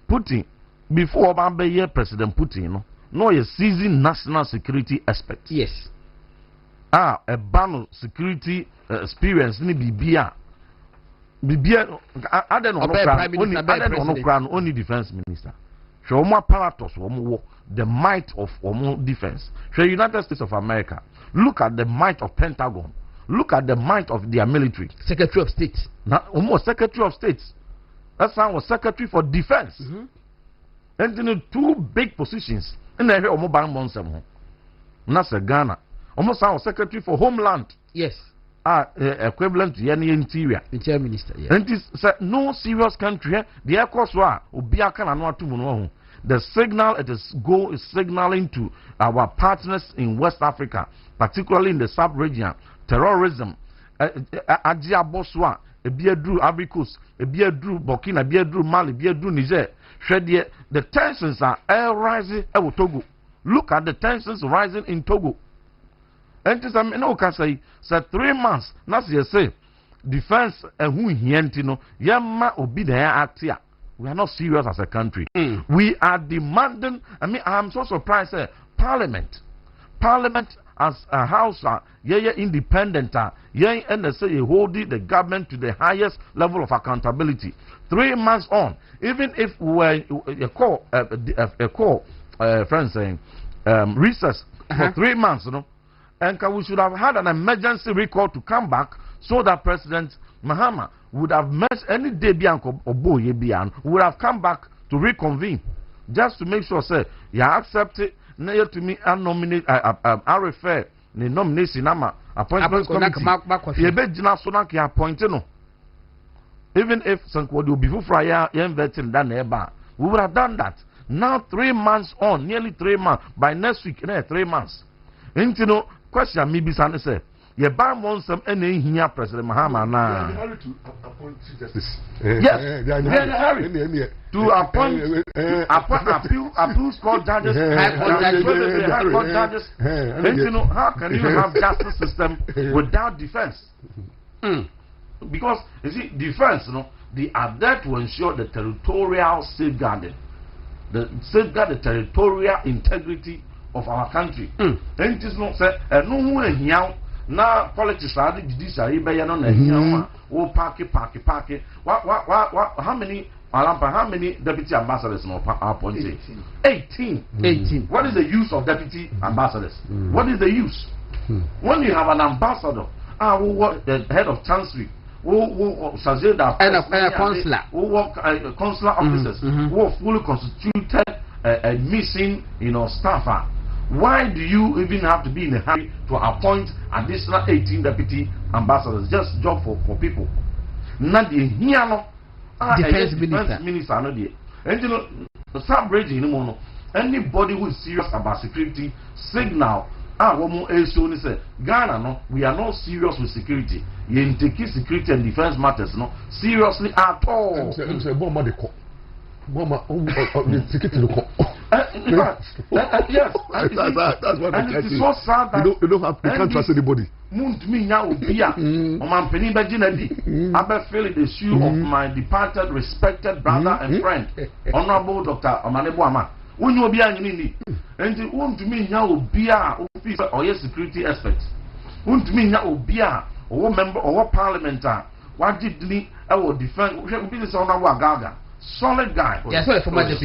Speaker 9: Putin. Before Obama, President Putin, no, a seasoned national security expert.
Speaker 1: Yes.
Speaker 9: A ban security experience ni Bibia. I don't know. Only defense minister. Show more apparatus, the might of defense. Show United States of America. Look at the might of Pentagon. Look at the might of their military.
Speaker 1: Secretary of State.
Speaker 9: Now, almost Secretary of State. That's how was Secretary for Defense. And then 2 big positions. And then almost bang Monsem. That's Ghana. Almost our Secretary for Homeland.
Speaker 1: Yes.
Speaker 9: Equivalent to any interior.
Speaker 1: Interior Minister. Yes.
Speaker 9: And this no serious country. The air course wa Obiaka and Watu. The signal is signaling to our partners in West Africa, particularly in the sub-region, terrorism, Ajia Boswa, Ebiadru Abricus, Ebiadru Burkina, Ebiadru Mali, Ebiadru Niger. The tensions are rising in Togo. Look at the tensions rising in Togo. And this can say 3 months, that's you say, defense and who hientino, Yama obi the act here. We are not serious as a country. We are demanding. I mean, I'm so surprised. Parliament as a house, independent, and say holding the government to the highest level of accountability. 3 months on, even if we were friends saying recess for 3 months, and we should have had an emergency recall to come back so that President Mahama would have met any day Bianco or Boye Bian would have come back to reconvene just to make sure say you accept it. Now to me and nominate I refer the nomination appointment committee. You bet Jina Sonaki appointed no. Even if Sankwadi will be for Fryer, vetting than ever, we would have done that. Now 3 months on, nearly 3 months. By next week, 3 months. And you know, question me be say, you buy one some any here, President Mahama now.
Speaker 8: To appoint justice.
Speaker 9: Yes, they are in a hurry to appoint appeals court judges, high court judges. And you know, how can you have justice system without defense? Because you see, defense, they are there to ensure the territorial safeguarding, safeguard the territorial integrity of our country. And it is not said, no one here now politics are the judiciary by an oh parky. How many deputy ambassadors are appointed? 18. What is the use of deputy ambassadors? What is the use? When you have an ambassador, the head of chancellery, and
Speaker 1: a consular,
Speaker 9: consular officers, who are fully constituted, missing, staffer. Why do you even have to be in a hurry to appoint additional 18 deputy ambassadors? Just job for people. Not the defense minister. And you know, start bridging anybody who is serious about security signal. Ghana, we are not serious with security. You take security and defense matters seriously at all. Yes,
Speaker 8: that's what
Speaker 9: and it is so sad that
Speaker 8: you can't trust anybody.
Speaker 9: I feel the shoe of my departed, respected brother and friend, Honorable Dr. Omanebo. When you be and you want to me now be officer or your security expert. Want me now be or member or parliamentar. What did our defense? We should be this on our Gaga. Solid guy.
Speaker 1: Yes,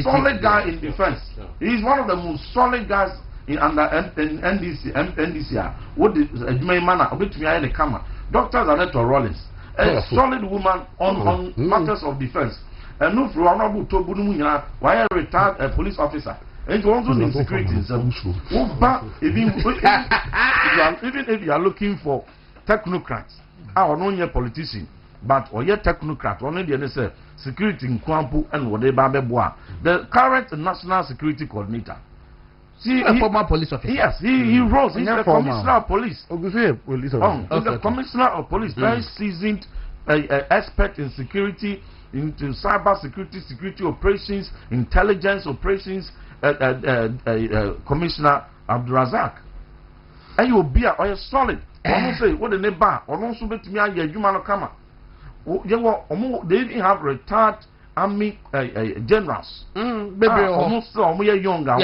Speaker 9: solid guy in defense. He's one of the most solid guys in under NDC. What is a man a bit behind the camera? Dr. Zaneto Rollins, a solid woman on matters of defense. And no for honorable Tobunumuya, why a retired police officer. And you also need security. Even if you are looking for technocrats, our non politician. But or yet technocrat, only the NSA security in Kwampu and whatever. The current national security coordinator. See,
Speaker 1: a former police officer.
Speaker 9: Yes, he rose. He's the commissioner of police. The commissioner of police, very seasoned expert in security, into cyber security, security operations, intelligence operations. Commissioner Abdurazak. And you will be a solid. I say what the neighbor or no submit to me. You man come. They even have retired army generals. Almost younger.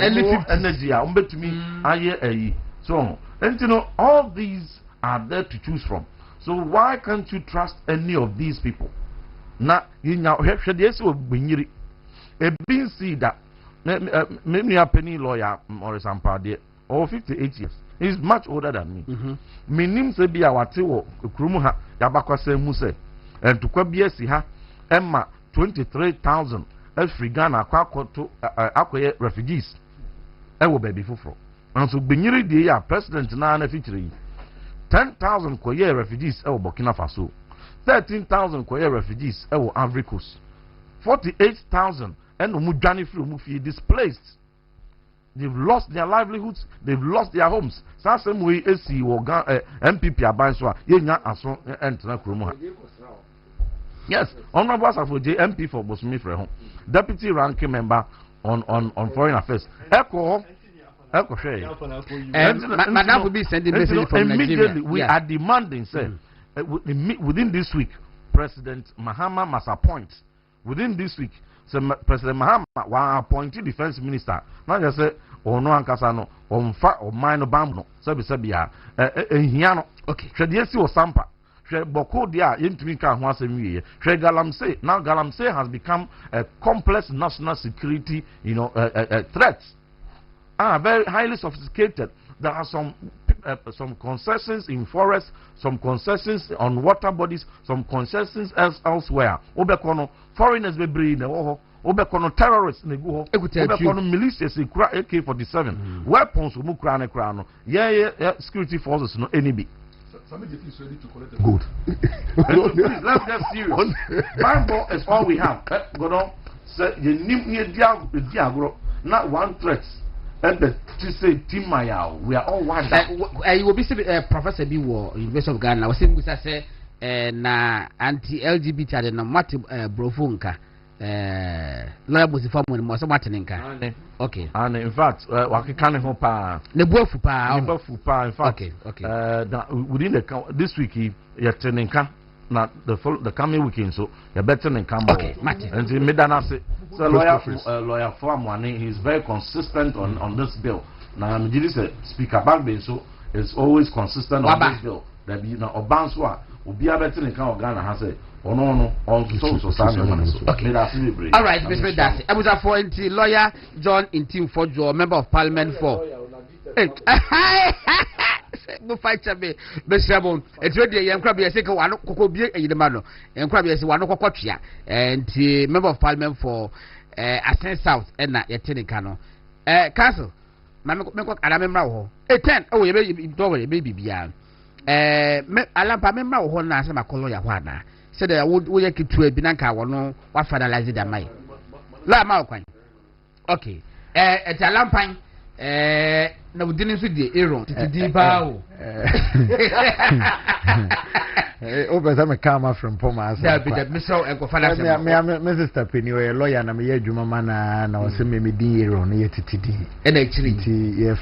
Speaker 9: Energy. To me, so and you know all these are there to choose from. So why can't you trust any of these people? Now you know this will bring you a being see that maybe a penny lawyer or somebody or 58 years. He's much older than me. Minim se bi awate wo kurum ha yabakwase mu se entukwa bi asi ha emma 23,000 African akwakoto akoye refugees ewo baby fufuro anso gbenyiri die ya president na feature 10,000 koye refugees ewo Burkina Faso, 13,000 koye refugees ewo Ivory Coast, 48,000 and umudwani free umufi displaced. They've lost their livelihoods, they've lost their homes. Same way AC or MPP Abanswa, Yenya Ason and Tanakruma. Yes, Honorable Asafo MP for Bosumi Frehon, Deputy Ranking Member on Foreign Affairs. Echo Share.
Speaker 1: Madam will be sending message from
Speaker 9: immediately we are demanding, say, within this week, President Mahama must appoint. Within this week, President Mahama was appointed defense minister. Not just say, ono ankasa no omfa o man no bam no sabi ya ehia no
Speaker 1: okay
Speaker 9: hwede esi o sampa hwe boko dia yentumi ka ho asem wiye hwe galamsey now galamsey has become a complex national security threat very highly sophisticated. There are some concessions in forests, some concessions on water bodies, some concessions elsewhere. Obekono foreigners be bring Obekono terrorists ne go. Obekono militias kura AK-47 weapons mu kura ne kura no. Yeah, security forces no NB.
Speaker 8: Somebody is ready to collect the gold.
Speaker 9: Please, let's get serious. Bible is all we have. Go on. Say you need diagro. Not one threat. And to say Timaya, we are all one.
Speaker 1: You will be Professor B. War, University of Ghana. I was saying, say, na anti-LGBT and na mati brofunka. Lawyer was informed when most Martininka. Okay.
Speaker 9: And in fact, wakikane ho pa.
Speaker 1: Ne bofu pa.
Speaker 9: In fact, within this week, you're Teninka. Now the coming weekend, so you're better than Campbell.
Speaker 1: Okay, Martin.
Speaker 9: And the Medanase, so lawyer for money, he's very consistent on this bill. Now I'm say speaker back ben so is always consistent on this bill. That be now Obanswa will be a better than Ghana has said. Oh no, on so okay.
Speaker 1: All right, Mr. Darcy. I was a lawyer John Intim for Joe, member of Parliament for. Go fight me, Mr. It's ready. Young crabby, I say, one cocoa beer in the manor, and crabby, I say, one cocoa, and member of Parliament for Ascent South, and not yet Tenicano. Castle, Mamma, I remember. 10. Oh, you baby beyond. Alampa member of one answer my color Yawana. Said I would get to a Binanka or no, what finalized than my La Malquine. Okay, at Alampine. No, we didn't see the Aaron.
Speaker 3: I'm a karma from Pomas. Mrs. Tapini, a lawyer, and I'm a Jumamana, and I was saying, maybe Aaron, yet TD. And actually,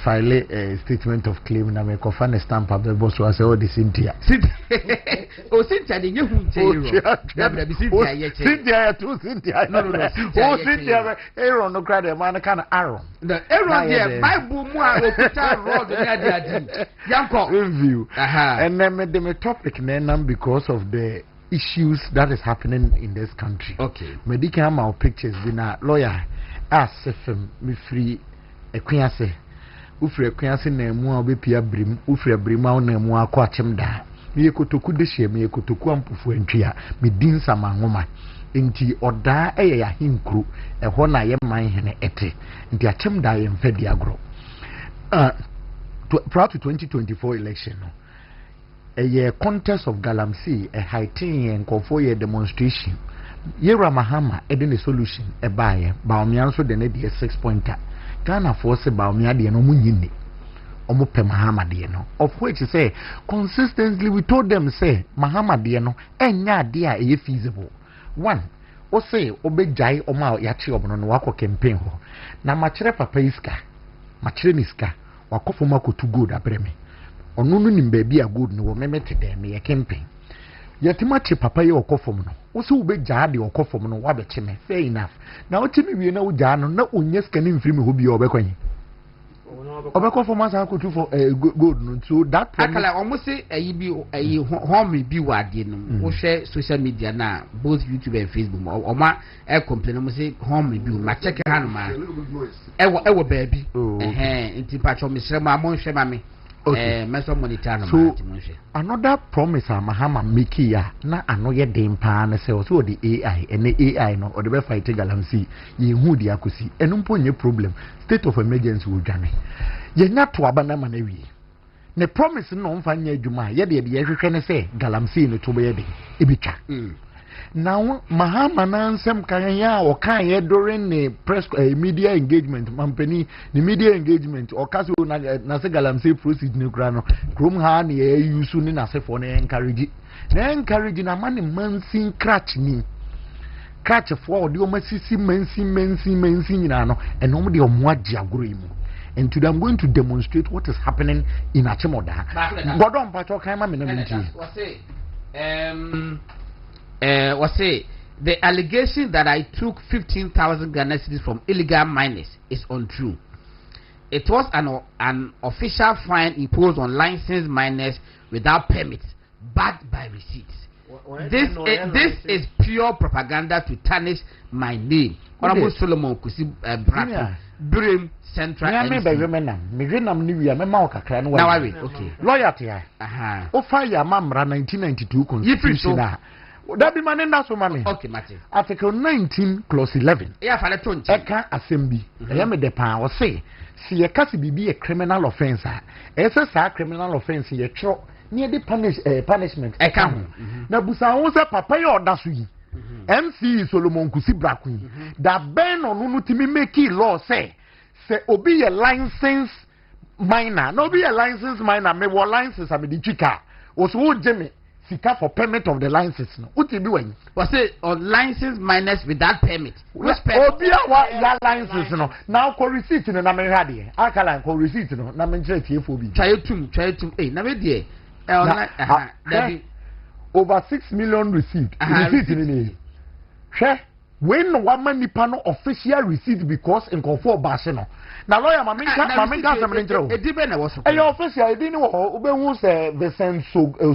Speaker 3: file a statement of claim, and I make a stamp of the boss was all the Cynthia.
Speaker 1: Oh, Cynthia, you won't say
Speaker 3: Cynthia, too, Cynthia. No, Cynthia, Aaron, no credit, man, kind of Aaron. The Aaron, Bible, review. And then made them a topic because of the issues that is happening in this country.
Speaker 1: Okay.
Speaker 3: Medical pictures in a lawyer as if me free a queance. Ufre queance name will be Pia Brim, Ufre Brima name will quatch him da. Me kotoku de she me kotoku ampufu entria me din sama ngoma. Inti oda eya hinkru e ho na ye man hene ete. Inti achem da ye mfe diagro. Prior to 2024 election, a year contest of Galamsey, a high-teen and for demonstration. Yera Mahama, a solution, a buyer, Baumianso, the Nedi 6-pointer. Ghana force Baumia, the Nomunini, Omope Mahama, Diano, of which say consistently we told them, say, Mahama, Diano, and ya dear, a feasible. One, or say, Obe Jai Omao Yachi Obnon Wako campaign. Na Machere Papaiska, Machreniska. Wakofoma ko too good abreme onunu nim baby a good no wo memete dem ye campaign yatima che papa ye okofom no wo se wo be gyaa de okofom no wa be che me fair enough na wo timi wie na wo gyaa no na onye skani mfiri me hobi obekwanyi obekofom asa ko too for good no so that
Speaker 1: akala almost say ayi home bi wade no wo hwe social media na both YouTube and Facebook oma complain mo say home bi ma check ha no ma ewo baby nti patcho me sere ma mo hwe ma me meso monitor no
Speaker 3: so another promise Mahama make ya na anoye dem pa na say so the AI and the AI no or the be fight Galamsey ye hu di akosi eno mponye problem state of emergency wo dwane ye nya to abana ma na wi ne promise no mfa nya adwuma ye de ye hwehwe ne say Galamsey no to be ye de ebitwa now Mahama na nsem kan ya o kan ye during the press media engagement mampani the media engagement o kaso na se Galamsey proceed ni kra no krom ha na ye use ni na se for na encourage na man mansin crash ni catch for the omasisi mansin nyina no eno mo de omo agi agoro imu. And today I'm going to demonstrate what is happening in Achimoda. Godon Pacho Kaima Minamiti.
Speaker 1: Was say the allegation that I took 15,000 Ghana cedis from illegal miners is untrue. it was an official fine imposed on licensed miners without permits, backed by receipts. This is pure propaganda to tarnish my name. Honorable Solomon Kusi Brim Central. Now I read. Okay.
Speaker 10: Loyalty. O fire mamra 1992 constitution. That be man na so mami.
Speaker 1: Okay, Mate.
Speaker 10: Article 19 clause 11.
Speaker 1: Yeah, for the tone.
Speaker 10: Eka assembly. Me de pan o say si ye kasi bibi a criminal offense a. Ese sa criminal offense ye tro near the punishment.
Speaker 1: Eka.
Speaker 10: Na busa won say papa ye oda so yi. MC Solomon Kusi Brakun. That ben on timi make law say obi ye license minor. No be a license minor me wo license am di chika. Oso wo jeme sika for permit of the license no. Uti bi wen.
Speaker 1: Was say on license minors without permit.
Speaker 10: Obi a ya license no. Now ko receipt no na me hade e. Akala ko receipt no na me nche tie fo bi.
Speaker 1: Try tum. Eh na me die.
Speaker 10: Over 6 million receipt. Receipt ni. Hwe when one man nipa no official receipt because in conform bash no. Na lawyer ma menka some njero.
Speaker 1: E dibe na woso.
Speaker 10: E official e di ni wo obehu se Vincent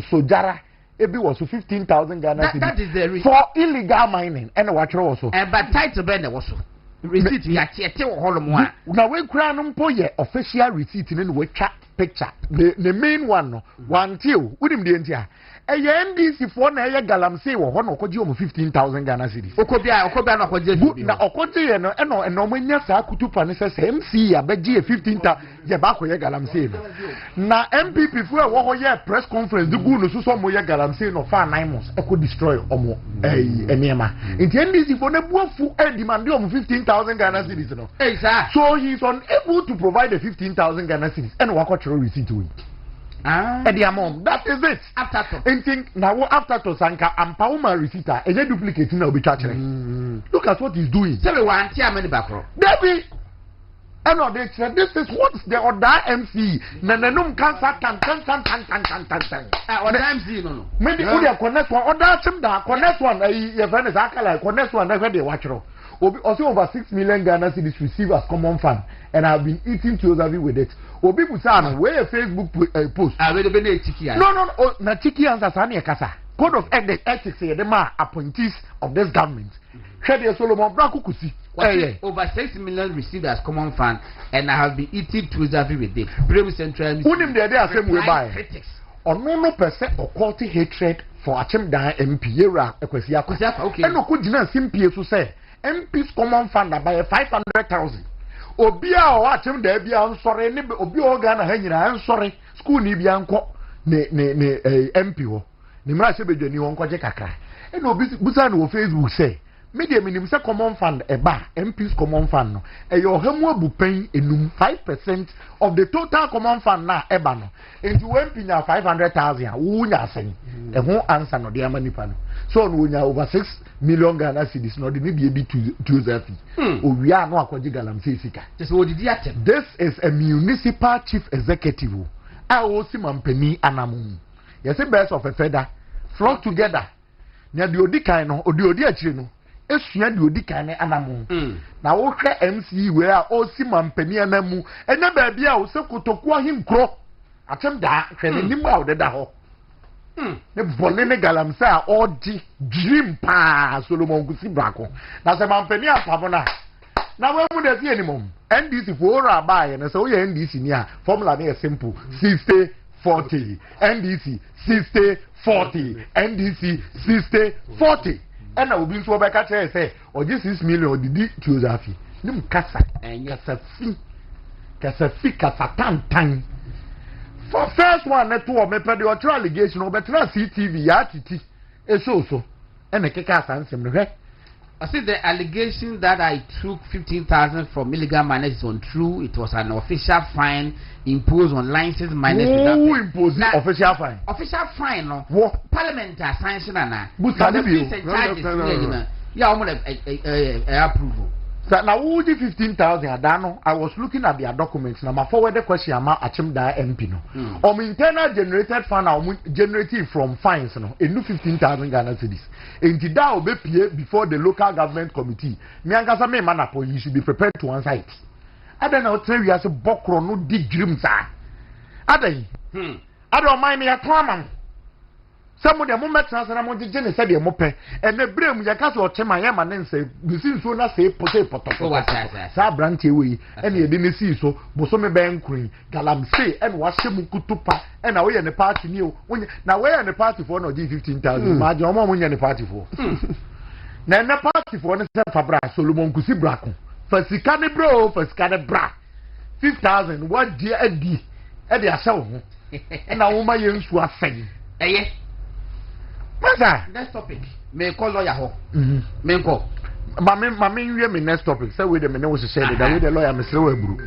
Speaker 10: Sojara e bi was 15,000 Ghana cedis.
Speaker 1: That is the reason.
Speaker 10: For illegal mining and watchro also.
Speaker 1: But title be na woso. Receipt ya tiete wo holomo a.
Speaker 10: Na we kura no mpo ye official receipt ni we twa picture. The main one no one till udim de ntia. NDC for na ye galamsey wo ho no okoje o 15,000 Ghana cedis.
Speaker 1: Okobia na okoje bi.
Speaker 10: Na okoje ye no eno manya sa kutupa ne se MC ya beje 15,000 ye ba ko ye galamsey no. Na MPP fu e wo ho ye press conference de gu no so mo ye galamsey no fa 9 months e ko destroy omo eniema. Nti NDC for na buafu e demand o 15,000 Ghana cedis no. So he is unable to provide the 15,000 Ghana cedis and wa ko chiro receipt we. Mom, that is it.
Speaker 1: After
Speaker 10: now after to Sanka and Pauma receipt a duplicate now be charged. Look at what he's doing.
Speaker 1: Tell me one tia many back row.
Speaker 10: Debbie, this is what the other MC. Nananum cancer tan.
Speaker 1: Other MC no.
Speaker 10: Maybe only a connect one other chim da connect one. Your friend is akala connect one never they watch row. Also over 6 million Ghana cedis received as common fund and I've been eating closer with it. Obi Busana, where a Facebook post.
Speaker 1: I will be a tiki.
Speaker 10: No, na tiki answer Sani Kasa. Code of ethics say the ma appointees of this government. Shady Solomon Brakukusi.
Speaker 1: Over 6 million received as common fund and I have been eating closer with it. Brave Central.
Speaker 10: Unim the idea same way by. On no percent or quality hatred for Achim Dan MP Yera Ekwesiako. Okay. And no could deny simply to say. MP's common fund by 500,000. Obia or Achim de Bia, sorry, Obio Ghana hanging, I'm sorry, school ni bianco, ne MPO. Nimra Sebede ni wonko jekaka. And Busan will Facebook say, Media minimum common fund a bar, MP's common fund. A your homo bupay enum 5% of the total common fund na ebano. Into MP now 500,000, Wunya saying, and won't answer no dear money pan. So when you over 6 million Ghana cedis, no, the maybe a bit to Zafi. Oh, we are no Aquajigalam Sisika. This is a municipal chief executive. I will see Mampeni Anamu. Yes, a best of a feather flock together. Near the Odikano or the Odiachino. Esua de odi kan anamu na wo hwe MC we a o si mampani anamu enya ba bia wo se kotoku ahinkro atem da hwe ne nim a wo da ho ne bole ne galamsa a odi dream pa Solomon Kusi Brako na se mampani apabona na we mu de fi animum NDC for ora ba ye na se wo ye NDC ni a formula na simple 60-40 NDC 60-40 NDC 60-40 and I will be so back at say, or this 6 million or the Tuzafi. Nim Casa and Yasafi Casatan. For first one, that two me pay the allegation over CTV, Yatiti, a so, and a Kaka and
Speaker 1: I see the allegation that I took 15,000 from illegal miners is untrue. It was an official fine imposed on licensed miners.
Speaker 10: Who imposed the official fine?
Speaker 1: Official fine, no.
Speaker 10: What?
Speaker 1: Parliament has signed na.
Speaker 10: But
Speaker 1: yeah, I'm gonna approval.
Speaker 10: So now who did 15,000? I was looking at their documents. Now my forward question about Achim Da MP no. Internal generated fund generated from fines no. A new 15,000 Ghana cedis. And that will be before the local government committee. Me and Kasa me manapo you should be prepared to answer it. ada na otre wiase bokro no di dwirim saa adan ada o man me ya to amam sɛmo de mo mɛtena sɛ na mo gye ne sɛ de mo pɛ ɛnɛ brem ya ka so ɔkyema yɛ ma ne nsɛ bisi nso na sɛ potɔ saa brante we ɛne yɛde ne sii so boso me bɛn krin galamsey ɛne wahyɛ mu kutupa ɛna woyɛ ne party ni o na woyɛ ne party for na ɔgye 15,000 ma agye ɔmo nyɛ ne party for na ɛnɛ party for ne sɛ fabra Solomon Kusi brako fa sika ne bro fa sika ne bra 5,000 what dear adi ɛde ahyɛ wo ho ɛna wo ma yɛ nsu afɛn
Speaker 1: ɛyɛ
Speaker 10: Masa,
Speaker 1: next topic. Me call lawyer ho. Me call.
Speaker 10: Mami nwie me next topic. Say we the me no was share that we the lawyer me sere eburu.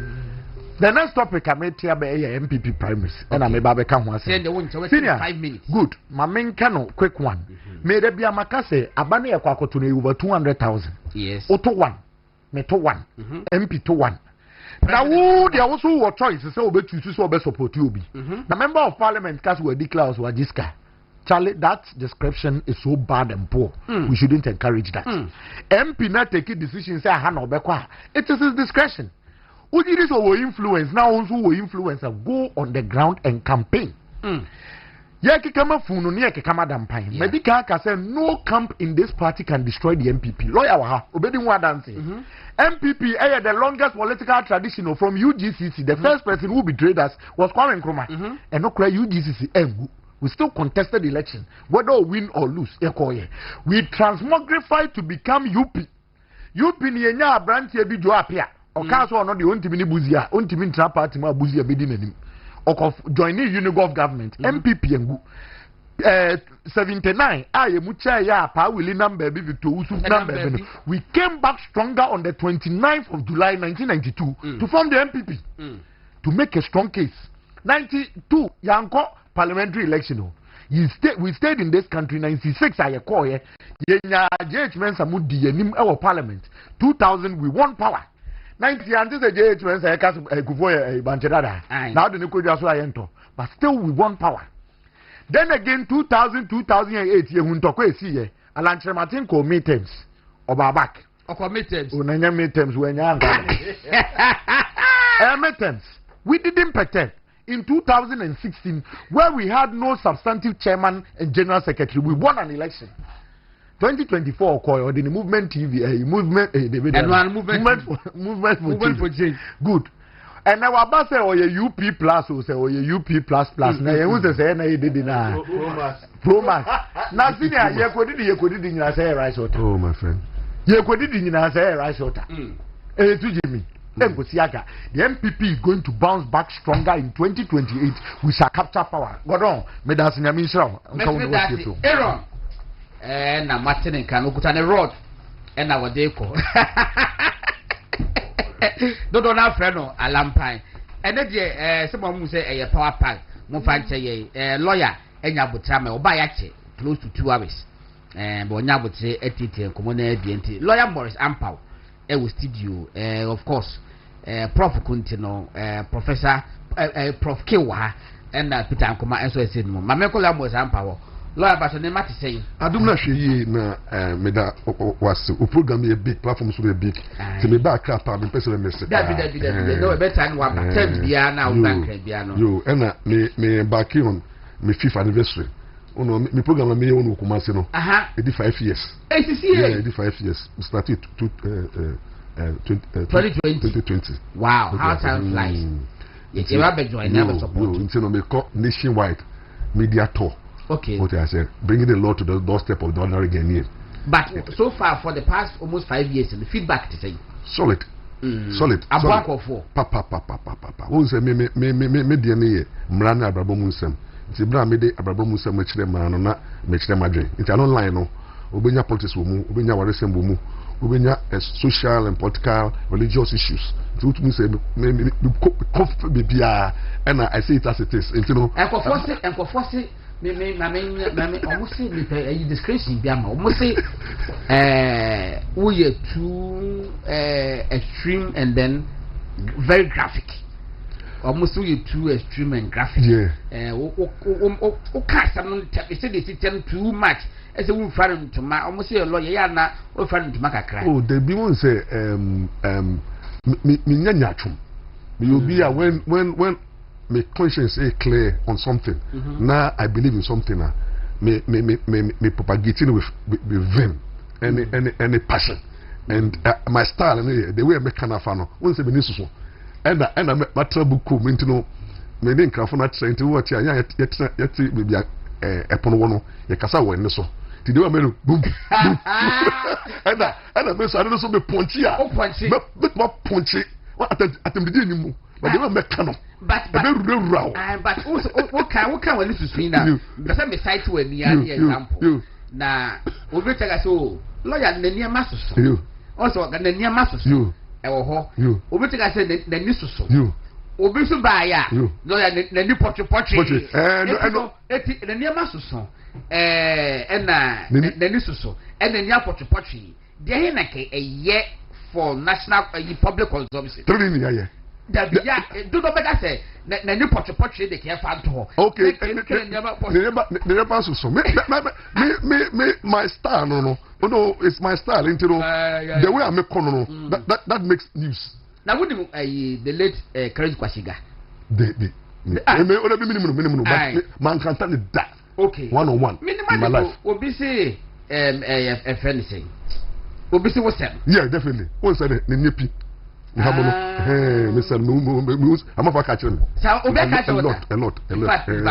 Speaker 10: The next topic I made here be MPP primaries. And I me ba be ka ho ase.
Speaker 1: Say the one 5 minutes.
Speaker 10: Good. Mami nka no quick one. Me de bia maka say abane ye kwa akoto no over 200,000.
Speaker 1: Yes.
Speaker 10: Oto one. Me to one. MP to one. Now who there also were choice say obetu so obe support you obi. The member of parliament cast were declare was Wajiska. Charlie, that description is so bad and poor. We shouldn't encourage that. MP not taking decisions say it is his discretion. Ujiris will influence now also will influence go on the ground and campaign. Yaki kama funu ni yaki kama dampine. Medical can say no camp in this party can destroy the MPP. Lawyer waha obedi mwa dancing. MPP the longest political tradition from UGCC. The first person who betrayed us was Kwame Nkrumah. And no cry UGCC engu. We still contested the election, whether we win or lose. We transmogrified to become UP. UP ni enya branch ebi jo apia. Okaso ono de ontimi buzia, ontimi ntra party ma buzia bedi nanim. Of joining Unigov government, MPP engu. 79 aye mucha ya pa wili number be Victor Usu number. We came back stronger on the 29th of July 1992 to form the MPP to make a strong case. 92 yanko parliamentary election. We stayed in this country 96 I call ye JH Mensa mudi yenim our parliament. 2000 we won power. 90 until the JH Mensa cast Kufoye Bancherada. Now the Nikoja so ayento. But still we won power. Then again 2000 2008 ye huntokwe si ye Alantre Martin ko midterms Obabak.
Speaker 1: Oko midterms.
Speaker 10: Unanya midterms when yanga. Midterms. We didn't pretend. In 2016, where we had no substantive chairman and general secretary, we won an election. 2024, or the movement TV, movement for change. Good. And now our say or your UP plus or say or your UP plus. Now you want to say na you did na Promax. Now senior, you could in say right short.
Speaker 8: Oh my friend.
Speaker 10: You could in say right short. To Jimmy. The MPP is going to bounce back stronger in 2028. We shall capture power. Go on, Medas in Yamisra.
Speaker 1: Aaron. And I'm Martin and Kanukutane Road. And our deco. Don't have friend or a lampine. And then someone who say a power pack, Mofanche, a lawyer, and Yabutrame or Bayache, close to 2 hours. And Bonyabutre, Etiti, and Common DNT. Lawyer Morris Ampao. Studio, of course, Prof. Kuntino, Professor, Prof. Kewa, and Peter Ankoma, and so I said, Mamma was Ampao. Lawyer, but the matter saying,
Speaker 8: I do not see na Meda was a program a big platform, so a big to me back up and personal message.
Speaker 1: That no better than one, now, Biano.
Speaker 8: You and me back on my 5th anniversary. Oh no, my program me on Kumasino. 85 years. 85 years. We started 2020.
Speaker 1: Wow, how time flies. It's a rabbit joint, never support.
Speaker 8: Until we call nationwide media tour.
Speaker 1: Okay.
Speaker 8: What I said, bringing the law to the doorstep of the ordinary Ghanaian.
Speaker 1: But so far, for the past almost 5 years, the feedback to say
Speaker 8: solid. Solid.
Speaker 1: A block of 4.
Speaker 8: Papa. Who say me dear Mrana Abrabomusem. It's a brand made Abrabomusem, which them na which them madre. It's an online no. Ubenya politics wumu, ubenya waresem wumu, ubenya social and political, religious issues. So to me say me bibia, and I say it as it is. You know.
Speaker 1: And for force me almost say me discretion biama. Almost say we are too extreme and then very graphic. Almost you too extreme and graphic.
Speaker 8: Yeah.
Speaker 1: Okay, someone say they tell too much. As a woman friend to my almost say a lawyer, na or friend to Macacra.
Speaker 8: Oh, the people say me nyanya chum. Me will be when my conscience is clear on something. Now I believe in something. Me propagating with vim and a passion. And my style and the way I make kind of fun. Once I so. And I my trouble come into no. Me didn't come from that train to watch. Yet maybe upon one. You can say when so. Today I made boom. And I made so I don't know be punchy. But more punchy. What at the beginning. But they were make canon. But what can we listen to now? Because I'm beside to a near example. Now, we will take us all. Lawyer Nenia Massus. You also Nenia Massus. You. You. We will take us the Nissus. You. Obisu Baya. You. Lawyer Nenia Potri. And the near Massus. And the Nissus. And the near Potri. They are a year for national public consumption. Do not better say, Nani Potri, they can't find her. Okay, my style, no, it's my style, the way I make that makes news. Now, would the late Courage Kwasiga? Minimum, man can't tell it that. Okay, 101 in my life. Will be say, a friend saying, will be say what's that? Yeah, definitely. What's that? The nippy. Mr. I'm a catcher. So, a lot. I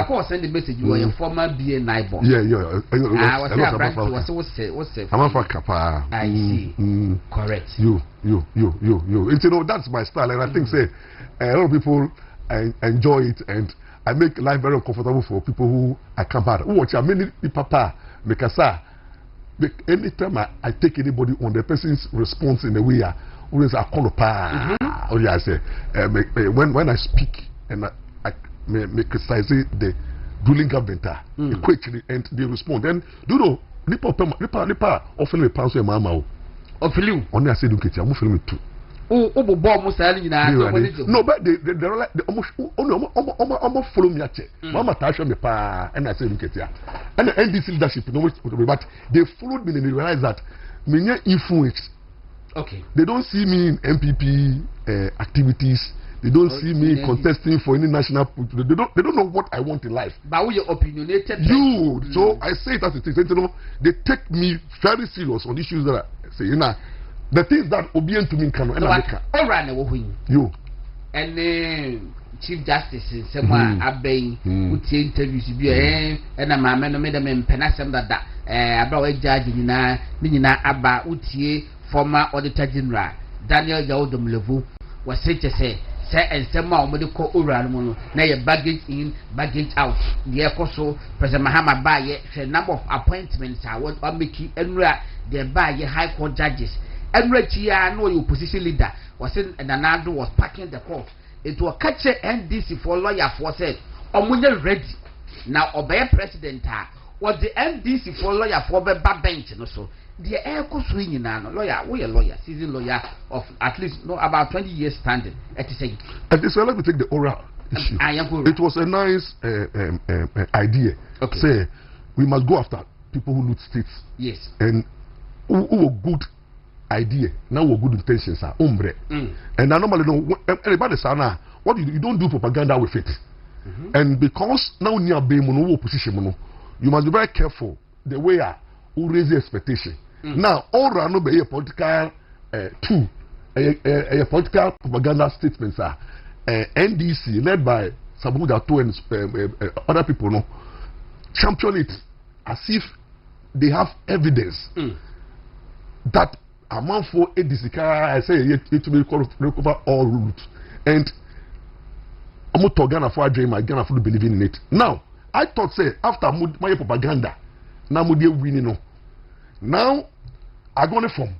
Speaker 8: was sending a message. You are a former BA neighbor. Yeah. I'm a kappa. I see. Correct. You. You that's my style, and I think say a lot of people enjoy it, and I make life very uncomfortable for people who I can't bad. Watch, I mean, papa, because anytime I take anybody on the person's response in a way. Always I call I say when I speak and I criticize the ruling government, quickly and they respond. Then do you know Nipa often a pounds a mama of you only I say look at you, I'm feeling too. No, but they almost follow me at Mama Tasha me pa and I say look at you. And the NDC leadership, but they followed me and they realized that me influence. Okay. They don't see me in MPP activities. They don't see me contesting for any national. They don't know what I want in life. But we are opinionated. So I say it as it is. You know, they take me very serious on issues that I say. You know, the things that obedient to me cannot. All right, you. And Chief Justice in someone Abbey who take interviews and I'm a man and penasem that about a judge in Nina Abba Utie. Former Auditor General Daniel Yaudom Levu was said to say, and some more medical Uran, now your baggage in, baggage out. The Ecoso, President Mahama Baye, a number of appointments I want to make you and their Baye High Court judges. And Regia, no opposition leader, was in and Anando was packing the court. It will catch a NDC for lawyer for said, Omunya ready. Now, obey President, what the NDC for lawyer for the bench and also. The air could swing in lawyer, we a lawyer, seasoned lawyer of at least about 20 years standing. At the same. And this let me take the oral issue. It was a nice idea. Okay. Say we must go after people who loot states. Yes. And who were good idea. Now we're good intentions are umbre. And I normally know anybody say now what you don't do propaganda with it. And because now near be mono opposition, you must be very careful the way who raise the expectation. Now, all around be a political tool, a political propaganda statements are NDC led by Sabuda Dato and other people no champion it as if they have evidence that amount for ADC I say it will recover all routes and I'm not Ghana for dream I Ghana for believing in it. Now, I thought say after my propaganda now we winning no. Now I go on from.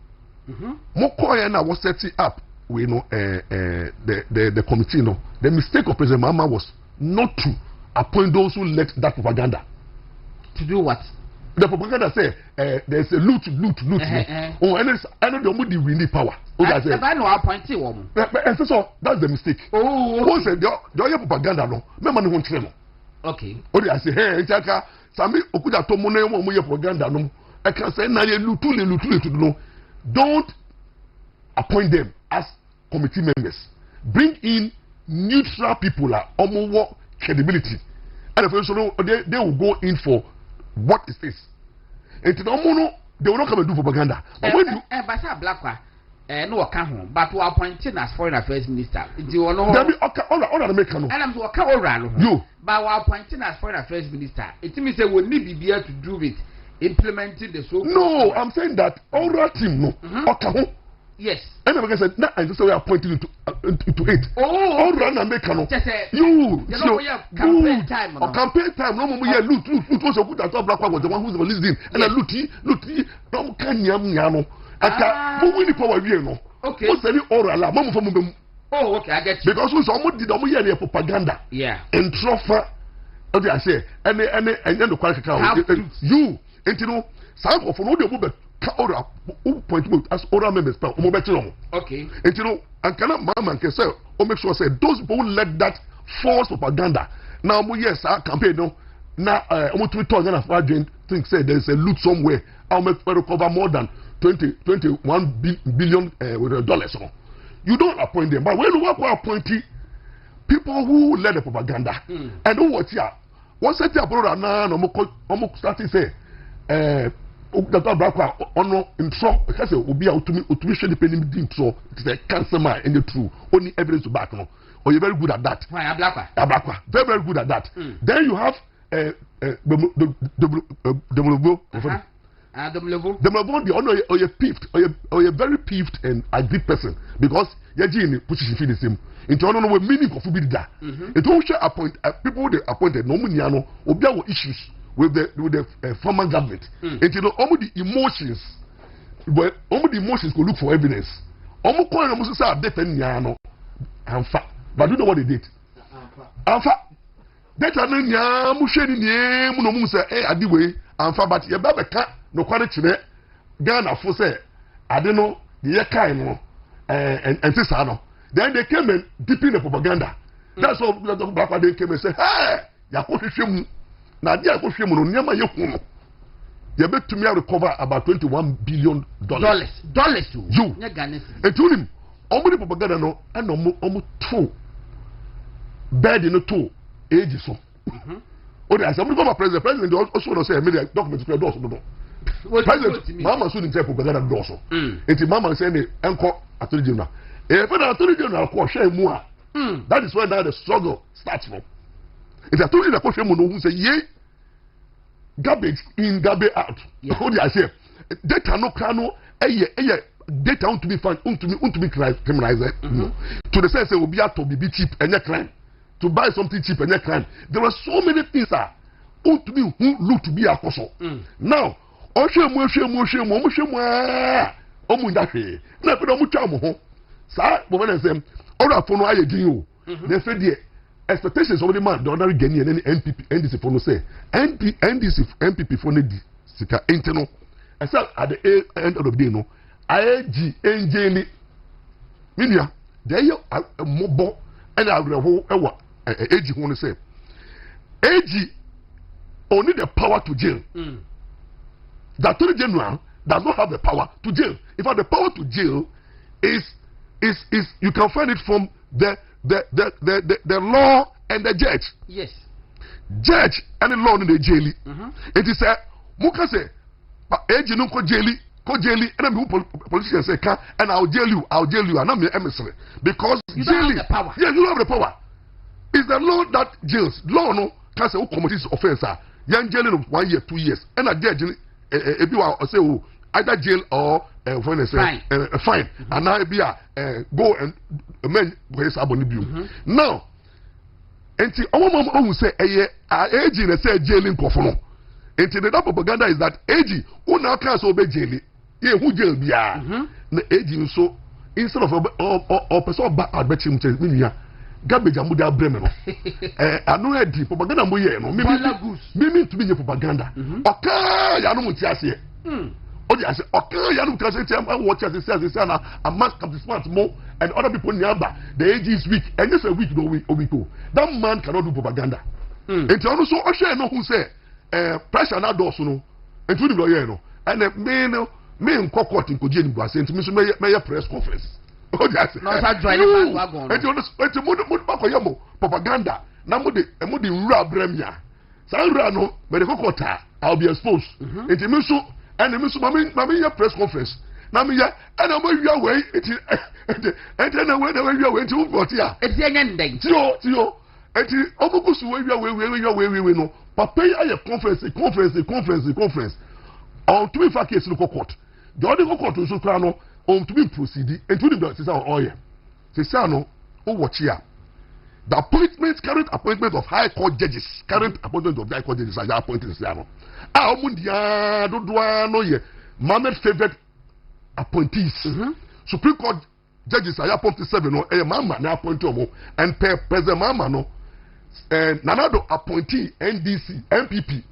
Speaker 8: Mokoya na was setting up. We know the committee. No, the mistake of President Mahama was not to appoint those who led that propaganda. To do what? The propaganda say there's a loot. Oh, and I know the money we need power. I know appointee woman. And so that's the mistake. Oh, who said the propaganda no? Me man won't tell. Okay. Oh, I say hey, Chaka. Sami okuda to money mo ye propaganda no. I can say na ye lutu no. Don't appoint them as committee members. Bring in neutral people like omo credibility. And if so, they will go in for what is this. And to the they will not come and do propaganda. But when you
Speaker 1: Basa Blackwa, no account, but we are appointed as foreign affairs minister. You know,
Speaker 8: all American.
Speaker 1: And I'm to account around
Speaker 8: you.
Speaker 1: But we are appointed as foreign affairs minister. It means they will need to be able to do with implementing the so.
Speaker 8: No, I'm saying that oral team no. Okay.
Speaker 1: Yes.
Speaker 8: And I'm saying that I just say we are pointing into it.
Speaker 1: Oh,
Speaker 8: all run and make no.
Speaker 1: You know, campaign time.
Speaker 8: Campaign time. No more loot. Was a good at all. Blackwa was the one who's listening. And I loot. No can yam. Who will power you know? Okay. What's any oral? Mama from
Speaker 1: oh, okay, I get you.
Speaker 8: Because we someone did the propaganda.
Speaker 1: Yeah.
Speaker 8: And trophy. Okay, I say, and then the qualification. You, and you know, some of all the movement. Oral point as oral members per
Speaker 1: okay.
Speaker 8: And you know, and cannot mama can say or make sure say those people who let that false propaganda. Now yes, our campaign no now almost 2,000 of our think say there's a loot somewhere. I'll make recover more than 21 billion dollars. You don't appoint them, but when you work with appointing people who led the propaganda and who was here, one set up now almost starting say Dr. Blackwa ono intro because obi a utumi share the penny intro it's a cancer man and the true only evidence to back no or you're very good at that.
Speaker 1: Why Blackwa?
Speaker 8: Blackwa very good at that. Then you have the honor or you're peeved or you're very peeved and angry person because you're in position feel the same. Into ono no meaning of forbid that. It don't share appoint people they appointed no money no obi a issues with the former government. And you know, all the emotions, but all the emotions could look for evidence. Almost calling almost say death and yano, but you know what they did? That are no musheni no musa adiwe, but your baby cat no quality Ghana for say, I don't know the kind and Sisano. Then they came and deep in the propaganda. That's all the black they came and say, hey, Yakoshim. Now, dear Koshim, Nyama Yokuno, you bet to me recover about $21 billion.
Speaker 1: Dollars to
Speaker 8: you. And to him, only propaganda no, and almost two bed in a two ages. Okay, I said, I'm going to president also say, I made a document to also. President, Mama shouldn't say propaganda also. It's Mama saying the anchor Attorney General. If an Attorney General call share more, that is where now the struggle starts from. If I told you that question, who say, yea, garbage in, garbage out. How do I say? Data no cano, data want to be found, want to be criminalized. To the sense, it will be out to be cheap and yet crime. To buy something cheap and yet crime. There were so many things that want to be who look to be a cause. Now, expectations of the man, the ordinary Ghanaian and NPP, NDC for no say, NPP for no sika internal. I said at the end of the day, no, IG, NJ, Minia, there you are mobile, and I will have AG want to say, AG only the power to jail. The Attorney General does not have the power to jail. In fact, the power to jail is you can find it from the law and the judge.
Speaker 1: Yes.
Speaker 8: Judge and the law in the jail. It is a muka say, agent no ko jail, and then politicians say, and I'll jail you, and I'm your emissary. Because
Speaker 1: you don't have the power.
Speaker 8: Yeah, you don't have the power. It's the law that jails. Law no can say who commits offense. Young jailing of 1 year, 2 years, and a judge if you are say who either jail or fine. And now be go and men where's abonibu. Now, and see, our mom who say aging and say jailing kofono. And the propaganda is that aging who now can't obey jailing. Yeah, who jail be the aging so instead of or person back at betting to garbage and muda bremeno. I know the propaganda moye no. Maybe to be the propaganda. Okay, ya no mutiase. I say, okay, you know, watch as they say, a man comes smart more, and other people nearby. The age is weak, and just a week, no week, that man cannot do propaganda. And also, I share no who say, pressure not do so, and to the lawyer, and the main court in Kojin was saying to me, may press conference. Oh, yes.
Speaker 1: No, I join the wagon.
Speaker 8: It's a mood propaganda. Now, Mudi Ra Bremia. Sanrano, Medicota, I'll be exposed. It's a misu, and the misu, Mamma press conference. Namia, and I'm your way, and then I went away your way to Botia.
Speaker 1: It's the ending.
Speaker 8: Tio, and Obukus, where we know. Papa, I have conference. On 25 cases in court. The other court to Soprano on to be proceeding, including the Cesar Oye. Cesano, who watch here. The current appointment of High Court judges, current appointment of the High Court judges are appointed in Siano. Mundia, Doduano, Mohammed favorite appointees. Supreme Court judges are appointed 7 or a mama now appointed, and President Mama no, and Nanado appointee NDC, MPP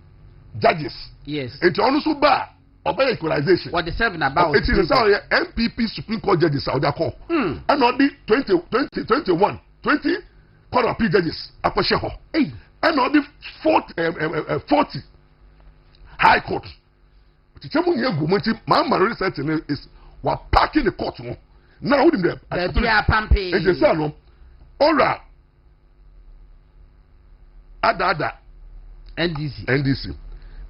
Speaker 8: judges.
Speaker 1: Yes.
Speaker 8: It's also bad. Obey equalization.
Speaker 1: What the 7 about?
Speaker 8: It is MPP Supreme Court judges are their call. And on the 20 Court of Appeal judges Akosheho. And on the 40 High Court. Mama research is we're packing the court. Now with them. It's a son. Ora. Ada. NDC.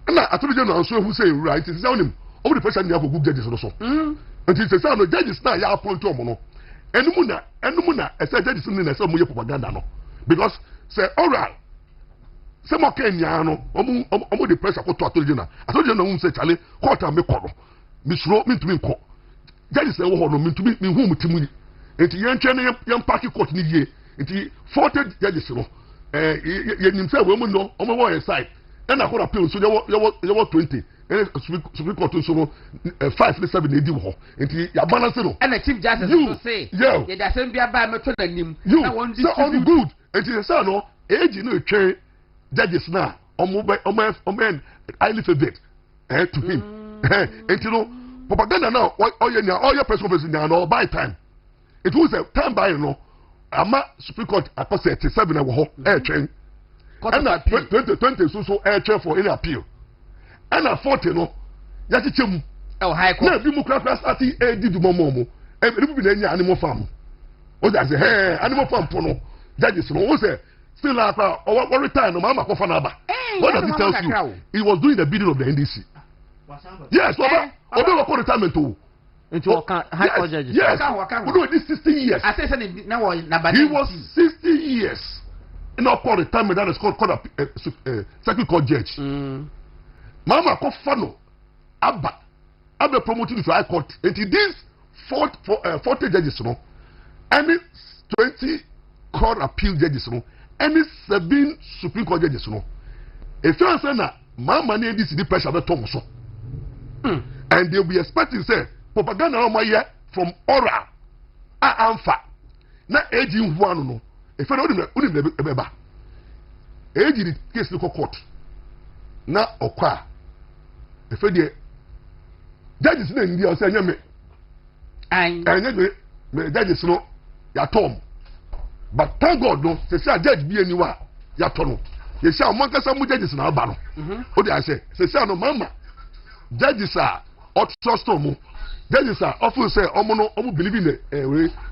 Speaker 8: Na atụrụ na nso ehu say right is down him over the person there for good judges also until say no judges na ya appoint omo no enum na say judges na say mo ye propaganda no because say oral say mo kan nya no omo the pressure ko to atụrụ na hu say chale court am ko no mi suro mi ntumi nko judges e wo ho no mi ntumi mi hu mutimu ni enti ye ntwe na ye park court ni die enti 40 judges no ye nim say we mo no omo wo side. And I could appeal, so you were 20. And Supreme Court so 5 to 7 AD war. And you balance it.
Speaker 1: And the Chief Justice will say,
Speaker 8: yeah,
Speaker 1: there's a by Metro and him.
Speaker 8: You on good. And you say, no, age you know, train judges now, or man, highly favorite to him. And you know, propaganda now, all your press conferences now, by time. It was a time by, you know, I'm Supreme Court, I passed 7 hour train. And at 20 so air chair for any appeal. And at 40 no, Yachim.
Speaker 1: Oh, High Court.
Speaker 8: No, Democrats at the AD to Momo. Every day, animal farm. What I say, hey, animal farm, Pono. Judges, no, say, still after or what return, no, Mama Kofanaba. What does it tell you? He was doing the bidding of the NDC. Yes, although retirement too.
Speaker 3: Into High Court judges.
Speaker 8: Yes, we do this 60 years.
Speaker 1: I said, now
Speaker 8: he was 60 years. Not called the time that is called second court judge. Mama Kofano Abba promoted to High Court. And this 40 judges, no, any 20 court appeal judges, no, any 7 Supreme Court judges, no. If you understand that, Mama need this the pressure that Thomas. And they'll be expecting say propaganda on my year from oral. Amfa. Not aging one no. If I don't remember, age the case local court. Now, okwa. If I did, judges in India say, and judges no, ya Tom. But thank God, no, they say, judge be anywhere, ya Tono. They say, among us, some judges in Albano. What did I say? They say, no, Mama, judges are autostomo. Judges are often say, Omo believe in the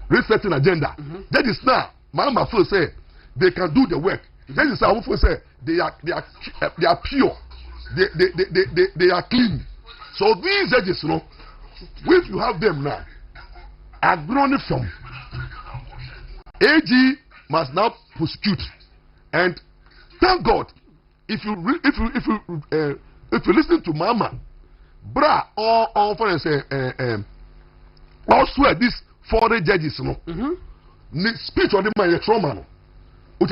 Speaker 8: resetting agenda. Judges now. Mama first say they can do the work. Then is how say they are pure. They are clean. So these judges, you know, if you have them now, are grown from AG must now prosecute. And thank God, if you listen to Mama, bra or for say also these 40 judges, you know. The speech on the man is trauma. The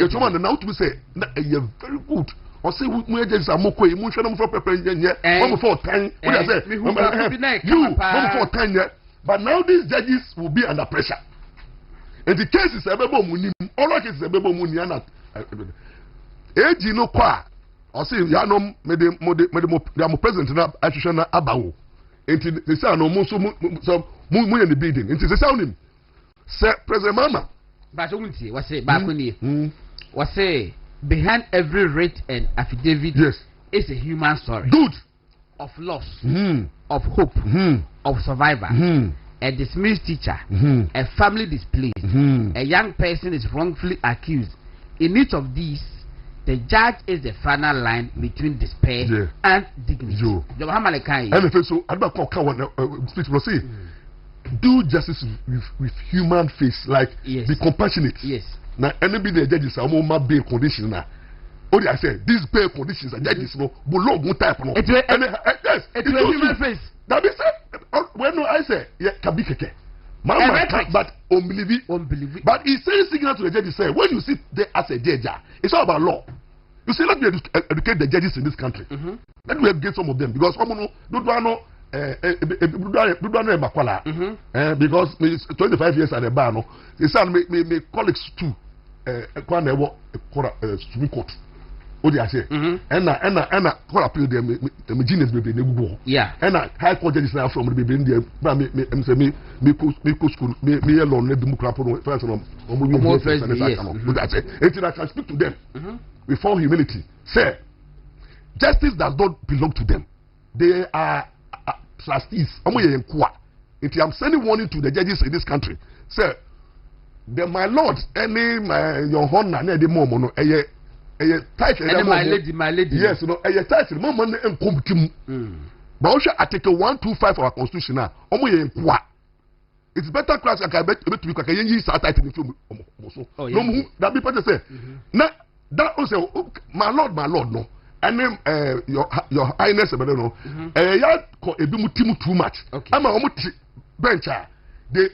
Speaker 8: trauma now to say, you're very good. Or say, we just are more quick, we should have prepared yet. One for 10. What I say, you, one for 10 yet. But now these judges will be under pressure. And the case is a baby money, all of it is a baby money. AG no qua. Or say, Yanom made them present in a situation about. And they say, no, more in the building. And they sound him. Say, President Mama.
Speaker 1: But I say, what's say, Bakuni? What's say, behind every writ and affidavit,
Speaker 8: yes,
Speaker 1: is a human story.
Speaker 8: Good.
Speaker 1: Of loss, of hope, of survivor. a dismissed teacher, a family displaced, a young person is wrongfully accused. In each of these, the judge is the final line between despair and dignity.
Speaker 8: And so I don't speech will say, do justice with human face, like be compassionate.
Speaker 1: Yes.
Speaker 8: Now, anybody the judges are more bail conditions now. What I say, these bail conditions and judges no below one type no.
Speaker 1: Yes, it's a human face.
Speaker 8: That is when I say can be keke. But unbelievable. But he says signal to the judges say when you sit there as a judge, it's all about law. You see, let me educate the judges in this country. Let me educate some of them because because 25 years at the bar, no, they said me colleagues too. Supreme Court. What do I say? And court appeal them. Me genius baby ne go.
Speaker 1: Yeah.
Speaker 8: And high court judges now from the baby in there. Me school me alone. Ne bimu krapo no. First no. What I say? Until I can speak to them with all humility. Say, justice does not belong to them. They are trustees. I'm sending warning to the judges in this country. Say, my lord, any your honor, any the moment, no, title,
Speaker 1: my lady.
Speaker 8: Yes, no, title, moment, and come. But also, Article 125 of our constitution now. It's better class. I bet to be like a young title in film. No, that people say. Now, that also, my lord, no. And then your highness, I don't know. Too much. I'm a bencher. They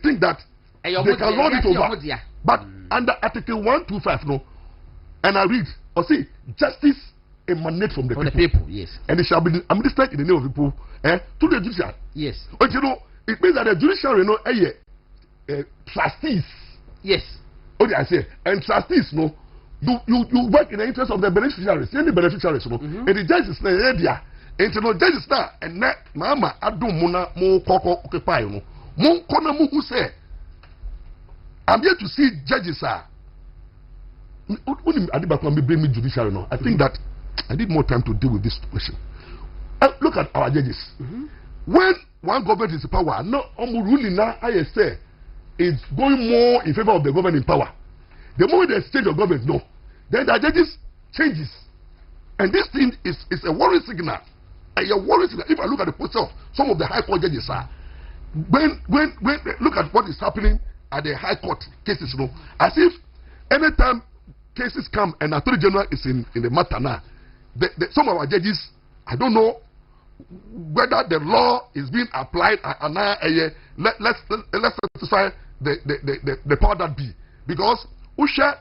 Speaker 8: think that they can lord it over. But under Article 125, no, and I read or see justice emanates from the people.
Speaker 1: Yes.
Speaker 8: And it shall be administered in the name of the people to the judiciary.
Speaker 1: Yes.
Speaker 8: But you know, it means that the judiciary, you know, trustees.
Speaker 1: Yes.
Speaker 8: What I say? And trustees, no. You work in the interest of the beneficiaries, any beneficiaries, no. And the judges na area, and the judges na and that mama adu muna mo koko occupy no. Mo kona mo who say, I'm here to see judges are. When bring me judiciary no, I think that I need more time to deal with this question. Look at our judges. When one government is in power, no ruling now I say is going more in favor of the government in power. The moment they change the government, no, then the judges changes, and this thing is a worrying signal. A worrying signal. If I look at the posture of some of the high court judges, when look at what is happening at the high court cases, no, as if anytime cases come and Attorney General is in the matter now, some of our judges, I don't know whether the law is being applied and let's satisfy the power that be, because Usha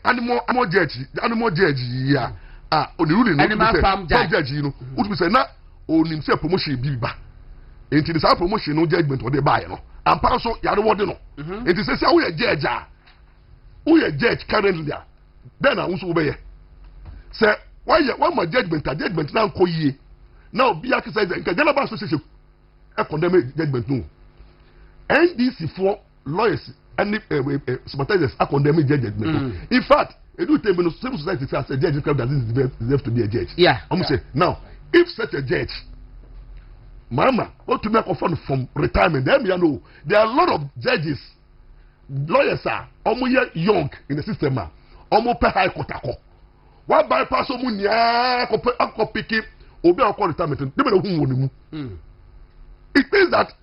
Speaker 8: animal judge yeah only ruling
Speaker 1: animal farm
Speaker 8: judge you know what we say na onim say promotion bi ba enti this promotion no judgment or dey buy no and pa so yare wode no enti say we are judge currently then na unso be ye say why my judgment na nko yie now bi akisa nka general association e condemn judgment no NDC for lawyers and sympathizers are condemning judgment. In fact, a new term in civil society says a judge doesn't deserve to be a judge.
Speaker 1: Yeah.
Speaker 8: I'm saying now, if such a judge, Mama, what to make a fund from retirement, then you know there are a lot of judges, lawyers are almost young in the system, almost per high court. What bypass Omunia, picking, obey our retirement, it means that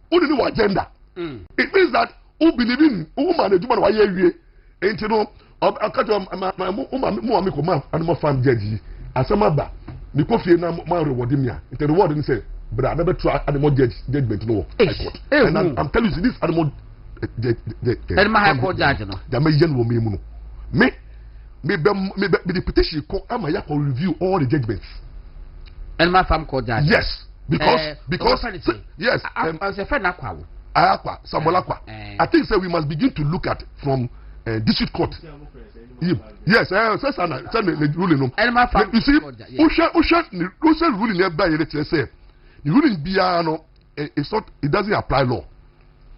Speaker 8: only new agenda. It means that who believe in woman and why you ain't you know I catch my animal farm judge as some other the coffee na man rewarding me the reward and say but I never try animal judgment no and I'm telling you this animal
Speaker 1: high court judge no
Speaker 8: that may yen wo me the petition call am I can review all the judgments
Speaker 1: animal farm court judge
Speaker 8: yes because yes
Speaker 1: I was a friend akwa
Speaker 8: Ayakwa, Sambolakwa. I think so we must begin to look at from district court. Yes, the ruling. You see, Usha ruling by the ruling Biano, it doesn't apply law.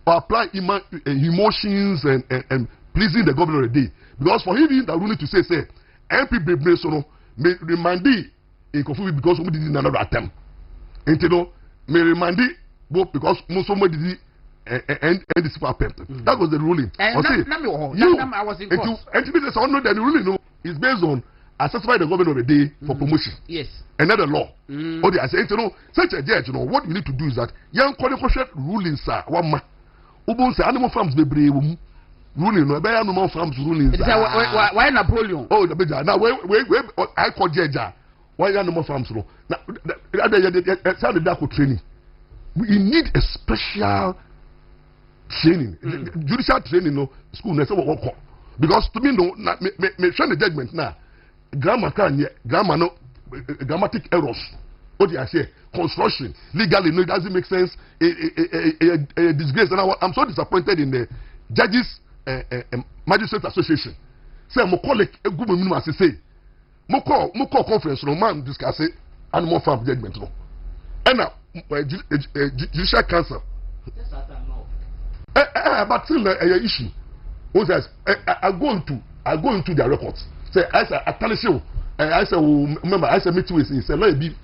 Speaker 8: Or apply emotions and pleasing the governor a day. Because for him the ruling to say MP Bebresono may remind thee in Kofu because we did another attempt. And you know, me remind both because somebody did and this attempt. That was the ruling.
Speaker 1: I was in court.
Speaker 8: And the ruling is based on assessment by the government of the day for promotion.
Speaker 1: Yes.
Speaker 8: And not the law. Okay, I say, such a judge, what you need to do is that young qualified rulings are one man. Ubon say animal farms be brave ruling, no bear animal farms rulings.
Speaker 1: Why Napoleon?
Speaker 8: Oh, the better. Now, wait, I call judge. Why animal farms? No, now, Asare-Bediako training. We need a special training, judicial training, no school, because to me, no, me show the judgment now. Grammar no grammatic errors. What do I say? Construction legally, no, it doesn't make sense. A disgrace, and I'm so disappointed in the judges magistrate association. Say, mo call a good minimum as say, mo call conference, no man discuss it, animal farm judgment, no, and now judicial council. But still a issue. What says I go into their records. Say I tell you, I say remember I say meet with say let be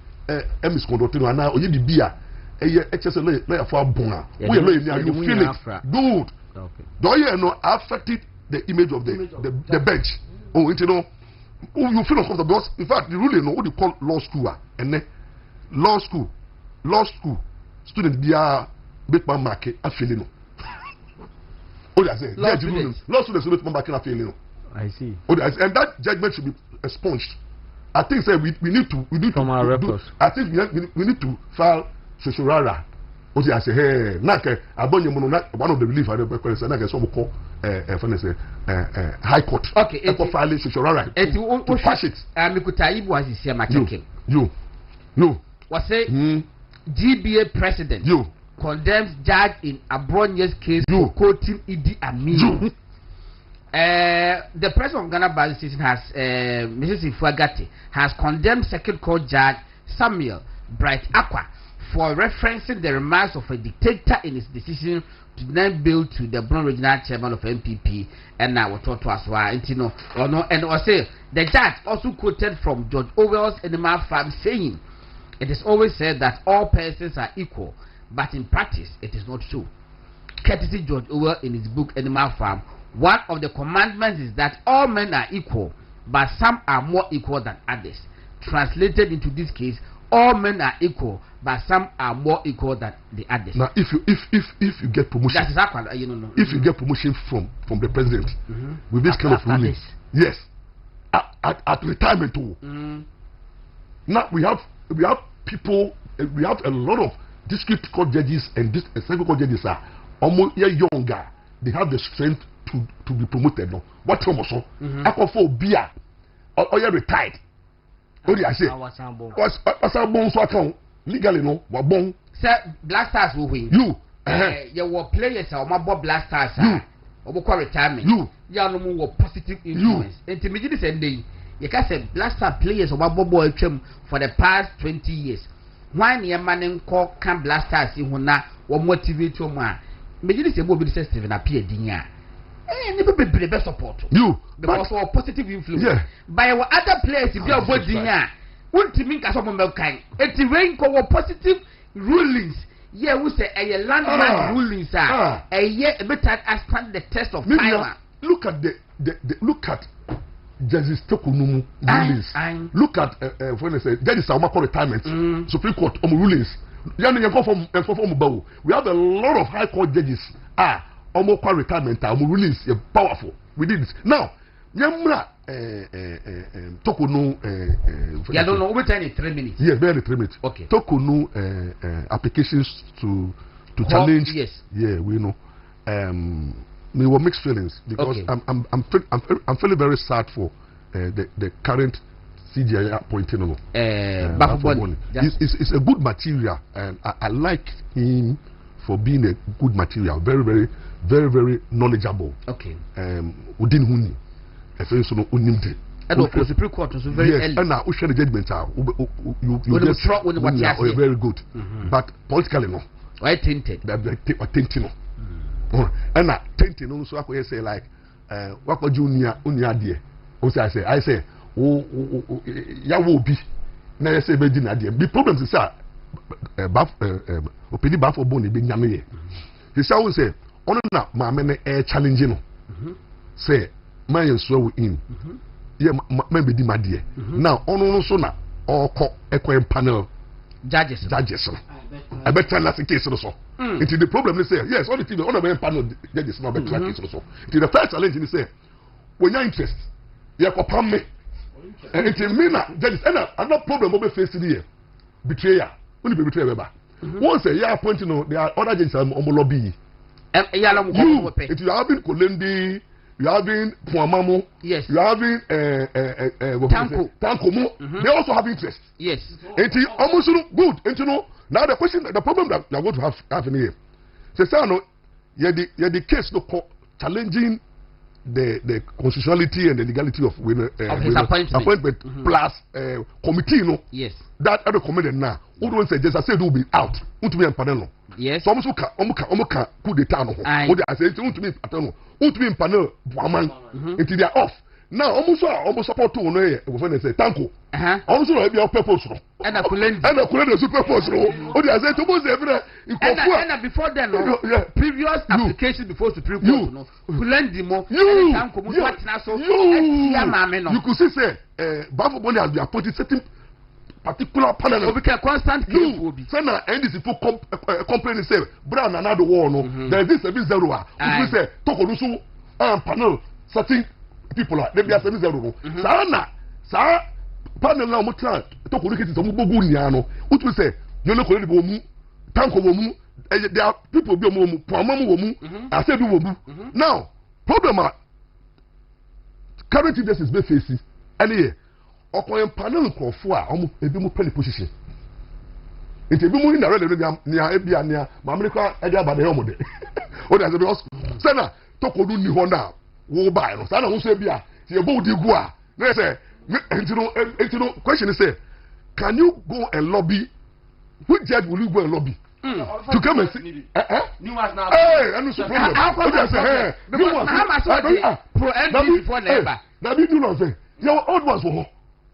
Speaker 8: misconduct no na oye bibia HSL let for bona. We you feel it good. Okay. Do you know affected the image of the bench? Oh, you know, you feel uncomfortable because in fact the ruling what you call law school and then law school student be a big man market a feeling. Oh, I say, law students will not back in a feeling.
Speaker 3: I see.
Speaker 8: Oh, and that judgment should be expunged. I think say we need to
Speaker 3: from our records.
Speaker 8: I think we need to file social rara. Oh, I say, hey, nake abonye mono one of the relief I don't say nake some call high court.
Speaker 1: Okay,
Speaker 8: for filing social rara. To pass it.
Speaker 1: Mikutaibu was here my checking.
Speaker 8: You.
Speaker 1: Was say GBA president.
Speaker 8: You.
Speaker 1: Condemns judge in Abronye's case for quoting Idi Amin. The president of Ghana Bar Association has, Mrs. Ifuagati, has condemned Circuit Court Judge Samuel Bright Aqua for referencing the remarks of a dictator in his decision to deny bail to the Brown Regional Chairman of MPP and now what to us why and also the judge also quoted from George Orwell's Animal Farm saying, "It is always said that all persons are equal, but in practice, it is not so." Courtesy George Orwell in his book Animal Farm, one of the commandments is that all men are equal, but some are more equal than others. Translated into this case, all men are equal, but some are more equal than the others.
Speaker 8: Now, if you get promotion,
Speaker 1: that's exactly
Speaker 8: if you get promotion from the president with this kind of ruling, yes, at retirement too. Now we have people, we have a lot of district court judges and circuit court judges are almost younger. They have the strength to be promoted. No, what also? I call for beer or you retired. What do I say? What's our bones account legally? No, what bone?
Speaker 1: Sir, Black Stars will win. You were players or my Bob Black Stars. You or retirement. You no more positive influence. Intermediate and day. You can say Black Star players or my Bob Boy for the past 20 years. Why near man call can blasters in Hona or motivate your man? Maybe say mobile system and appear dinya. Never be the best support.
Speaker 8: You
Speaker 1: because of positive influence.
Speaker 8: Yeah.
Speaker 1: By our other players, if you are both dinya, won't you mean as a moment kind? It's rain call positive rulings. Yeah, we say a landmark rulings are a year better as stand the test of time.
Speaker 8: Look at look at Justice Tokunumu rulings. Look at when they say that is our retirement. Supreme Court rulings. We have a lot of high court judges almost retirement rulings powerful. We did this. Now, Yamra Tokunu
Speaker 1: I don't know over 3 minutes.
Speaker 8: Yes, barely 3 minutes.
Speaker 1: Okay.
Speaker 8: Tokunu applications to challenge.
Speaker 1: Yes.
Speaker 8: Yeah, we know. Me were mixed feelings because I'm feeling very sad for the current CGI appointing. It's a good material, and I like him for being a good material. Very, very, very, very knowledgeable.
Speaker 1: Okay.
Speaker 8: Within Huni,
Speaker 1: and the Supreme Court was very early.
Speaker 8: And now the judgment you very good, but politically no.
Speaker 1: Why tainted?
Speaker 8: Tainted. And that tainting also I say like what could junior dear. Also I say oh ya will be na say be the problem is that opedi ba for bone be nyame ye he say we say ono na maame ne challenge no say man yeso in ye man be di made now ono no so na okọ ekọ panel judges I bet tell that case so until the problem is say yes all the things on the panel judges now bet case so until the first challenge is say when you interest you ko pam me until me na judges and another problem we face here betrayal only be betrayal ba once you are appointing no there are other judges on lobby you having Kolendi you having Puamamu
Speaker 1: yes
Speaker 8: you having Tankomo they also have interest
Speaker 1: yes
Speaker 8: until almost good until no now the question the problem that you are going to have in here say no the case no challenging the constitutionality and the legality of
Speaker 1: his appointment
Speaker 8: plus committee no
Speaker 1: yes
Speaker 8: that other committee now who don't say just I said will be out won't be panel
Speaker 1: yes
Speaker 8: so omuka coup d'etat no ho I say won't be panel won't be panel Buaman until they are off now almost support to no when they say tanko almost no be our purpose no
Speaker 1: and a Kulendi
Speaker 8: super purpose no o dey say to most every
Speaker 1: and before then no previous application before Supreme Court no Kulendi mo tanko mo patina so
Speaker 8: you could say Bafo Boni has been appointed certain particular panel
Speaker 1: will be constant case will be
Speaker 8: say na NDC for complain say brown and the war no there is this 70 we say tokolu so panel certain people are they be 70 no sa panel na mo try tokolu kiti so mo bogu nia no what we say you no Kolendi bo mu tanko bo mu there are people be mo mu Puamamu bo mu Asare bo mu now problem current this be facing any ọkọ panel nkọfọ a ọmụ ebi mu pele position nti ebi mu ni na rele nia ebia nia ma amerika ede abade ọmụ de o de azebi say na tokodu ni ho na wo buy no say na wo so ebia ti ebo di gu a na say enti no question is say can you go and lobby which judge will you go and lobby to come and see
Speaker 1: new ones now
Speaker 8: and so problem o de say new ones
Speaker 1: pro NDC before never
Speaker 8: na be new ones your old ones were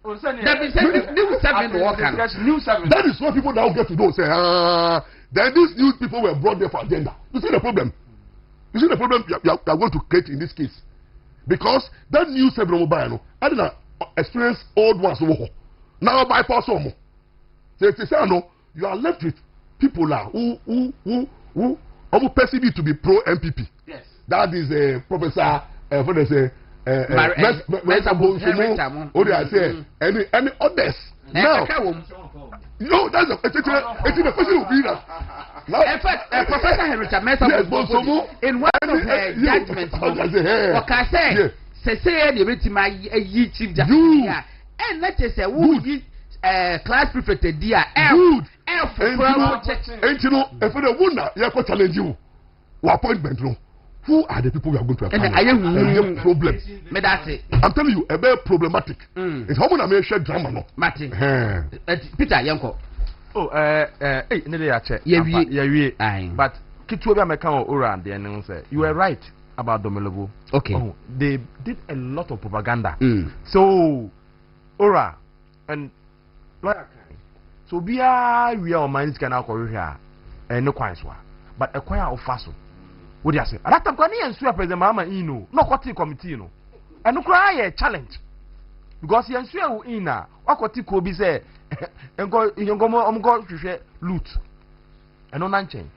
Speaker 1: that
Speaker 8: is what people now get to know. Say, then these new people were brought there for agenda. You see the problem? You see the problem you are going to create in this case? Because that new seven mobile, I didn't experience old ones. Now bypass some. Say, no, you are left with people who perceive you to be pro MPP.
Speaker 1: Yes.
Speaker 8: That is Professor. What they say. Any others now no that's a question will be that now
Speaker 1: in fact Professor Henrietta Mensah in one of her judgments okay say the meeting yi chief justice and let us say who yi class prefect dia
Speaker 8: good and you know if the one you go challenge you appointment no. Who are the people we are going to appoint? And problem. I'm telling you, a very problematic. It's how many share drama no.
Speaker 1: Martin. Peter Yanko.
Speaker 2: Oh, hey, yeah. But Kitubia Mekano Oran, the end say you were right about Domelobo.
Speaker 1: Okay.
Speaker 2: Oh, they did a lot of propaganda. So, Ora and so we are minds can alcohol here and no quite but a choir of faso. What do you say? That time, and swear President Mama Ino, no court committee, no, and no cry a challenge because he and swear ina. What court could be say, and go to share loot and no none chain.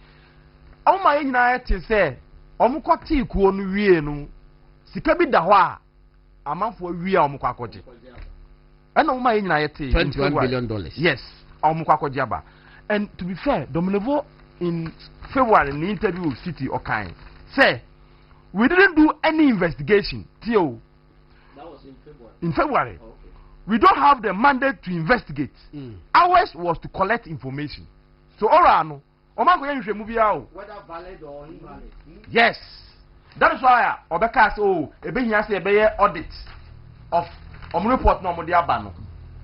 Speaker 2: Oh, my in say, Omukoti kuon wienu, Sikabi Dawa, a month for real Mukwakoji. And oh, my in
Speaker 1: $21 billion.
Speaker 2: Yes, Omukakojaba. And to be fair, Dominovo in February in the interview with City or Kind say we didn't do any investigation till
Speaker 11: that was in February.
Speaker 2: In February.
Speaker 11: Okay.
Speaker 2: We don't have the mandate to investigate. Ours was to collect information. So Orano, Omango movie out.
Speaker 11: Whether valid or invalid.
Speaker 2: Yes. That is why Obeka say oh ebehia say ebeye audit of report no mo dia ba no.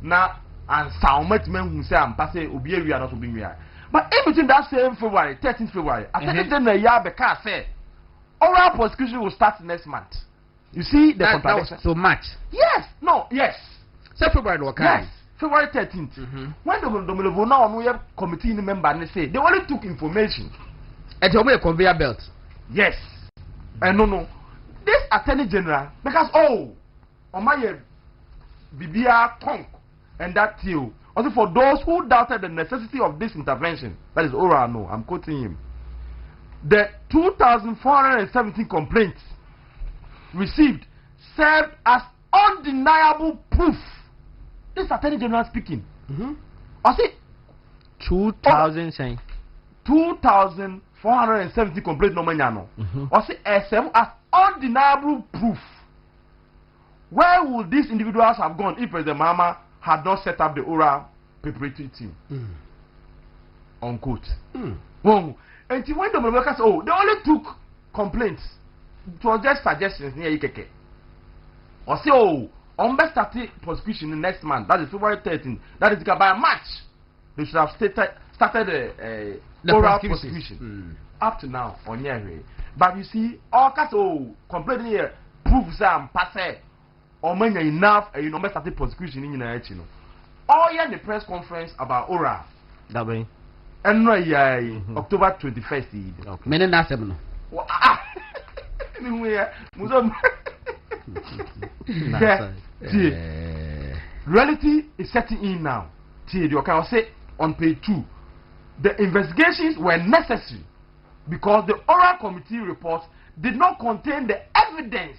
Speaker 2: Na and soundmetmen who say am pass obi area not obi area. But in between that same February, 13th February, I think the year Beka said oral prosecution will start next month. You see the contradiction.
Speaker 1: So much.
Speaker 2: Yes. No. Yes.
Speaker 1: So February okay.
Speaker 2: Yes. February 13th. When the Domilovo now on committee member and they say they only took information.
Speaker 1: And they a conveyor belt.
Speaker 2: Yes. And no. This Attorney General, because on my Bibia Tonk and that too. Also for those who doubted the necessity of this intervention, that is oral no, I'm quoting him. The 2,417 complaints received served as undeniable proof. This Attorney General speaking. I say
Speaker 3: 2,000 saying
Speaker 2: 2,470 complaints no manyano. I say served as undeniable proof. Where would these individuals have gone if President Mahama had not set up the oral preparatory team? Unquote. Well, and when the workers, they only took complaints. It was just suggestions near Ikeke. Or say, on best started prosecution next month, that is February 13th, that is by March, they should have started the oral prosecution. Up to now, on year. But you see, all kinds of complaining here proves I'm passe or many enough, you know, started prosecution in United. All year the press conference about oral.
Speaker 3: That way.
Speaker 2: And no, October 21st.
Speaker 1: Many national.
Speaker 2: Reality is setting in now. You can say on page 2, the investigations were necessary because the oral committee report did not contain the evidence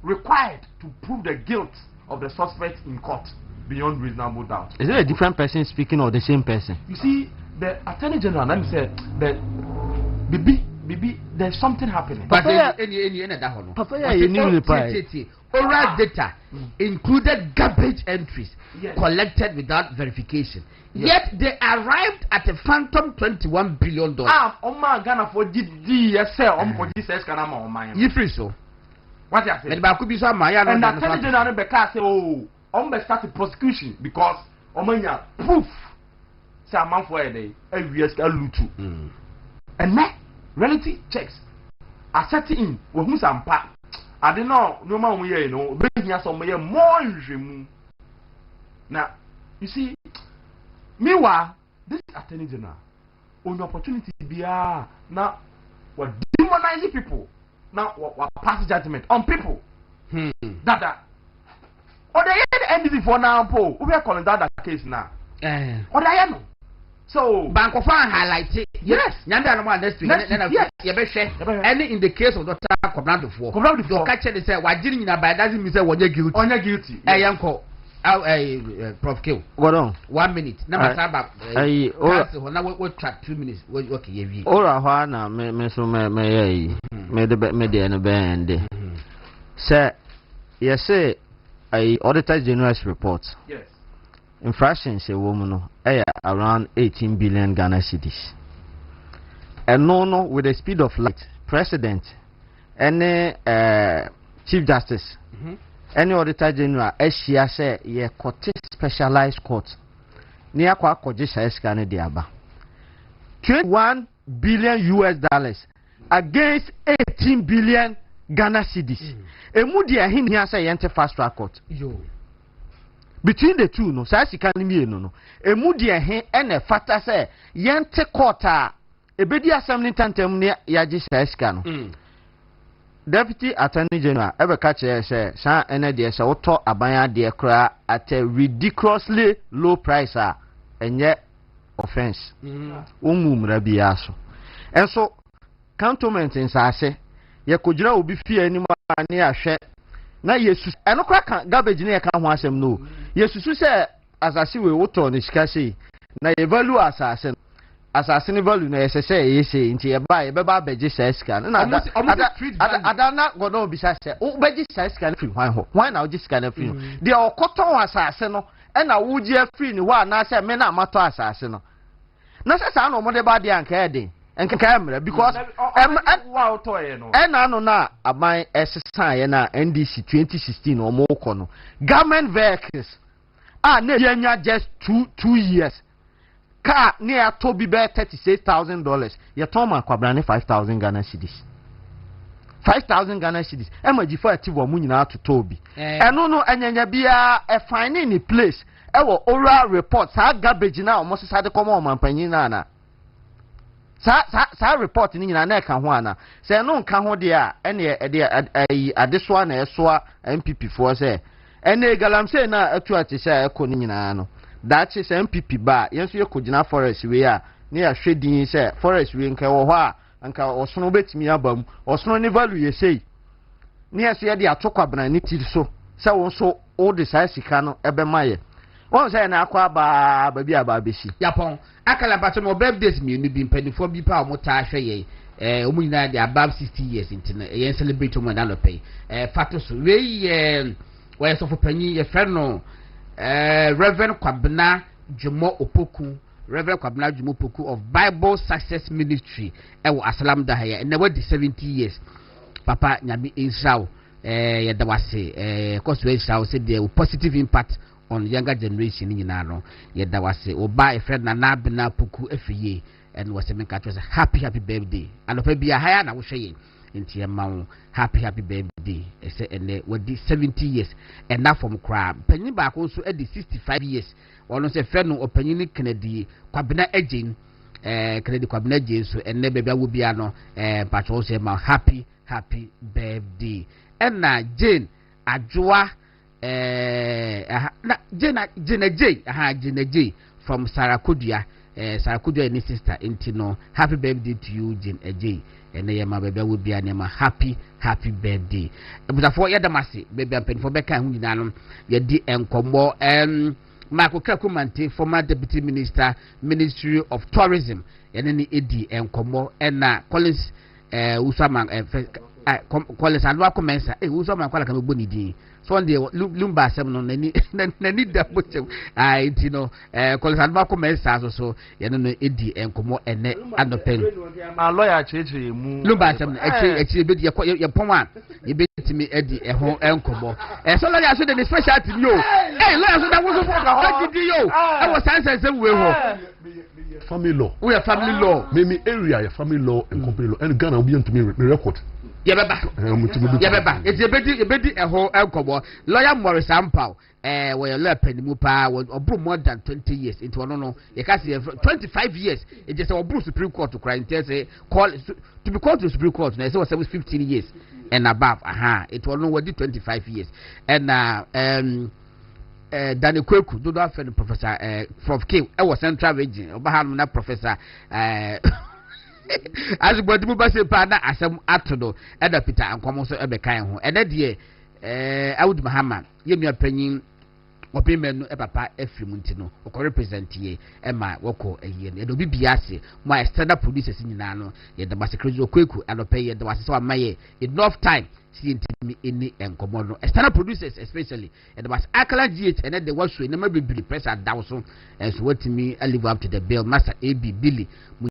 Speaker 2: required to prove the guilt of the suspect in court beyond reasonable doubt.
Speaker 3: Is it a different person speaking or the same person?
Speaker 2: You see, the Attorney General, let me say, that Bibi, there's something happening.
Speaker 1: But oral data included garbage entries collected without verification. Yet they arrived at a phantom $21 billion.
Speaker 2: Ghana for you free so. What you say? And the Attorney General say, start the prosecution because proof. Say a man for a day, every year and now reality checks are setting in with who's and pa. I don't know, no man, we you know, bringing us some more in now. You see, meanwhile, this Attorney General on the opportunity be now we're demonizing people. Now we're passing judgment on people. That. Or they end it for now, Paul. We are calling that case now. Or they know. So
Speaker 1: Bank of Fan highlight it. Yes. Nyanda no next week. Any in the case of Dr. Kobrando for. The catcher they say why didn't you by doesn't mean say what you're guilty.
Speaker 2: On your guilty.
Speaker 1: Yanko. Prof Kill.
Speaker 3: Go on.
Speaker 1: 1 minute. Number Sabah. Now we track 2 minutes. Okay,
Speaker 3: Ora hwana me so me the band. Sir, yes say Auditor General's report.
Speaker 2: Yes.
Speaker 3: Infractions a woman around 18 billion Ghana cedis. And no, with the speed of light, President, any Chief Justice, any Auditor General, Asia say ye court specialized court. Near kwa kojisha eskane diaba. $21 billion against 18 billion Ghana cedis. Emudia hin here say yente fast track court. Between the two, no, Sasi can me no. Emudia hin ene fata say yente court a ebedi assembly tantem ne yaji sesca no. Deputy Attorney General ever catch say sa ene de say woto abanya de kra at a ridiculously low price enye offense. Umumra bia so. And so cantonment in Sase ye kujira obi fie ni ma ne ahwe na yesu eno kra kan garbage ne ka ho asem no yesu se asase we woto ne sika sei na ye value asase ne value na yese se yese nti ye ba ye beba beje sika na adana godo obi se o beje sika na free why na oji sika na free de okoton asase no e na woji free ni wa na se me na amato asase no na se sa na mo de ba de anka e de camera because na aban SSI na NDC 2016 or more kono government vehicles na yenya just 2 years car near to be be $36,000 ye ton ma kwabrane 5,000 Ghana cedis 5,000 Ghana cedis e ma ji for ati wo mu nyina to tobi eno no anyanya bia e fine in place ewo oral report sa garbage na omo sesa de komo omampanyin na na sa report ni nyina na ka ho ana se no nka ho de a ene adesoa na esoa MPP for se ene galamse na atu atisa eko ni nyina no that is MPP ba yenso ye kogina forest we a ne ya hwedin se forest we nka wo ho a nka osono betimi abam osono ni value ye sei ne yeso ye de atokwa ni ti so se wo so o de sai sika no ebe maye won say na akwa ba bia ba beshi
Speaker 1: yapon akala bato no birthdays mi nu bi mpanifo bi pa o ta hwe ye omu nyina de above 60 years intina ye celebrate mo na no pay fato so we we so for panyi ye friend no Reverend Kwabena Jumo Opoku Reverend Kwabena Jumo Opoku of Bible Success Ministry ewo Asalam da haya and we 70 years papa nyami inshaw ye da wase cause we inshaw say there positive impact on younger generation nyina no ye da wase oba e friend na Abena Opoku efiye and was me ka say happy birthday anopa bia haya na wo hwe inti emawo happy birthday ese ene wadi 70 years and na from kra panyin ba ko so edi 65 years wono se fe no opanyin Kennedy Kwabena Agin Kennedy Kwabena Agin so ene bebia wo bia no patro se ma happy birthday and na Jane Adwoa na Jane J from Sarakodua Sarakodua ni sister inti no happy birthday to you Jane J and ye ma bebe wo bia ne ma happy birthday ebutafo ye damase bebe ampenfo beka hu nyina no ye di enkomo Michael Kakumante former deputy minister Ministry of Tourism ene ni edi enkomo na Collins Usama Collins Anwa Comensa Usama kwala kan gboni din so on the lumba asem no nani da botem it no Collins Anwa Comensa so ye no edi enkomo ene anopen
Speaker 2: ma lawyer cheche mu
Speaker 1: lumba asem echi be ye pon a ye betimi edi eho enkomo so lawyer so the special team yo lawyer so that wo so for ka gidi yo e wo sanse we ho
Speaker 8: family law
Speaker 1: we are family law
Speaker 8: me area ya family law and company law and Ghana obi ntumi record
Speaker 1: yebeba ebedi eho enkomo lawyer Morris Ampao we lawyer penimu pa obru more than 20 years into no you can see 25 years it just obru Supreme Court to cry say call to be called to Supreme Court now say was 15 years and above it was no 25 years and Danny Kweku do not friend Professor Prof K was Central Region Obaham na Professor as body mu ba se pa na asem atodo eda Peter Ankwamo so ebe kan ho ene de Awud Muhammad yemi apanyin opimenu papa efrim ntino o represent ye ema woko eyi ne do bibia se mo standard producers nyina no ye da basekrezo Kweku anope ye da wasese wa maye enough time see intimi any enkomo no standard producers especially and was Akala GH and then the was so na mabibiri pressure down so and so what me live up to the bill master AB Billy